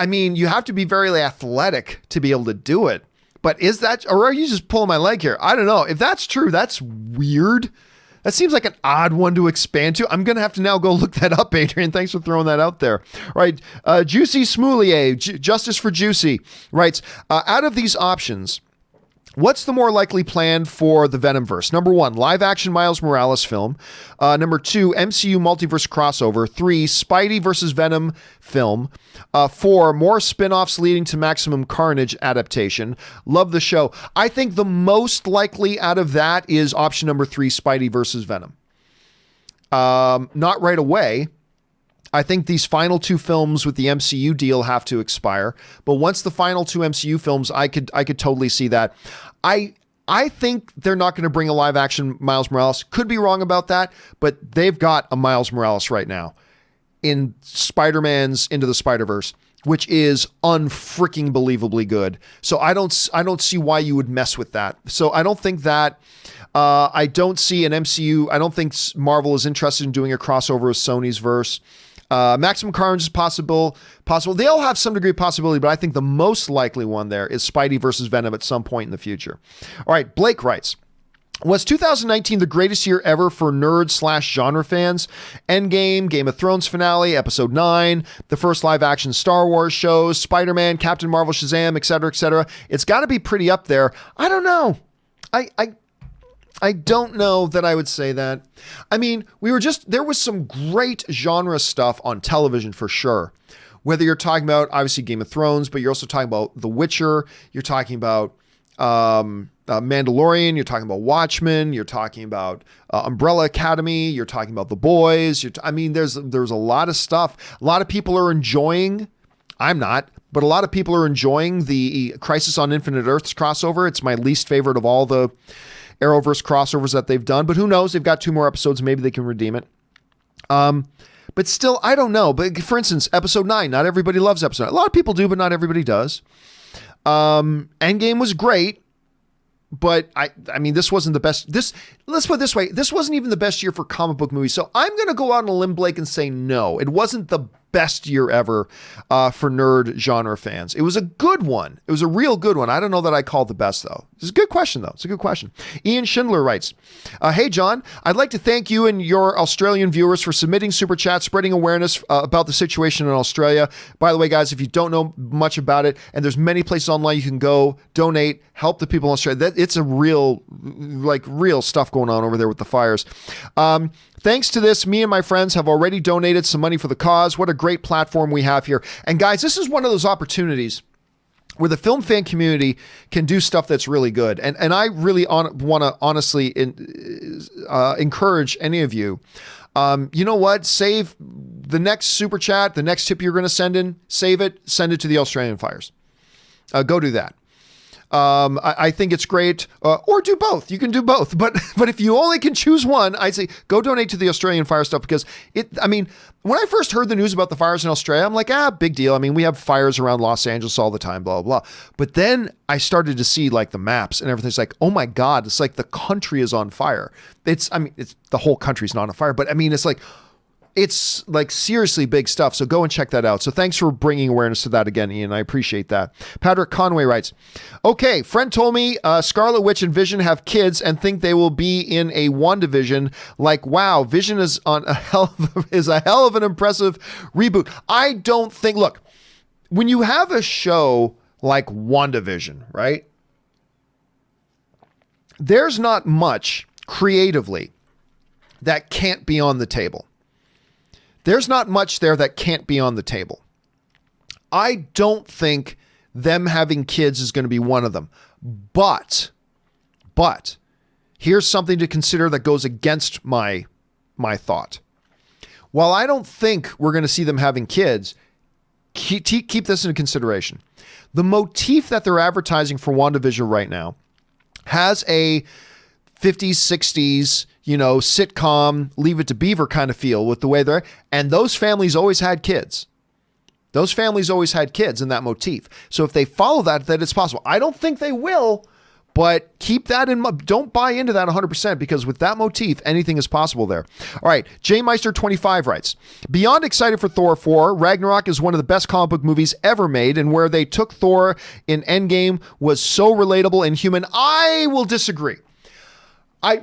mean, you have to be very athletic to be able to do it. But is that, or are you just pulling my leg here? I don't know. If that's true, that's weird. That seems like an odd one to expand to. I'm going to have to now go look that up, Adrian. Thanks for throwing that out there. All right. Juicy Smoulier, Justice for Juicy, writes, out of these options, what's the more likely plan for the Venomverse? Number 1, live action Miles Morales film. Number 2, MCU multiverse crossover. 3, Spidey versus Venom film. 4, more spin-offs leading to Maximum Carnage adaptation. Love the show. I think the most likely out of that is option number 3, Spidey versus Venom. Not right away. I think these final 2 films with the MCU deal have to expire. But once the final 2 MCU films, I could totally see that. I think they're not going to bring a live action Miles Morales. Could be wrong about that, but they've got a Miles Morales right now in Spider-Man's Into the Spider-Verse, which is unfreaking believably good. So I don't see why you would mess with that. So I don't think that. I don't see an MCU. I don't think Marvel is interested in doing a crossover with Sony's verse. Maximum Carnage is possible. They all have some degree of possibility, but I think the most likely one there is Spidey versus Venom at some point in the future. All right, Blake writes, was 2019 the greatest year ever for nerd/genre fans? Endgame, Game of Thrones finale, Episode 9, the first live-action Star Wars shows, Spider-Man, Captain Marvel, Shazam, etc., etc. It's got to be pretty up there. I don't know. I don't know that I would say that. I mean, there was some great genre stuff on television for sure. Whether you're talking about, obviously, Game of Thrones, but you're also talking about The Witcher, you're talking about Mandalorian, you're talking about Watchmen, you're talking about Umbrella Academy, you're talking about The Boys. There's a lot of stuff. A lot of people are enjoying, I'm not, but a lot of people are enjoying the Crisis on Infinite Earths crossover. It's my least favorite of all the Arrowverse crossovers that they've done, but who knows? They've got 2 more episodes. Maybe they can redeem it. But still, I don't know. But for instance, Episode 9, not everybody loves Episode 9. A lot of people do, but not everybody does. Endgame was great, but I mean, this wasn't the best. Let's put it this way. This wasn't even the best year for comic book movies. So I'm going to go out on a limb, Blake, and say no. It wasn't the best year ever for nerd genre fans. It was a good one. It was a real good one. I don't know that I call it the best, though. It's a good question, though. It's a good question. Ian Schindler writes, hey, John, I'd like to thank you and your Australian viewers for submitting super chats, spreading awareness about the situation in Australia. By the way, guys, if you don't know much about it, and there's many places online you can go, donate, help the people in Australia. It's a real stuff going on over there with the fires. Thanks to this, me and my friends have already donated some money for the cause. What a great platform we have here. And guys, this is one of those opportunities where the film fan community can do stuff that's really good. And I really want to honestly encourage any of you. You know what? Save the next super chat, the next tip you're going to send in, save it, send it to the Australian fires. Go do that. I think it's great, or do both. You can do both, but if you only can choose one, I'd say go donate to the Australian fire stuff, because when I first heard the news about the fires in Australia, I'm like, big deal. I mean, we have fires around Los Angeles all the time, blah, blah, blah. But then I started to see like the maps and everything's like, oh my God, it's like the country is on fire. It's the whole country's not on fire, but I mean, it's like seriously big stuff. So go and check that out. So thanks for bringing awareness to that again, Ian. I appreciate that. Patrick Conway writes, okay, friend told me Scarlet Witch and Vision have kids and think they will be in a WandaVision. Like, wow, Vision is a hell of an impressive reboot. I don't think, look, when you have a show like WandaVision, right? There's not much creatively that can't be on the table. There's not much there that can't be on the table. I don't think them having kids is going to be one of them. But here's something to consider that goes against my thought. While I don't think we're going to see them having kids, keep this in consideration. The motif that they're advertising for WandaVision right now has a 50s, 60s, sitcom, Leave It to Beaver kind of feel with the way they're, and those families always had kids. Those families always had kids in that motif. So if they follow that it's possible. I don't think they will, but keep that in mind. Don't buy into that 100%, because with that motif, anything is possible there. All right. J Meister 25 writes, beyond excited for Thor 4, Ragnarok is one of the best comic book movies ever made, and where they took Thor in Endgame was so relatable and human. I will disagree.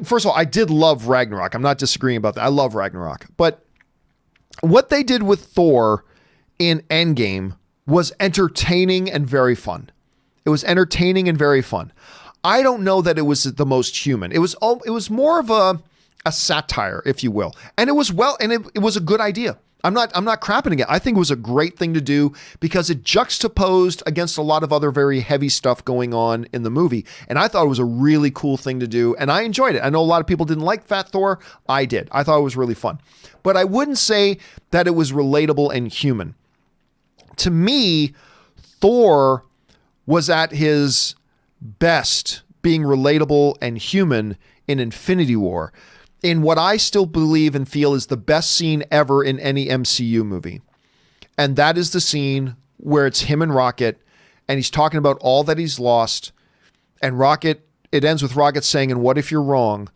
First of all, I did love Ragnarok. I'm not disagreeing about that. I love Ragnarok. But what they did with Thor in Endgame was entertaining and very fun. It was entertaining and very fun. I don't know that it was the most human. It was more of a satire, if you will. And it was it was a good idea. I'm not crapping it. I think it was a great thing to do because it juxtaposed against a lot of other very heavy stuff going on in the movie. And I thought it was a really cool thing to do. And I enjoyed it. I know a lot of people didn't like Fat Thor. I did. I thought it was really fun. But I wouldn't say that it was relatable and human. To me, Thor was at his best being relatable and human in Infinity War, in what I still believe and feel is the best scene ever in any MCU movie. And that is the scene where it's him and Rocket, and he's talking about all that he's lost. And it ends with Rocket saying, and what if you're wrong?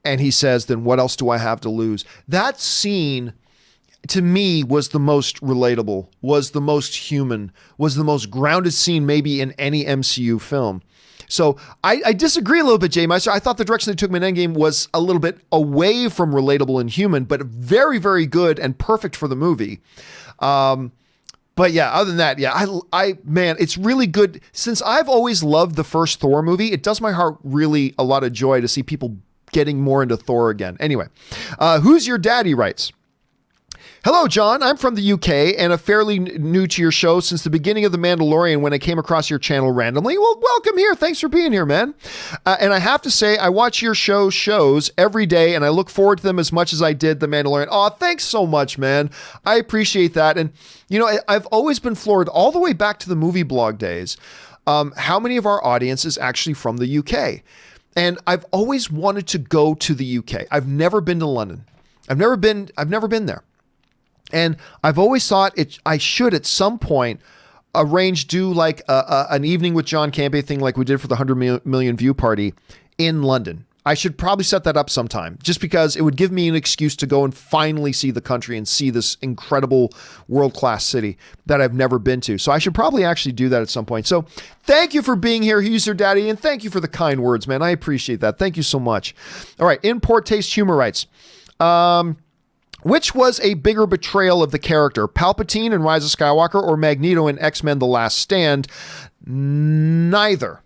And he says, then what else do I have to lose? That scene to me, was the most relatable, was the most human, was the most grounded scene maybe in any MCU film. So I disagree a little bit, Jay Meister. I thought the direction they took in Endgame was a little bit away from relatable and human, but very, very good and perfect for the movie. But yeah, other than that, yeah, man, it's really good. Since I've always loved the first Thor movie, it does my heart really a lot of joy to see people getting more into Thor again. Anyway, Who's Your Daddy writes, hello, John. I'm from the UK and a fairly new to your show since the beginning of The Mandalorian when I came across your channel randomly. Well, welcome here. Thanks for being here, man. And I have to say, I watch your shows every day and I look forward to them as much as I did The Mandalorian. Oh, thanks so much, man. I appreciate that. And, you know, I've always been floored all the way back to the movie blog days, how many of our audience is actually from the UK. And I've always wanted to go to the UK. I've never been to London. I've never been there. And I've always thought I should at some point do like an evening with John Campea thing like we did for the 100 million view party in London. I should probably set that up sometime just because it would give me an excuse to go and finally see the country and see this incredible world-class city that I've never been to. So I should probably actually do that at some point. So thank you for being here, User Daddy, and thank you for the kind words, man. I appreciate that. Thank you so much. All right. In Poor Taste Humor writes, which was a bigger betrayal of the character, Palpatine in Rise of Skywalker or Magneto in X-Men: The Last Stand? Neither.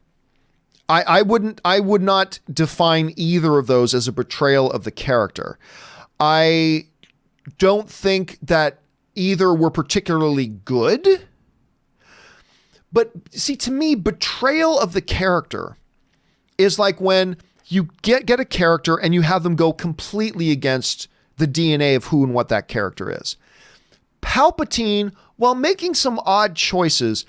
I would not define either of those as a betrayal of the character. I don't think that either were particularly good. But see, to me, betrayal of the character is like when you get a character and you have them go completely against the DNA of who and what that character is. Palpatine, while making some odd choices,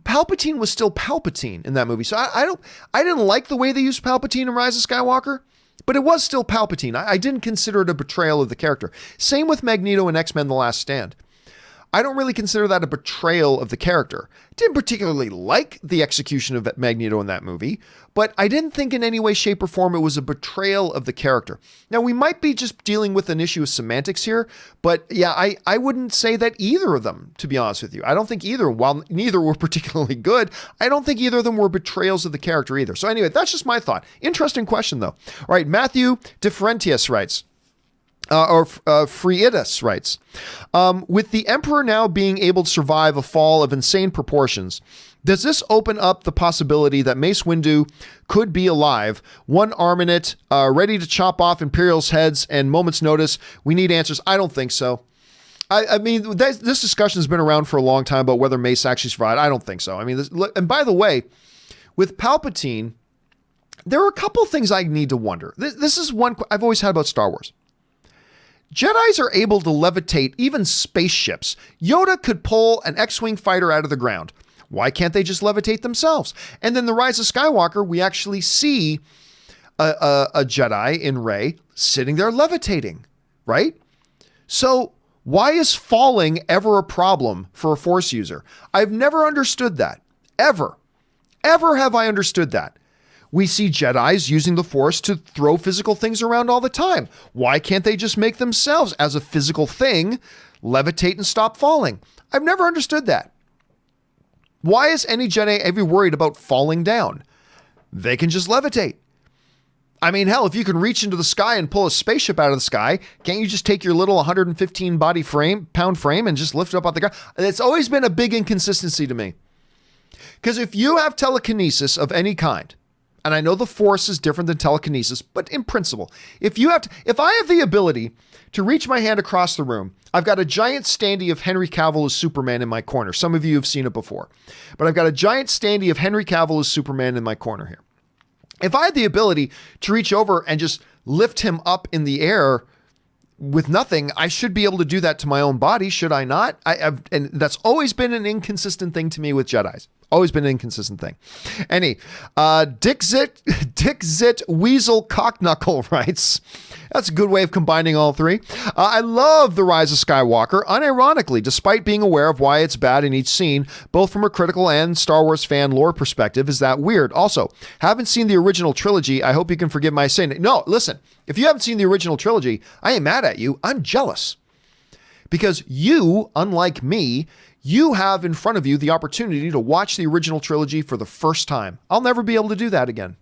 Palpatine was still Palpatine in that movie. So I didn't like the way they used Palpatine in Rise of Skywalker, but it was still Palpatine. I didn't consider it a betrayal of the character. Same with Magneto in X-Men: The Last Stand. I don't really consider that a betrayal of the character. Didn't particularly like the execution of Magneto in that movie, but I didn't think in any way, shape, or form it was a betrayal of the character. Now, we might be just dealing with an issue of semantics here, but yeah, I wouldn't say that either of them, to be honest with you. I don't think either, while neither were particularly good, I don't think either of them were betrayals of the character either. So anyway, that's just my thought. Interesting question, though. All right, Matthew DeFrentius writes, Freidus writes, with the Emperor now being able to survive a fall of insane proportions, does this open up the possibility that Mace Windu could be alive, one arm in it, ready to chop off Imperial's heads and moment's notice? We need answers. I don't think so. I mean, this discussion has been around for a long time about whether Mace actually survived. I don't think so. I mean, and by the way, with Palpatine, there are a couple of things I need to wonder. This is one I've always had about Star Wars. Jedis are able to levitate even spaceships. Yoda could pull an X-Wing fighter out of the ground. Why can't they just levitate themselves? And then the Rise of Skywalker, we actually see a Jedi in Rey sitting there levitating, right? So why is falling ever a problem for a Force user? I've never understood that. Ever have I understood that. We see Jedis using the Force to throw physical things around all the time. Why can't they just make themselves, as a physical thing, levitate and stop falling? I've never understood that. Why is any Jedi ever worried about falling down? They can just levitate. I mean, hell, if you can reach into the sky and pull a spaceship out of the sky, can't you just take your little 115 pound frame and just lift it up out the ground? It's always been a big inconsistency to me. Because if you have telekinesis of any kind, and I know the Force is different than telekinesis, but in principle, if I have the ability to reach my hand across the room, I've got a giant standee of Henry Cavill as Superman in my corner. Some of you have seen it before, but I've got a giant standee of Henry Cavill as Superman in my corner here. If I had the ability to reach over and just lift him up in the air with nothing, I should be able to do that to my own body, should I not? And that's always been an inconsistent thing to me with Jedis. Always been an inconsistent thing. Dick Zit Weasel Cockknuckle writes, that's a good way of combining all three. I love The Rise of Skywalker, unironically, despite being aware of why it's bad in each scene, both from a critical and Star Wars fan lore perspective. Is that weird? Also, haven't seen the original trilogy. I hope you can forgive my saying it. No, listen, if you haven't seen the original trilogy, I ain't mad at you. I'm jealous. because you, unlike me, you have in front of you the opportunity to watch the original trilogy for the first time. I'll never be able to do that again.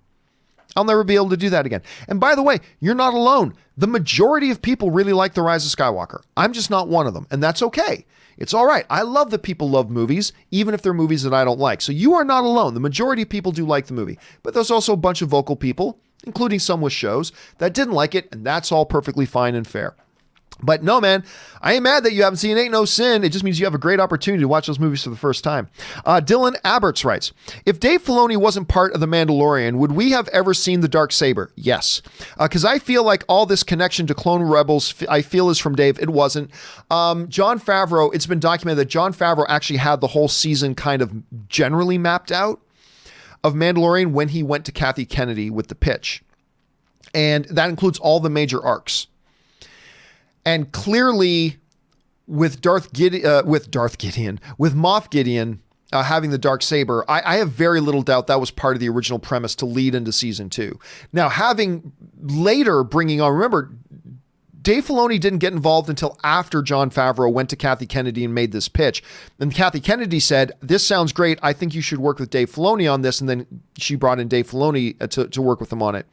And by the way, you're not alone. The majority of people really like The Rise of Skywalker. I'm just not one of them, and that's okay. It's all right. I love that people love movies, even if they're movies that I don't like. So you are not alone. The majority of people do like the movie, but there's also a bunch of vocal people, including some with shows, that didn't like it, and that's all perfectly fine and fair. But no, man, I ain't mad that you haven't seen Ain't No Sin. It just means you have a great opportunity to watch those movies for the first time. Dylan Aberts writes, if Dave Filoni wasn't part of The Mandalorian, would we have ever seen the Darksaber? Yes. Because I feel like all this connection to Clone Rebels, I feel is from Dave. It wasn't. John Favreau, it's been documented that John Favreau actually had the whole season kind of generally mapped out of Mandalorian when he went to Kathy Kennedy with the pitch. And that includes all the major arcs. And clearly, with Moff Gideon having the Darksaber, I have very little doubt that was part of the original premise to lead into season 2. Now, having later bringing on, remember, Dave Filoni didn't get involved until after John Favreau went to Kathy Kennedy and made this pitch. And Kathy Kennedy said, this sounds great. I think you should work with Dave Filoni on this. And then she brought in Dave Filoni to work with him on it.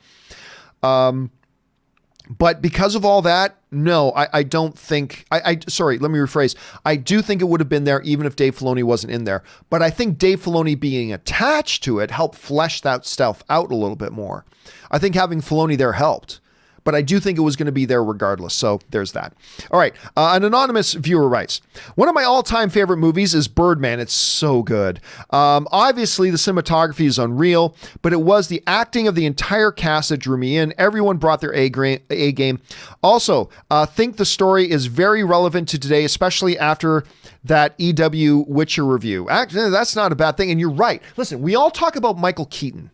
But because of all that, no, I don't think, sorry, let me rephrase. I do think it would have been there even if Dave Filoni wasn't in there. But I think Dave Filoni being attached to it helped flesh that stuff out a little bit more. I think having Filoni there helped. But I do think it was going to be there regardless. So there's that. All right. An anonymous viewer writes, one of my all-time favorite movies is Birdman. It's so good. Obviously, the cinematography is unreal, but it was the acting of the entire cast that drew me in. Everyone brought their A game. Also, think the story is very relevant to today, especially after that EW Witcher review. Actually, that's not a bad thing. And you're right. Listen, we all talk about Michael Keaton.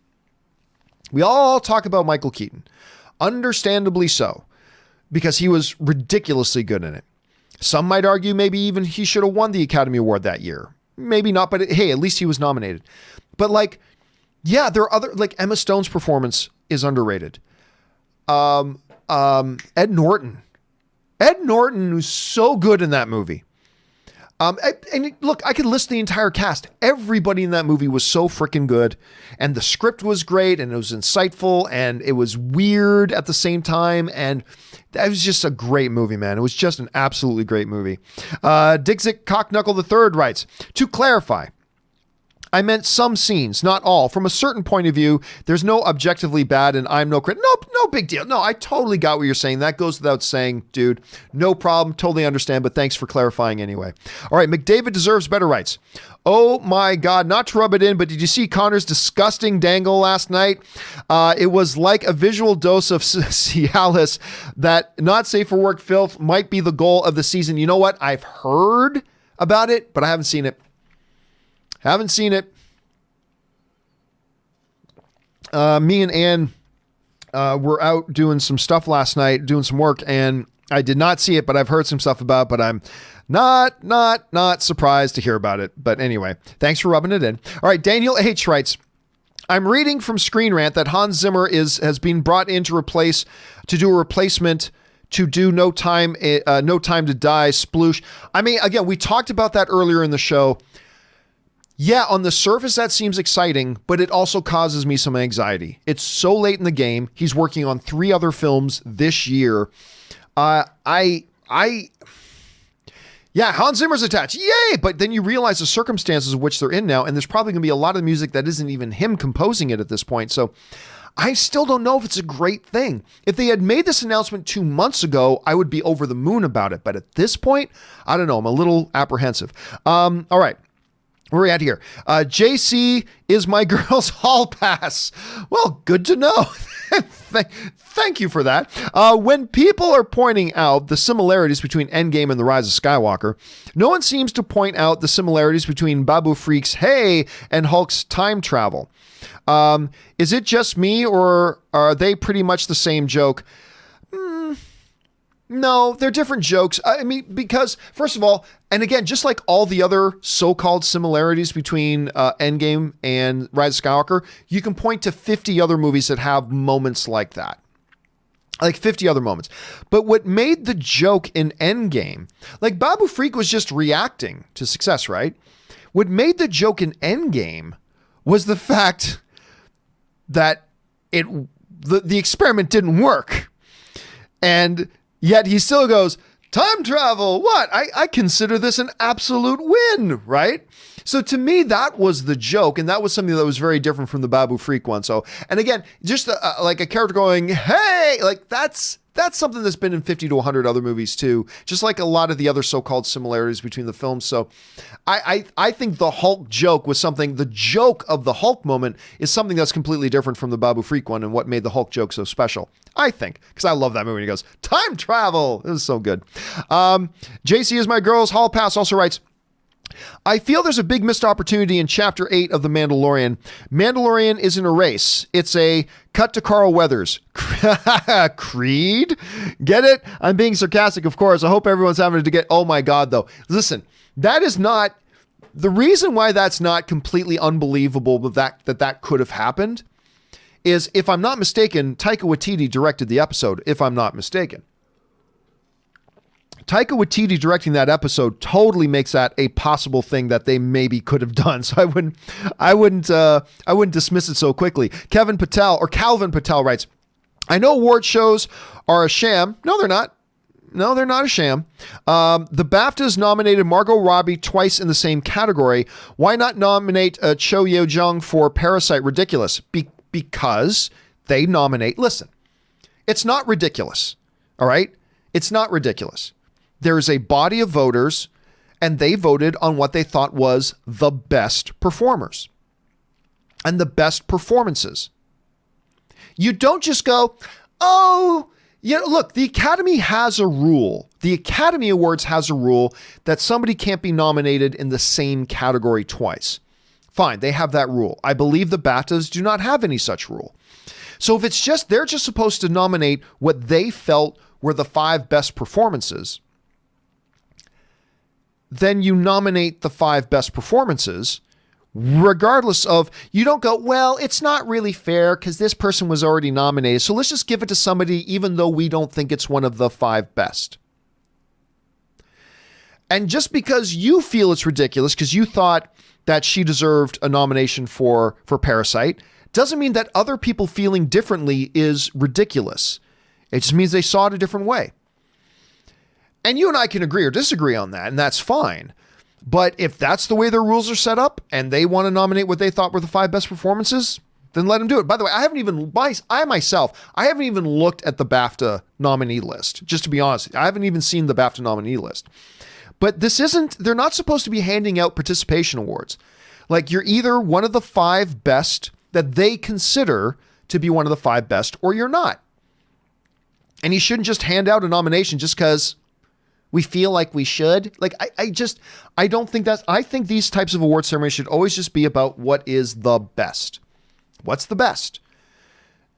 Understandably so, because he was ridiculously good in it. Some might argue maybe even he should have won the Academy Award that year. Maybe not, but hey, at least he was nominated. But like, yeah, there are other, like Emma Stone's performance is underrated. Ed Norton was so good in that movie. And look, I could list the entire cast. Everybody in that movie was so freaking good. And the script was great and it was insightful and it was weird at the same time. And that was just a great movie, man. It was just an absolutely great movie. Dixit Cockknuckle III writes, to clarify, I meant some scenes, not all. From a certain point of view, there's no objectively bad and I'm no critic. No big deal. No, I totally got what you're saying. That goes without saying, dude. No problem. Totally understand, but thanks for clarifying anyway. All right, McDavid Deserves Better writes, oh my God, not to rub it in, but did you see Connor's disgusting dangle last night? It was like a visual dose of Cialis. That not safe for work filth might be the goal of the season. You know what? I've heard about it, but I haven't seen it. Haven't seen it. Me and Ann were out doing some stuff last night, doing some work, and I did not see it, but I've heard some stuff about it, but I'm not surprised to hear about it. But anyway, thanks for rubbing it in. All right, Daniel H. writes, I'm reading from Screen Rant that Hans Zimmer has been brought in to do a replacement to do No Time to Die, sploosh. I mean, again, we talked about that earlier in the show. Yeah, on the surface, that seems exciting, but it also causes me some anxiety. It's so late in the game. He's working on 3 other films this year. Yeah, Hans Zimmer's attached. Yay! But then you realize the circumstances of which they're in now, and there's probably going to be a lot of music that isn't even him composing it at this point. So I still don't know if it's a great thing. If they had made this announcement 2 months ago, I would be over the moon about it. But at this point, I don't know. I'm a little apprehensive. All right. Where are we at here? JC is my girl's hall pass. Well, good to know. Thank you for that. When people are pointing out the similarities between Endgame and The Rise of Skywalker, no one seems to point out the similarities between Babu Freak's Hey and Hulk's time travel. Is it just me or are they pretty much the same joke? No, they're different jokes. I mean, because first of all, and again, just like all the other so-called similarities between Endgame and Rise of Skywalker, you can point to 50 other movies that have moments like that. Like 50 other moments. But what made the joke in Endgame, like Babu Freak was just reacting to success, right? What made the joke in Endgame was the fact that the experiment didn't work. And yet he still goes, time travel, what? I consider this an absolute win, right? So to me, that was the joke, and that was something that was very different from the Babu Freak one. So, and again, just like a character going, hey, like that's something that's been in 50 to 100 other movies too, just like a lot of the other so-called similarities between the films. So I think the Hulk joke was something, the joke of the Hulk moment is something that's completely different from the Babu Freak one and what made the Hulk joke so special. I think, because I love that movie. He goes, time travel. It was so good. JC is my girls. Hall Pass also writes, I feel there's a big missed opportunity in Chapter 8 of The Mandalorian. Mandalorian isn't a race. It's a cut to Carl Weathers. Creed? Get it? I'm being sarcastic, of course. I hope everyone's having to get... Oh my God, though. Listen, that is not... The reason why that's not completely unbelievable that could have happened is, if I'm not mistaken, Taika Waititi directed the episode, if I'm not mistaken. Taika Waititi directing that episode totally makes that a possible thing that they maybe could have done. So I wouldn't dismiss it so quickly. Calvin Patel writes, I know award shows are a sham. No, they're not. No, they're not a sham. The BAFTAs nominated Margot Robbie twice in the same category. Why not nominate Cho Ye-jung for Parasite? Ridiculous. Because they nominate. Listen, it's not ridiculous. All right? It's not ridiculous. There is a body of voters, and they voted on what they thought was the best performers and the best performances. You don't just go, oh, look, the Academy has a rule. The Academy Awards has a rule that somebody can't be nominated in the same category twice. Fine, they have that rule. I believe the BAFTAs do not have any such rule. So if it's just, they're just supposed to nominate what they felt were the 5 best performances, then you nominate the 5 best performances, regardless of, you don't go, well, it's not really fair because this person was already nominated, so let's just give it to somebody even though we don't think it's one of the 5 best. And just because you feel it's ridiculous because you thought that she deserved a nomination for Parasite, doesn't mean that other people feeling differently is ridiculous. It just means they saw it a different way. And you and I can agree or disagree on that, and that's fine. But if that's the way their rules are set up and they want to nominate what they thought were the 5 best performances, then let them do it. By the way, I haven't even looked at the BAFTA nominee list, just to be honest. I haven't even seen the BAFTA nominee list. But they're not supposed to be handing out participation awards. Like, you're either one of the 5 best that they consider to be one of the 5 best, or you're not. And you shouldn't just hand out a nomination just because we feel like we should. Like, I don't think I think these types of award ceremonies should always just be about what is the best. What's the best?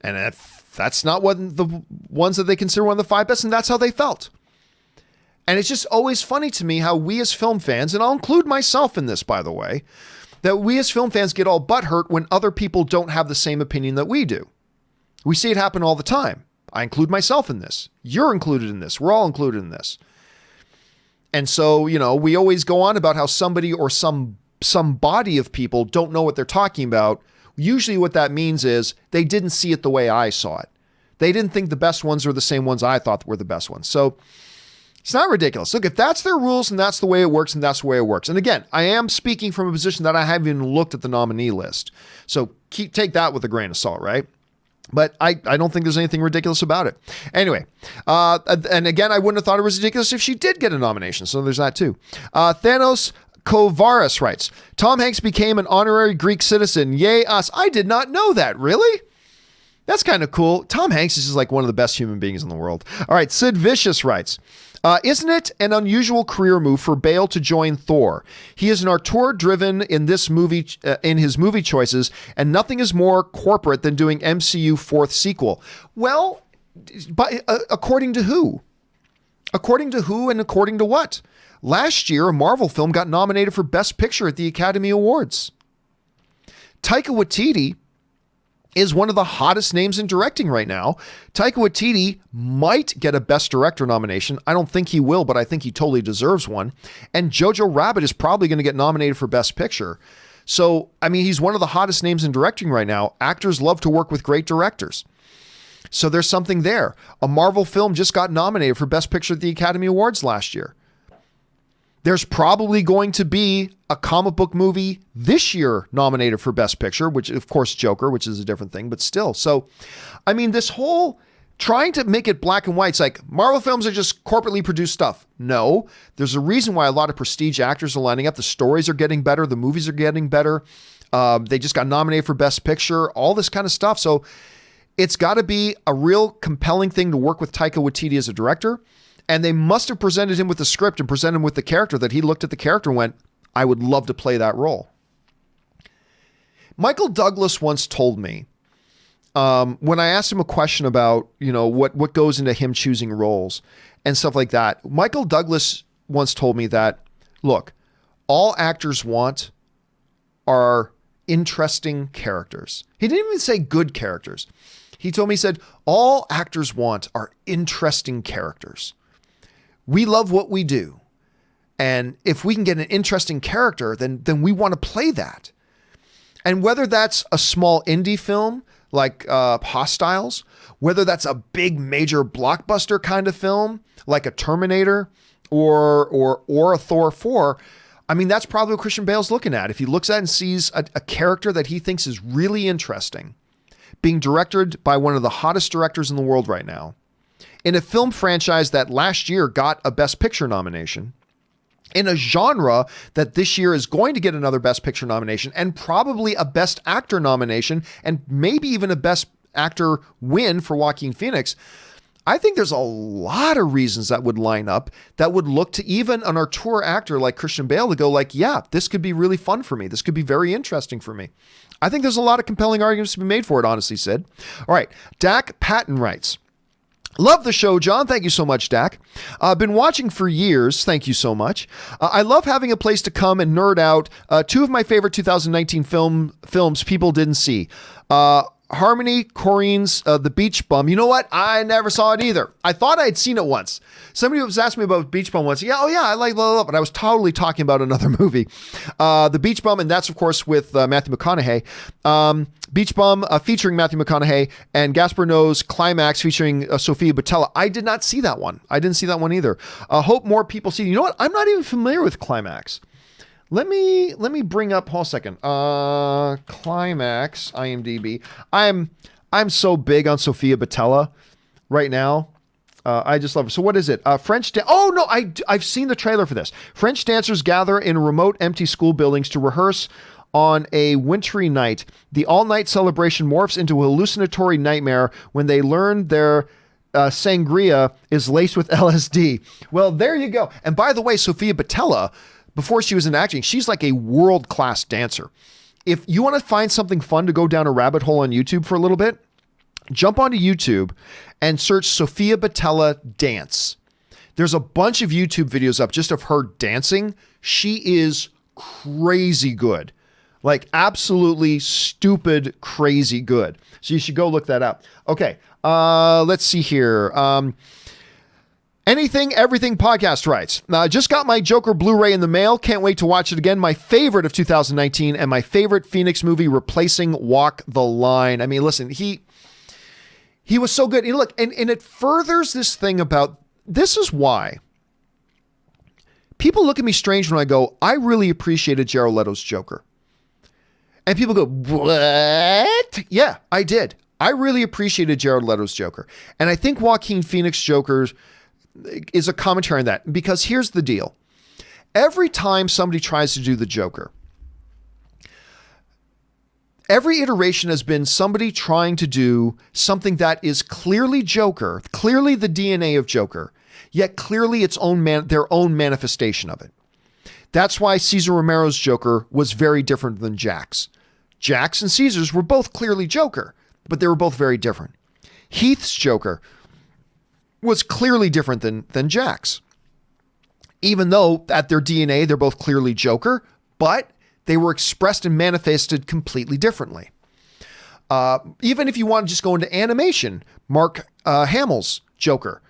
And if that's not what the ones that they consider one of the 5 best, and that's how they felt. And it's just always funny to me how we as film fans, and I'll include myself in this, by the way, that we as film fans get all butthurt when other people don't have the same opinion that we do. We see it happen all the time. I include myself in this. You're included in this. We're all included in this. And so, we always go on about how somebody or some body of people don't know what they're talking about. Usually what that means is they didn't see it the way I saw it. They didn't think the best ones were the same ones I thought were the best ones. So it's not ridiculous. Look, if that's their rules and that's the way it works, and that's the way it works. And again, I am speaking from a position that I haven't even looked at the nominee list. So take that with a grain of salt, right? But I don't think there's anything ridiculous about it. Anyway, and again, I wouldn't have thought it was ridiculous if she did get a nomination. So there's that too. Thanos Kovaris writes, Tom Hanks became an honorary Greek citizen. Yay us. I did not know that. Really? That's kind of cool. Tom Hanks is just like one of the best human beings in the world. All right. Sid Vicious writes, isn't it an unusual career move for Bale to join Thor? He is an auteur-driven in this movie, in his movie choices, and nothing is more corporate than doing MCU 4th sequel. Well, according to who? According to who and according to what? Last year, a Marvel film got nominated for Best Picture at the Academy Awards. Taika Waititi is one of the hottest names in directing right now. Taika Waititi might get a Best Director nomination. I don't think he will, but I think he totally deserves one. And Jojo Rabbit is probably going to get nominated for Best Picture. So, I mean, he's one of the hottest names in directing right now. Actors love to work with great directors. So there's something there. A Marvel film just got nominated for Best Picture at the Academy Awards last year. There's probably going to be a comic book movie this year nominated for Best Picture, which of course Joker, which is a different thing, but still. So, I mean, this whole trying to make it black and white, it's like Marvel films are just corporately produced stuff. No, there's a reason why a lot of prestige actors are lining up. The stories are getting better. The movies are getting better. They just got nominated for Best Picture, all this kind of stuff. So it's got to be a real compelling thing to work with Taika Waititi as a director. And they must have presented him with the script and presented him with the character that he looked at the character and went, I would love to play that role. Michael Douglas once told me, when I asked him a question about, what goes into him choosing roles and stuff like that, Michael Douglas once told me that, look, all actors want are interesting characters. He didn't even say good characters. He told me, he said, all actors want are interesting characters. We love what we do. And if we can get an interesting character, then we want to play that. And whether that's a small indie film like Hostiles, whether that's a big major blockbuster kind of film like a Terminator or a Thor 4, I mean, that's probably what Christian Bale's looking at. If he looks at and sees a character that he thinks is really interesting, being directed by one of the hottest directors in the world right now, in a film franchise that last year got a Best Picture nomination, in a genre that this year is going to get another Best Picture nomination and probably a Best Actor nomination and maybe even a Best Actor win for Joaquin Phoenix, I think there's a lot of reasons that would line up that would look to even an auteur actor like Christian Bale to go like, yeah, this could be really fun for me. This could be very interesting for me. I think there's a lot of compelling arguments to be made for it, honestly, Sid. All right. Dak Patton writes, love the show, John. Thank you so much, Dak. I've been watching for years. Thank you so much. I love having a place to come and nerd out. Two of my favorite 2019 films people didn't see. Harmony Korine's The Beach Bum. You know what? I never saw it either. I thought I had seen it once. Somebody was asking me about Beach Bum once. Yeah, oh yeah, I like blah, blah, blah, but I was totally talking about another movie. The Beach Bum, and that's of course with Matthew McConaughey. Beach Bum featuring Matthew McConaughey and Gaspar Noé's Climax featuring Sofia Boutella. I did not see that one. I didn't see that one either. Hope more people see it. You know what? I'm not even familiar with Climax. Let me bring up, hold on a second. Climax, IMDb. I'm so big on Sofia Boutella right now. I just love her. So what is it? I've seen the trailer for this. French dancers gather in remote empty school buildings to rehearse on a wintry night. The all-night celebration morphs into a hallucinatory nightmare when they learn their sangria is laced with LSD. Well, there you go. And by the way, Sofia Boutella, before she was in acting, she's like a world-class dancer. If you want to find something fun to go down a rabbit hole on YouTube for a little bit, jump onto YouTube and search Sofia Boutella dance. There's a bunch of YouTube videos up just of her dancing. She is crazy good. Like absolutely stupid, crazy good. So you should go look that up. Okay, let's see here. Anything, Everything Podcast writes, just got my Joker Blu-ray in the mail. Can't wait to watch it again. My favorite of 2019 and my favorite Phoenix movie replacing Walk the Line. I mean, listen, he was so good. And look, and it furthers this thing about, this is why people look at me strange when I go, I really appreciated Jared Leto's Joker. And people go, what? Yeah, I did. I really appreciated Jared Leto's Joker. And I think Joaquin Phoenix Joker is a commentary on that, because here's the deal. Every time somebody tries to do the Joker, every iteration has been somebody trying to do something that is clearly Joker, clearly the DNA of Joker, yet clearly its own their own manifestation of it. That's why Cesar Romero's Joker was very different than Jack's. Jack's and Caesar's were both clearly Joker, but they were both very different. Heath's Joker was clearly different than Jack's. Even though at their DNA, they're both clearly Joker, but they were expressed and manifested completely differently. Even if you want to just go into animation, Mark Hamill's Joker,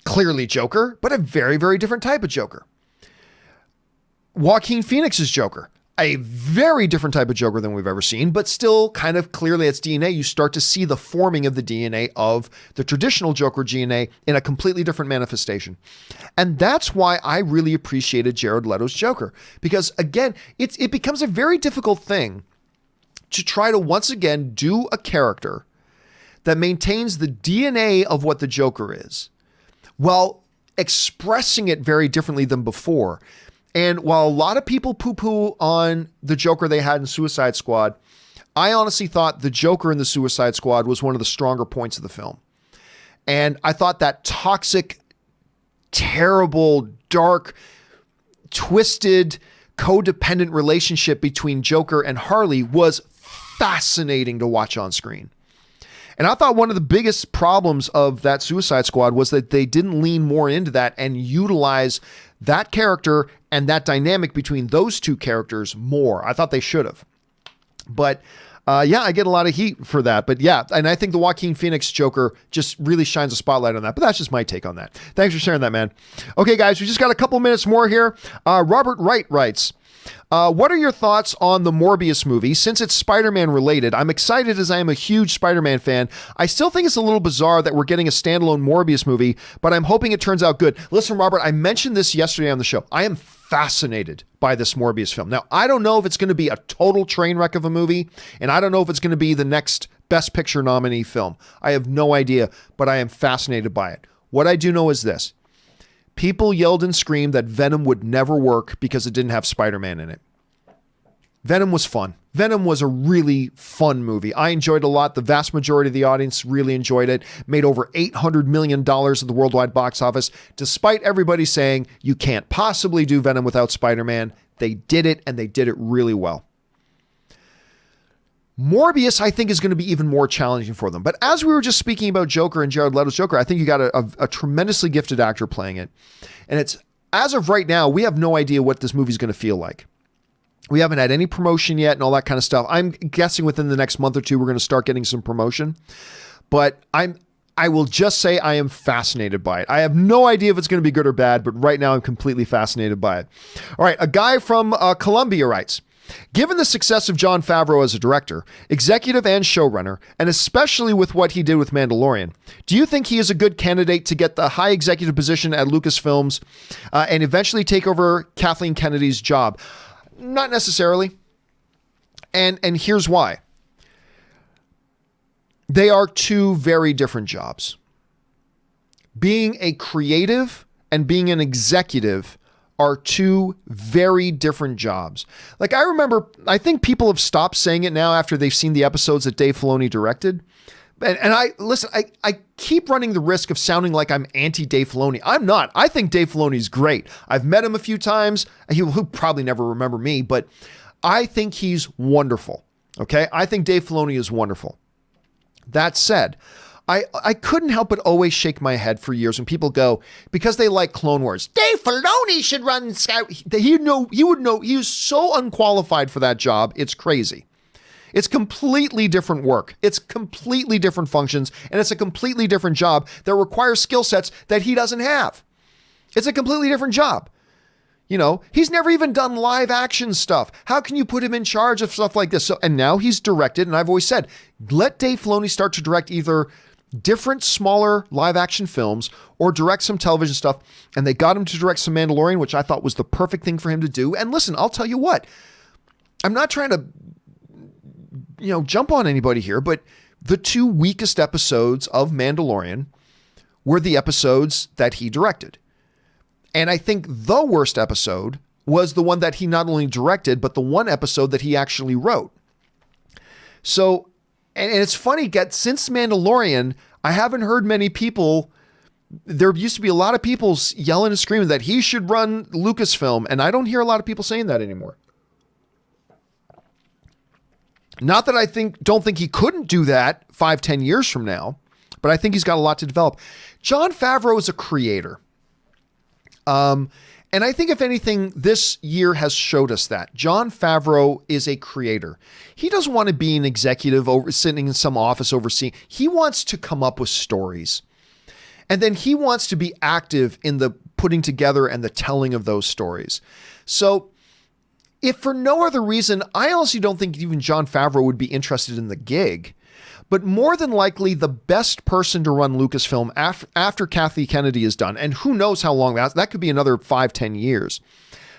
clearly Joker, but a very, very different type of Joker. Joaquin Phoenix's Joker, a very different type of Joker than we've ever seen, but still kind of clearly its DNA. You start to see the forming of the DNA of the traditional Joker DNA in a completely different manifestation. And that's why I really appreciated Jared Leto's Joker, because again, it becomes a very difficult thing to try to once again do a character that maintains the DNA of what the Joker is, while expressing it very differently than before. And while a lot of people poo-poo on the Joker they had in Suicide Squad, I honestly thought the Joker in the Suicide Squad was one of the stronger points of the film. And I thought that toxic, terrible, dark, twisted, codependent relationship between Joker and Harley was fascinating to watch on screen. And I thought one of the biggest problems of that Suicide Squad was that they didn't lean more into that and utilize that character and that dynamic between those two characters more. I thought they should have. But yeah, I get a lot of heat for that. But yeah, and I think the Joaquin Phoenix Joker just really shines a spotlight on that. But that's just my take on that. Thanks for sharing that, man. Okay, guys, we just got a couple minutes more here. Robert Wright writes, what are your thoughts on the Morbius movie? Since it's Spider-Man related, I'm excited as I am a huge Spider-Man fan. I still think it's a little bizarre that we're getting a standalone Morbius movie, but I'm hoping it turns out good. Listen, Robert, I mentioned this yesterday on the show. I am fascinated by this Morbius film. Now, I don't know if it's going to be a total train wreck of a movie, and I don't know if it's going to be the next Best Picture nominee film. I have no idea, but I am fascinated by it. What I do know is this. People yelled and screamed that Venom would never work because it didn't have Spider-Man in it. Venom was fun. Venom was a really fun movie. I enjoyed it a lot. The vast majority of the audience really enjoyed it. Made over $800 million at the worldwide box office. Despite everybody saying you can't possibly do Venom without Spider-Man, they did it, and they did it really well. Morbius, I think, is going to be even more challenging for them. But as we were just speaking about Joker and Jared Leto's Joker, I think you got a tremendously gifted actor playing it. And it's, as of right now, we have no idea what this movie is going to feel like. We haven't had any promotion yet and all that kind of stuff. I'm guessing within the next month or two, we're going to start getting some promotion. But I will just say I am fascinated by it. I have no idea if it's going to be good or bad, but right now I'm completely fascinated by it. All right, a guy from Columbia writes, given the success of Jon Favreau as a director, executive and showrunner, and especially with what he did with Mandalorian, do you think he is a good candidate to get the high executive position at Lucasfilms and eventually take over Kathleen Kennedy's job? Not necessarily. And here's why. They are two very different jobs. Being a creative and being an executive are two very different jobs. Like, I remember, I think people have stopped saying it now after they've seen the episodes that Dave Filoni directed. And I keep running the risk of sounding like I'm anti-Dave Filoni. I'm not. I think Dave Filoni's great. I've met him a few times. He'll probably never remember me, but I think he's wonderful. Okay? I think Dave Filoni is wonderful. That said, I couldn't help but always shake my head for years when people go, because they like Clone Wars, Dave Filoni should run Scout. He would know. He is so unqualified for that job. It's crazy. It's completely different work. It's completely different functions, and it's a completely different job that requires skill sets that he doesn't have. It's a completely different job. You know, he's never even done live action stuff. How can you put him in charge of stuff like this? So, and now he's directed, and I've always said, let Dave Filoni start to direct either different, smaller live action films or direct some television stuff. And they got him to direct some Mandalorian, which I thought was the perfect thing for him to do. And listen, I'll tell you what, I'm not trying to jump on anybody here, but the two weakest episodes of Mandalorian were the episodes that he directed. And I think the worst episode was the one that he not only directed, but the one episode that he actually wrote. So, and it's funny, since Mandalorian, I haven't heard many people, there used to be a lot of people yelling and screaming that he should run Lucasfilm, and I don't hear a lot of people saying that anymore. Not that I don't think he couldn't do that 5-10 years from now, but I think he's got a lot to develop. Jon Favreau is a creator. And I think if anything, this year has showed us that John Favreau is a creator. He doesn't want to be an executive sitting in some office overseeing. He wants to come up with stories. And then he wants to be active in the putting together and the telling of those stories. So if for no other reason, I honestly don't think even John Favreau would be interested in the gig. But more than likely, the best person to run Lucasfilm after Kathy Kennedy is done, and who knows how long that could be another 5-10 years.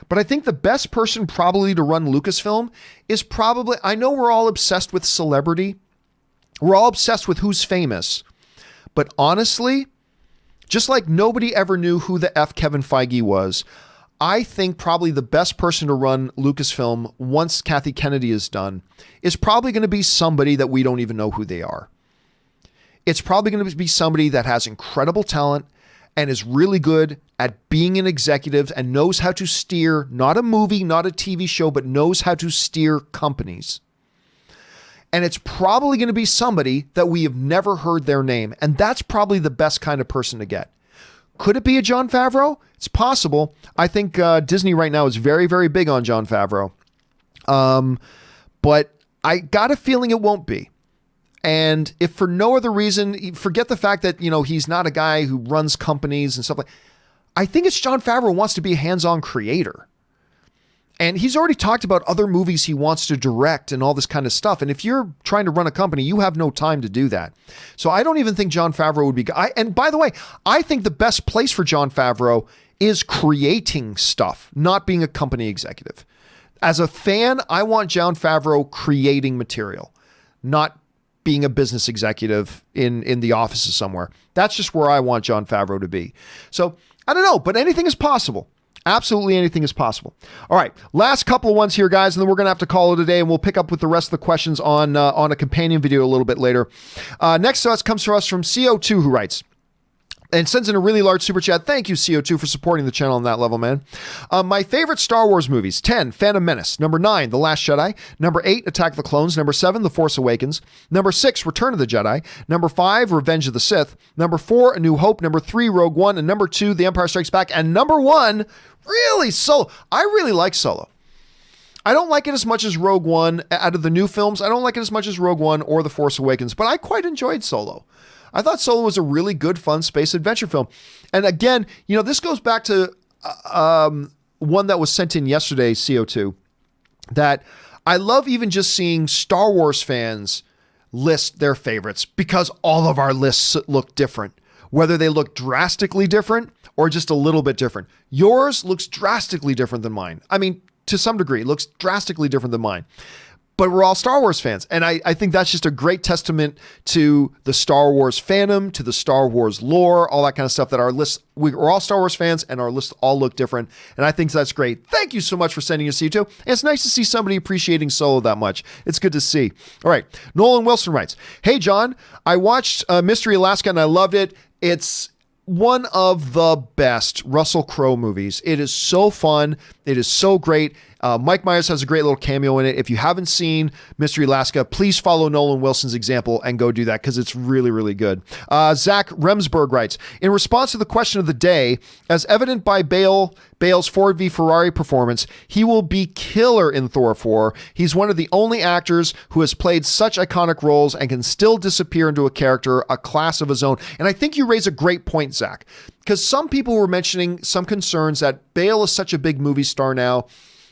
But I think the best person probably to run Lucasfilm is probably, I know we're all obsessed with celebrity. We're all obsessed with who's famous. But honestly, just like nobody ever knew who the F Kevin Feige was, I think probably the best person to run Lucasfilm once Kathy Kennedy is done is probably going to be somebody that we don't even know who they are. It's probably going to be somebody that has incredible talent and is really good at being an executive and knows how to steer, not a movie, not a TV show, but knows how to steer companies. And it's probably going to be somebody that we have never heard their name. And that's probably the best kind of person to get. Could it be a John Favreau? It's possible. I think Disney right now is very, very big on John Favreau. But I got a feeling it won't be. And if for no other reason, forget the fact that, he's not a guy who runs companies and stuff like that. I think it's John Favreau wants to be a hands-on creator. And he's already talked about other movies he wants to direct and all this kind of stuff. And if you're trying to run a company, you have no time to do that. So I don't even think John Favreau would be... And by the way, I think the best place for John Favreau is creating stuff, not being a company executive. As a fan, I want John Favreau creating material, not being a business executive in the offices somewhere. That's just where I want John Favreau to be. So I don't know, but anything is possible. Absolutely anything is possible. All right, last couple of ones here, guys, and then we're going to have to call it a day, and we'll pick up with the rest of the questions on a companion video a little bit later. Next to us comes to us from CO2, who writes, and sends in a really large super chat. Thank you, CO2, for supporting the channel on that level, man. My favorite Star Wars movies: 10, Phantom Menace; number 9, The Last Jedi; number 8, Attack of the Clones; number 7, The Force Awakens; number 6, Return of the Jedi; number 5, Revenge of the Sith; number 4, A New Hope; number 3, Rogue One; and number 2, The Empire Strikes Back; and number 1, really, Solo. I really like Solo. I don't like it as much as Rogue One. Out of the new films, I don't like it as much as Rogue One or The Force Awakens, but I quite enjoyed Solo. I thought Solo was a really good, fun space adventure film. And again, this goes back to one that was sent in yesterday, CO2, that I love even just seeing Star Wars fans list their favorites, because all of our lists look different, whether they look drastically different or just a little bit different. Yours looks drastically different than mine. I mean, to some degree, it looks drastically different than mine. But we're all Star Wars fans. And I think that's just a great testament to the Star Wars fandom, to the Star Wars lore, all that kind of stuff, that our lists, we're all Star Wars fans and our lists all look different. And I think that's great. Thank you so much for sending us C2. And it's nice to see somebody appreciating Solo that much. It's good to see. All right. Nolan Wilson writes, "Hey, John, I watched Mystery Alaska and I loved it. It's one of the best Russell Crowe movies. It is so fun. It is so great. Mike Myers has a great little cameo in it. If you haven't seen Mystery Alaska, please follow Nolan Wilson's example and go do that, because it's really, really good." Zach Remsburg writes, "In response to the question of the day, as evident by Bale's Ford v Ferrari performance, he will be killer in Thor 4. He's one of the only actors who has played such iconic roles and can still disappear into a character, a class of his own." And I think you raise a great point, Zach, because some people were mentioning some concerns that Bale is such a big movie star now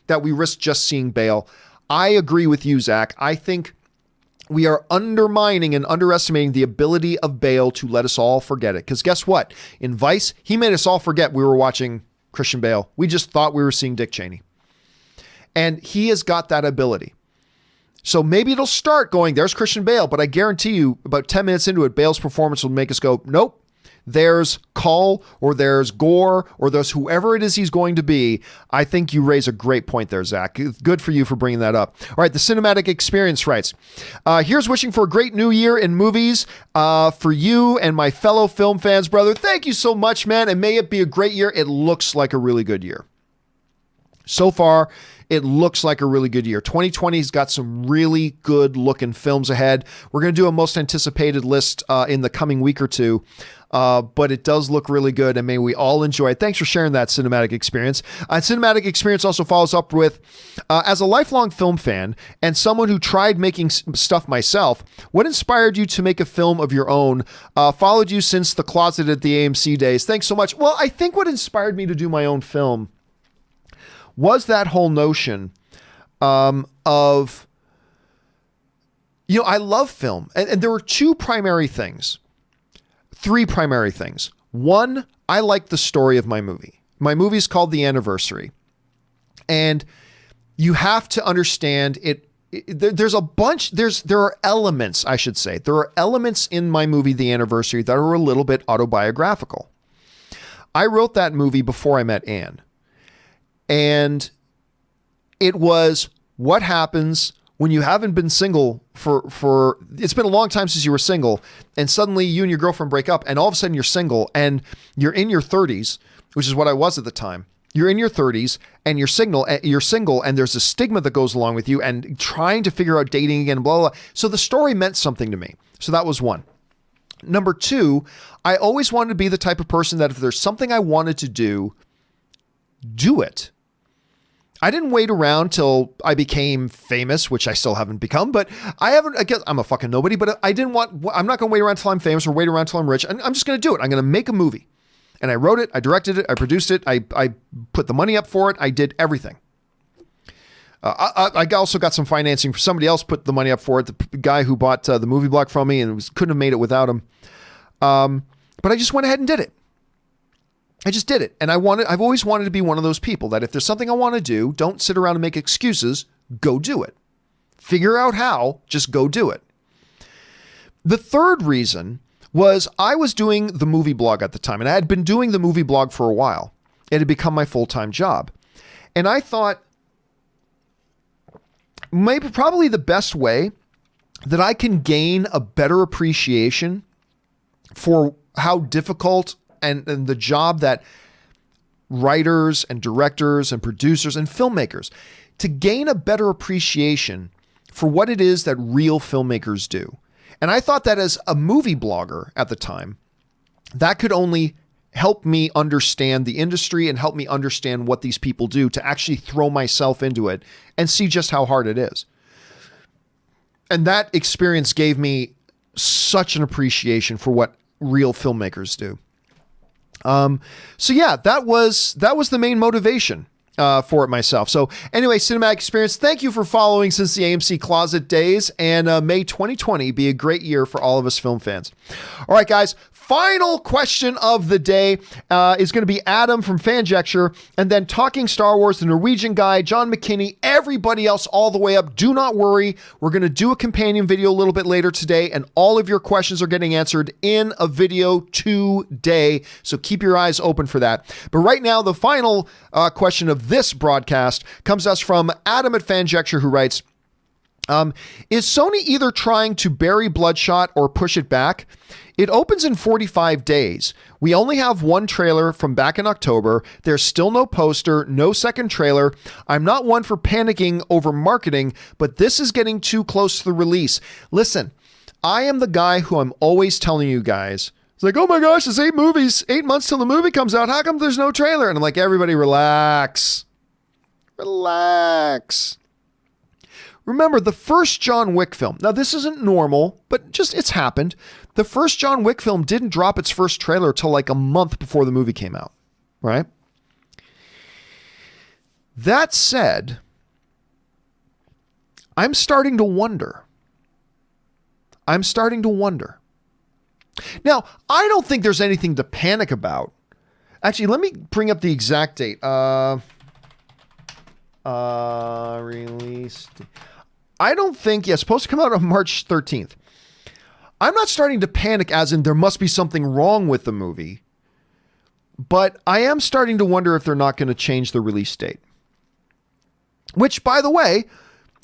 that we risk just seeing Bale. I agree with you, Zach. I think we are undermining and underestimating the ability of Bale to let us all forget it. Because guess what? In Vice, he made us all forget we were watching Christian Bale. We just thought we were seeing Dick Cheney. And he has got that ability. So maybe it'll start going, there's Christian Bale, but I guarantee you about 10 minutes into it, Bale's performance will make us go, nope. There's Cull, or there's Gore, or there's whoever it is he's going to be. I think you raise a great point there, Zach. Good for you for bringing that up. All right, the Cinematic Experience writes, "Here's wishing for a great new year in movies for you and my fellow film fans, brother." Thank you so much, man, and may it be a great year. It looks like a really good year. So far, it looks like a really good year. 2020's got some really good looking films ahead. We're going to do a most anticipated list in the coming week or two. But it does look really good, and may we all enjoy it. Thanks for sharing that cinematic experience. Cinematic experience also follows up with, as a lifelong film fan and someone who tried making stuff myself, what inspired you to make a film of your own? Followed you since The Closet at the AMC days. Thanks so much. Well, I think what inspired me to do my own film was that whole notion of, I love film. And there were three primary things. One, I like the story of my movie. My movie is called The Anniversary. And you have to understand it. There are elements, I should say. There are elements in my movie, The Anniversary, that are a little bit autobiographical. I wrote that movie before I met Anne. And it was what happens when you haven't been single for it's been a long time since you were single, and suddenly you and your girlfriend break up, and all of a sudden you're single and you're in your 30s, which is what I was at the time. You're in your 30s and you're single, and there's a stigma that goes along with you and trying to figure out dating again, blah, blah, blah. So the story meant something to me. So that was one. Number two, I always wanted to be the type of person that if there's something I wanted to do it. I didn't wait around till I became famous, which I still haven't become, but I guess I'm a fucking nobody, but I'm not going to wait around till I'm famous or wait around till I'm rich. I'm just going to do it. I'm going to make a movie. And I wrote it, I directed it, I produced it, I put the money up for it, I did everything. I also got some financing for somebody else, put the money up for it, the guy who bought the movie block from me, and couldn't have made it without him. But I just went ahead and did it. I just did it. And I've always wanted to be one of those people that if there's something I want to do, don't sit around and make excuses, go do it. Figure out how, just go do it. The third reason was I was doing the movie blog at the time, and I had been doing the movie blog for a while. It had become my full-time job. And I thought probably the best way that I can gain a better appreciation for how difficult and the job that writers and directors and producers and filmmakers, to gain a better appreciation for what it is that real filmmakers do. And I thought that as a movie blogger at the time, that could only help me understand the industry and help me understand what these people do, to actually throw myself into it and see just how hard it is. And that experience gave me such an appreciation for what real filmmakers do. So yeah, that was the main motivation for it myself. So anyway, cinematic experience, thank you for following since the AMC Closet days, and may 2020 be a great year for all of us film fans. All right, guys. Final question of the day is going to be Adam from Fanjecture, and then Talking Star Wars, the Norwegian guy, John McKinney, everybody else all the way up. Do not worry. We're going to do a companion video a little bit later today, and all of your questions are getting answered in a video today. So keep your eyes open for that. But right now, the final question of this broadcast comes to us from Adam at Fanjecture, who writes, is Sony either trying to bury Bloodshot or push it back? It opens in 45 days. We only have one trailer from back in October. There's still no poster, no second trailer. I'm not one for panicking over marketing, but this is getting too close to the release. Listen, I am the guy who I'm always telling you guys, it's like, oh my gosh, it's 8 months till the movie comes out. How come there's no trailer? And I'm like, everybody relax. Relax. Remember, the first John Wick film, now this isn't normal, but just it's happened. The first John Wick film didn't drop its first trailer till like a month before the movie came out, right? That said, I'm starting to wonder. Now, I don't think there's anything to panic about. Actually, let me bring up the exact date. Released. I don't think, it's supposed to come out on March 13th. I'm not starting to panic as in there must be something wrong with the movie, but I am starting to wonder if they're not going to change the release date. Which, by the way,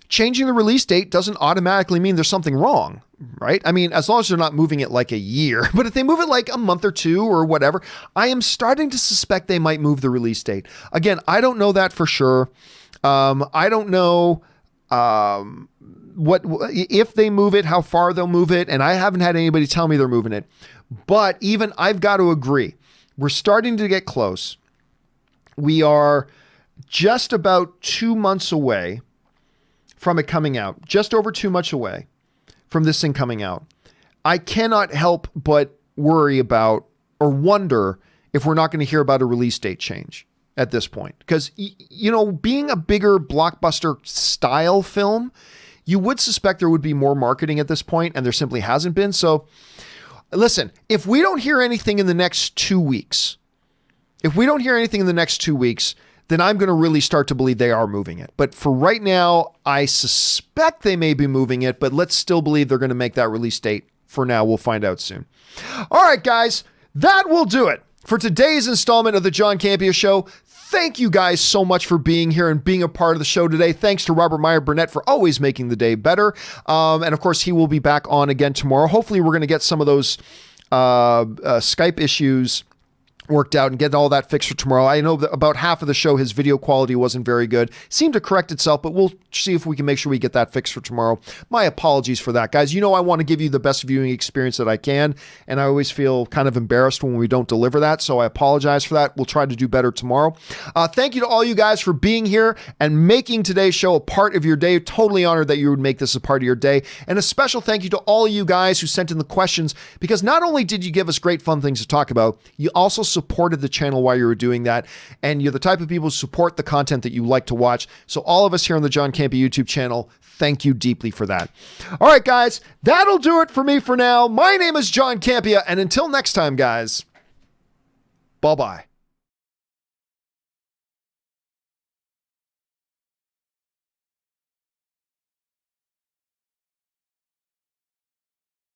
changing the release date doesn't automatically mean there's something wrong. right? I mean, as long as they're not moving it like a year, but if they move it like a month or two or whatever, I am starting to suspect they might move the release date. Again, I don't know that for sure. I don't know what if they move it, how far they'll move it, and I haven't had anybody tell me they're moving it. But even I've got to agree, we're starting to get close. We are just about 2 months away from it coming out, just over 2 months away from this thing coming out. I cannot help but worry about or wonder if we're not going to hear about a release date change at this point. Because, you know, being a bigger blockbuster style film, you would suspect there would be more marketing at this point, and there simply hasn't been. So listen, if we don't hear anything in the next 2 weeks, then I'm going to really start to believe they are moving it. But for right now, I suspect they may be moving it, but let's still believe they're going to make that release date. For now, we'll find out soon. All right, guys, that will do it for today's installment of the John Campea Show. Thank you guys so much for being here and being a part of the show today. Thanks to Robert Meyer Burnett for always making the day better. And of course, he will be back on again tomorrow. Hopefully, we're going to get some of those Skype issues worked out and get all that fixed for tomorrow. I know that about half of the show, his video quality wasn't very good. Seemed to correct itself, but we'll see if we can make sure we get that fixed for tomorrow. My apologies for that, guys. You know I want to give you the best viewing experience that I can, and I always feel kind of embarrassed when we don't deliver that, so I apologize for that. We'll try to do better tomorrow. Thank you to all you guys for being here and making today's show a part of your day. Totally honored that you would make this a part of your day. And a special thank you to all you guys who sent in the questions, because not only did you give us great fun things to talk about, you also supported the channel while you were doing that, and you're the type of people who support the content that you like to watch. So all of us here on the John Campea YouTube channel, thank you deeply for that. All right, guys, that'll do it for me for now. My name is John Campea, and until next time, guys, bye-bye.